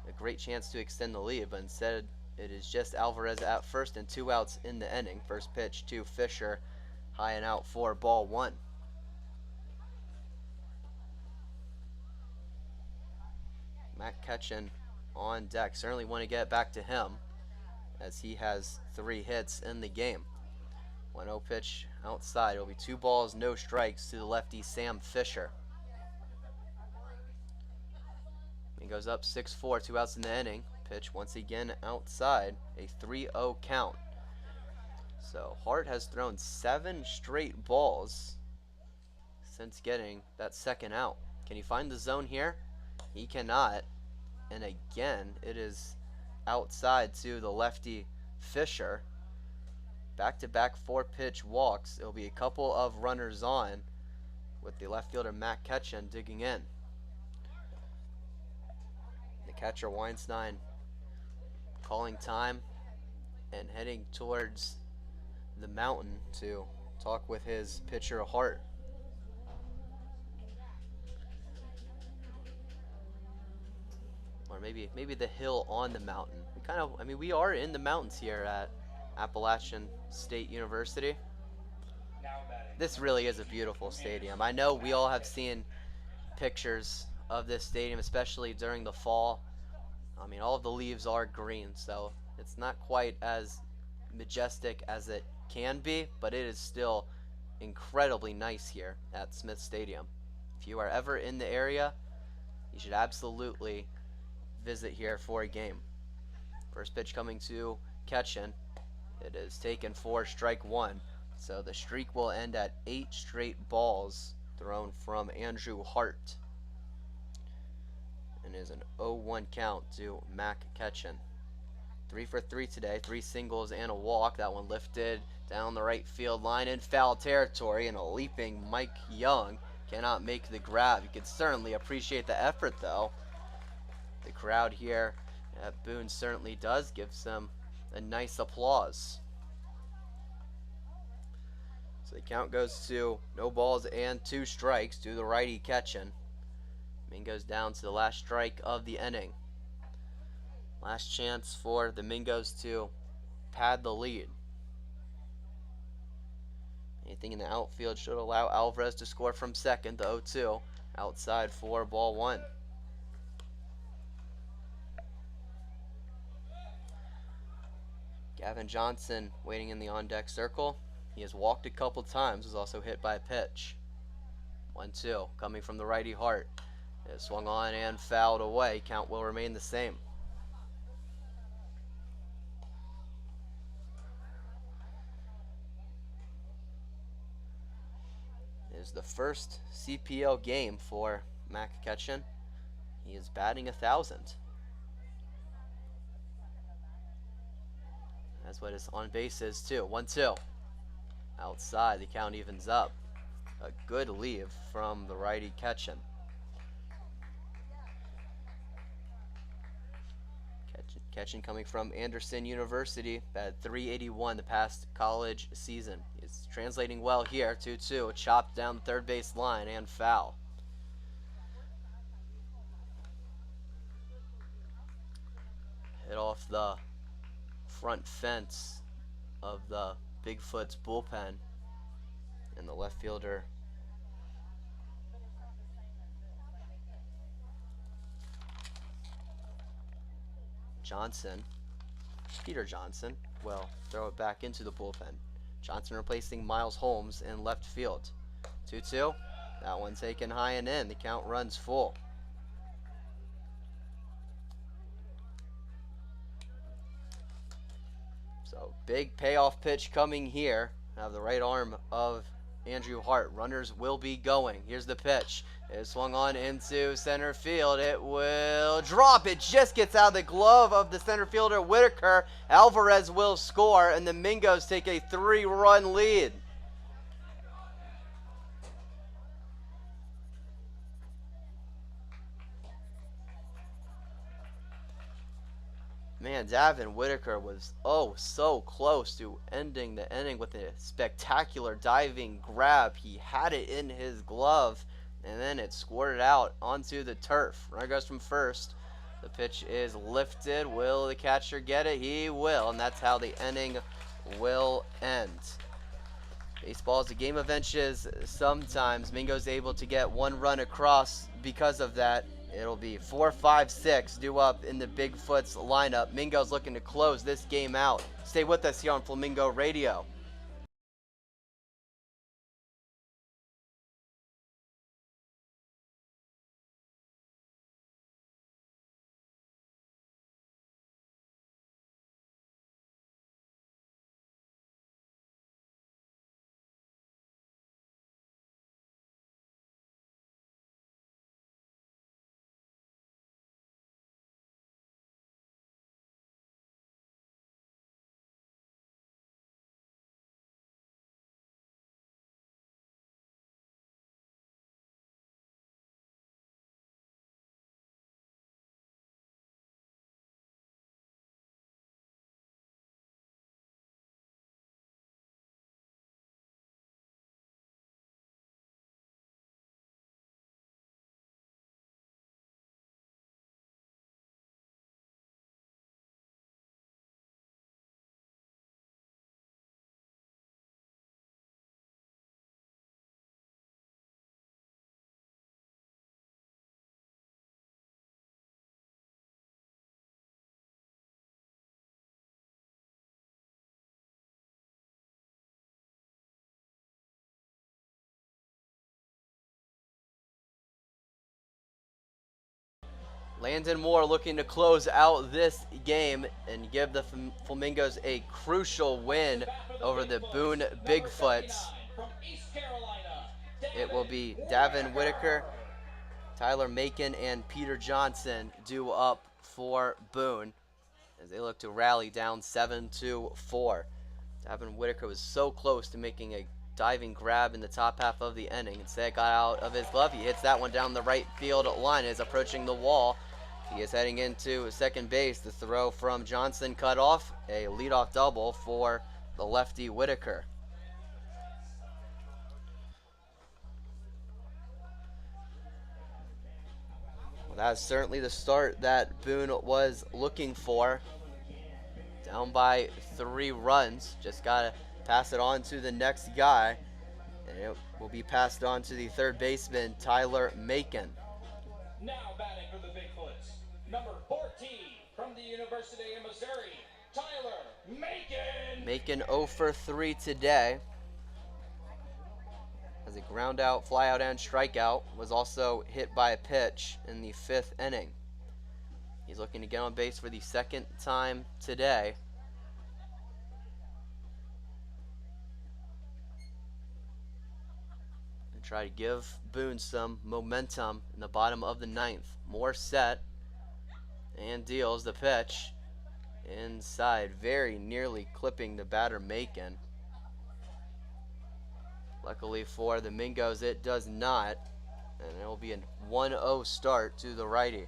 A great chance to extend the lead, but instead it is just Alvarez at first and 2 outs in the inning. First pitch to Fisher, high and out for ball 1. Matt Ketchen on deck. Certainly want to get back to him as he has 3 hits in the game. 1-0 pitch outside. It'll be 2 balls, no strikes to the lefty Sam Fisher. He goes up 6-4, 2 outs in the inning. Pitch once again outside, a 3-0 count. So Hart has thrown 7 straight balls since getting that second out. Can he find the zone here? He cannot. And again, it is outside to the lefty Fisher. Back-to-back 4-pitch walks. It'll be a couple of runners on with the left fielder Matt Ketchen digging in. The catcher Weinstein calling time and heading towards the mountain to talk with his pitcher Hart. Or maybe the hill on the mountain. We are in the mountains here at Appalachian State University. This really is a beautiful stadium. I know we all have seen pictures of this stadium, especially during the fall. All of the leaves are green, so it's not quite as majestic as it can be, but it is still incredibly nice here at Smith Stadium. If you are ever in the area, you should absolutely visit here for a game. First pitch coming to Ketchen. It is taken for strike 1. So the streak will end at 8 straight balls thrown from Andrew Hart. And is an 0-1 count to Mac Ketchen. 3 for 3 today, 3 singles and a walk. That one lifted down the right field line in foul territory, and a leaping Mike Young cannot make the grab. You could certainly appreciate the effort though. The crowd here at Boone certainly does give them a nice applause. So the count goes to no balls and 2 strikes to the righty catching. Mingo's down to the last strike of the inning. Last chance for the Mingos to pad the lead. Anything in the outfield should allow Alvarez to score from second. The 0-2 outside for ball 1. Gavin Johnson waiting in the on-deck circle. He has walked a couple times, was also hit by a pitch. 1-2 coming from the righty Hart. It swung on and fouled away. Count will remain the same. It is the first CPL game for Mac Ketchen. He is batting 1,000. That's what his on base is too. 1-2. Outside, the count evens up. A good leave from the righty Ketchen. Ketchen coming from Anderson University, batted .381 the past college season. He's translating well here. 2-2, chopped down the third base line and foul. Hit off the front fence of the Bigfoots bullpen, and the left fielder Peter Johnson will throw it back into the bullpen. Johnson replacing Miles Holmes in left field. 2-2, that one taken high and in. The count runs full. So big payoff pitch coming here. Have the right arm of Andrew Hart. Runners will be going. Here's the pitch. It swung on into center field. It will drop. It just gets out of the glove of the center fielder Whitaker. Alvarez will score, and the Mingos take a 3-run lead. Man, Davin Whitaker was so close to ending the inning with a spectacular diving grab. He had it in his glove, and then it squirted out onto the turf. Runner goes from first. The pitch is lifted. Will the catcher get it? He will, and that's how the inning will end. Baseball is a game of inches. Sometimes Mingo's able to get 1 run across because of that. It'll be 4, 5, 6 due up in the Bigfoots lineup. Mingo's looking to close this game out. Stay with us here on Flamingo Radio. Landon Moore looking to close out this game and give the Flamingos a crucial win over the Boone Bigfoots. It will be Davin Whitaker, Tyler Macon, and Peter Johnson due up for Boone as they look to rally down 7-4. Davin Whitaker was so close to making a diving grab in the top half of the inning. Instead, got out of his glove. He hits that one down the right field line. Is approaching the wall. He is heading into second base. The throw from Johnson cut off. A leadoff double for the lefty Whitaker. Well, that's certainly the start that Boone was looking for. Down by 3 runs. Just got to pass it on to the next guy. And it will be passed on to the third baseman, Tyler Macon. Now batting for the Bigfoots, number 14 from the University of Missouri, Tyler Macon. Macon 0 for 3 today. As a ground out, fly out, and strikeout. Was also hit by a pitch in the 5th inning. He's looking to get on base for the 2nd time today. And try to give Boone some momentum in the bottom of the 9th. More set. And deals the pitch inside, very nearly clipping the batter Macon. Luckily for the Mingos, it does not, and it will be a 1-0 start to the righty.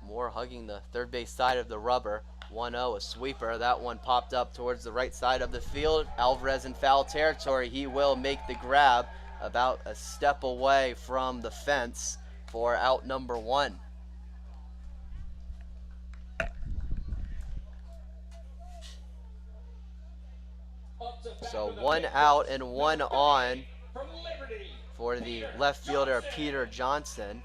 Moore hugging the third base side of the rubber. 1-0, a sweeper. That one popped up towards the right side of the field. Alvarez in foul territory. He will make the grab about a step away from the fence for out number 1. So 1 out and 1 on for the left fielder, Peter Johnson.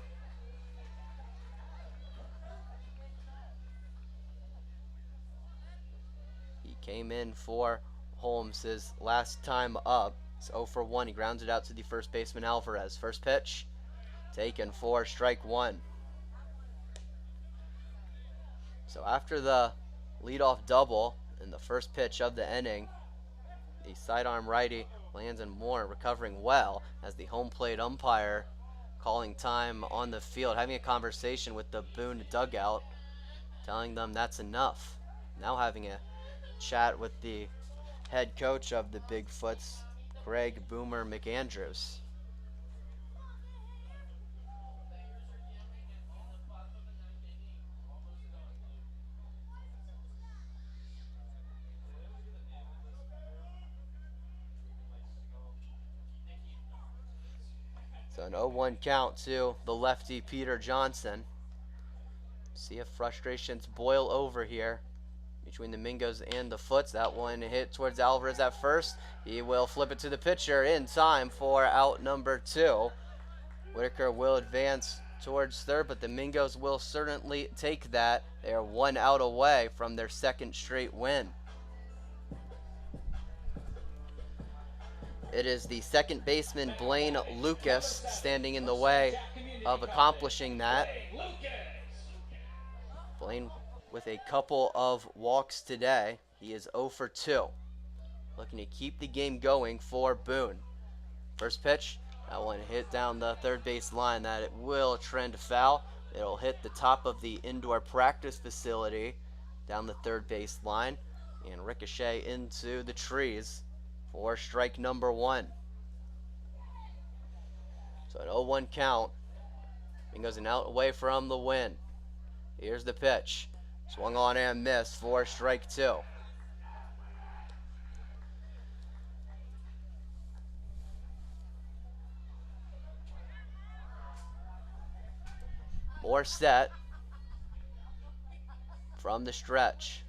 He came in for Holmes his last time up. It's 0 for 1. He grounds it out to the first baseman, Alvarez. First pitch taken for strike 1. So after the leadoff double in the first pitch of the inning, the sidearm righty Landon Moore recovering well as the home plate umpire calling time on the field, having a conversation with the Boone dugout, telling them that's enough. Now having a chat with the head coach of the Bigfoots, Greg Boomer McAndrews. So an 0-1 count to the lefty Peter Johnson. See if frustrations boil over here between the Mingos and the Foots. That one hit towards Alvarez at first. He will flip it to the pitcher in time for out number 2. Whitaker will advance towards third, but the Mingos will certainly take that. They are 1 out away from their 2nd straight win. It is the second baseman, Blaine Lucas, standing in the way of accomplishing that. Blaine with a couple of walks today. He is 0 for 2. Looking to keep the game going for Boone. First pitch, that one hit down the third base line. That it will trend foul. It'll hit the top of the indoor practice facility down the third base line and ricochet into the trees for strike number 1. So an 0-1 count. Mingos an out away from the win. Here's the pitch. Swung on and missed for strike 2. More set from the stretch.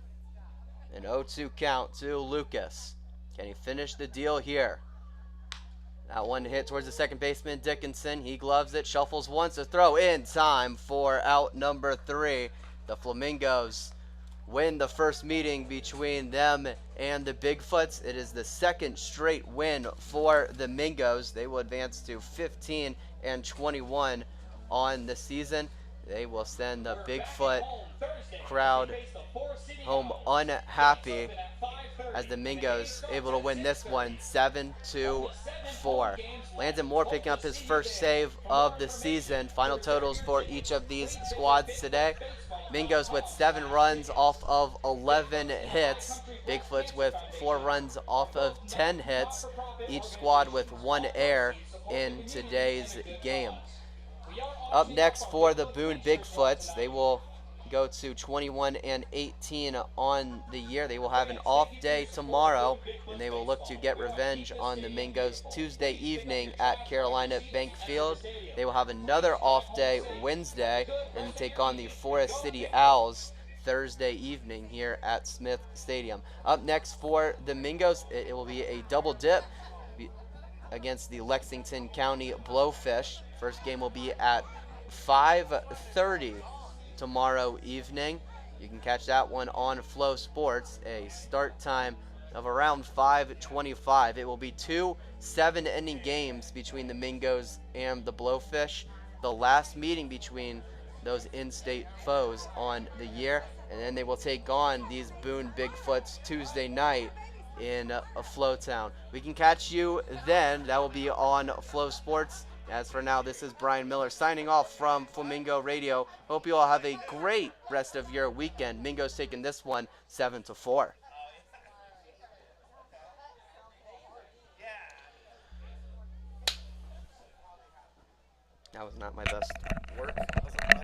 An 0-2 count to Lucas. Can he finish the deal here? That one hit towards the second baseman, Dickinson. He gloves it, shuffles once, a throw in time for out number 3. The Flamingos win the first meeting between them and the Bigfoots. It is the 2nd straight win for the Mingos. They will advance to 15-21 on the season. They will send the Bigfoot crowd home unhappy as the Mingos able to win this one 7-4. Landon Moore picking up his first save of the season. Final totals for each of these squads today. Mingos with 7 runs off of 11 hits. Bigfoots with 4 runs off of 10 hits. Each squad with 1 error in today's game. Up next for the Boone Bigfoots, they will go to 21-18 on the year. They will have an off day tomorrow, and they will look to get revenge on the Mingos Tuesday evening at Carolina Bank Field. They will have another off day Wednesday and take on the Forest City Owls Thursday evening here at Smith Stadium. Up next for the Mingos, it will be a double dip against the Lexington County Blowfish. First game will be at 5:30 tomorrow evening. You can catch that one on Flow Sports, a start time of around 5:25. It will be 2 7-inning games between the Mingos and the Blowfish, the last meeting between those in-state foes on the year, and then they will take on these Boone Bigfoots Tuesday night in Flowtown. We can catch you then. That will be on Flow Sports. As for now, this is Brian Miller signing off from Flamingo Radio. Hope you all have a great rest of your weekend. Mingo's taking this one 7-4. That was not my best work.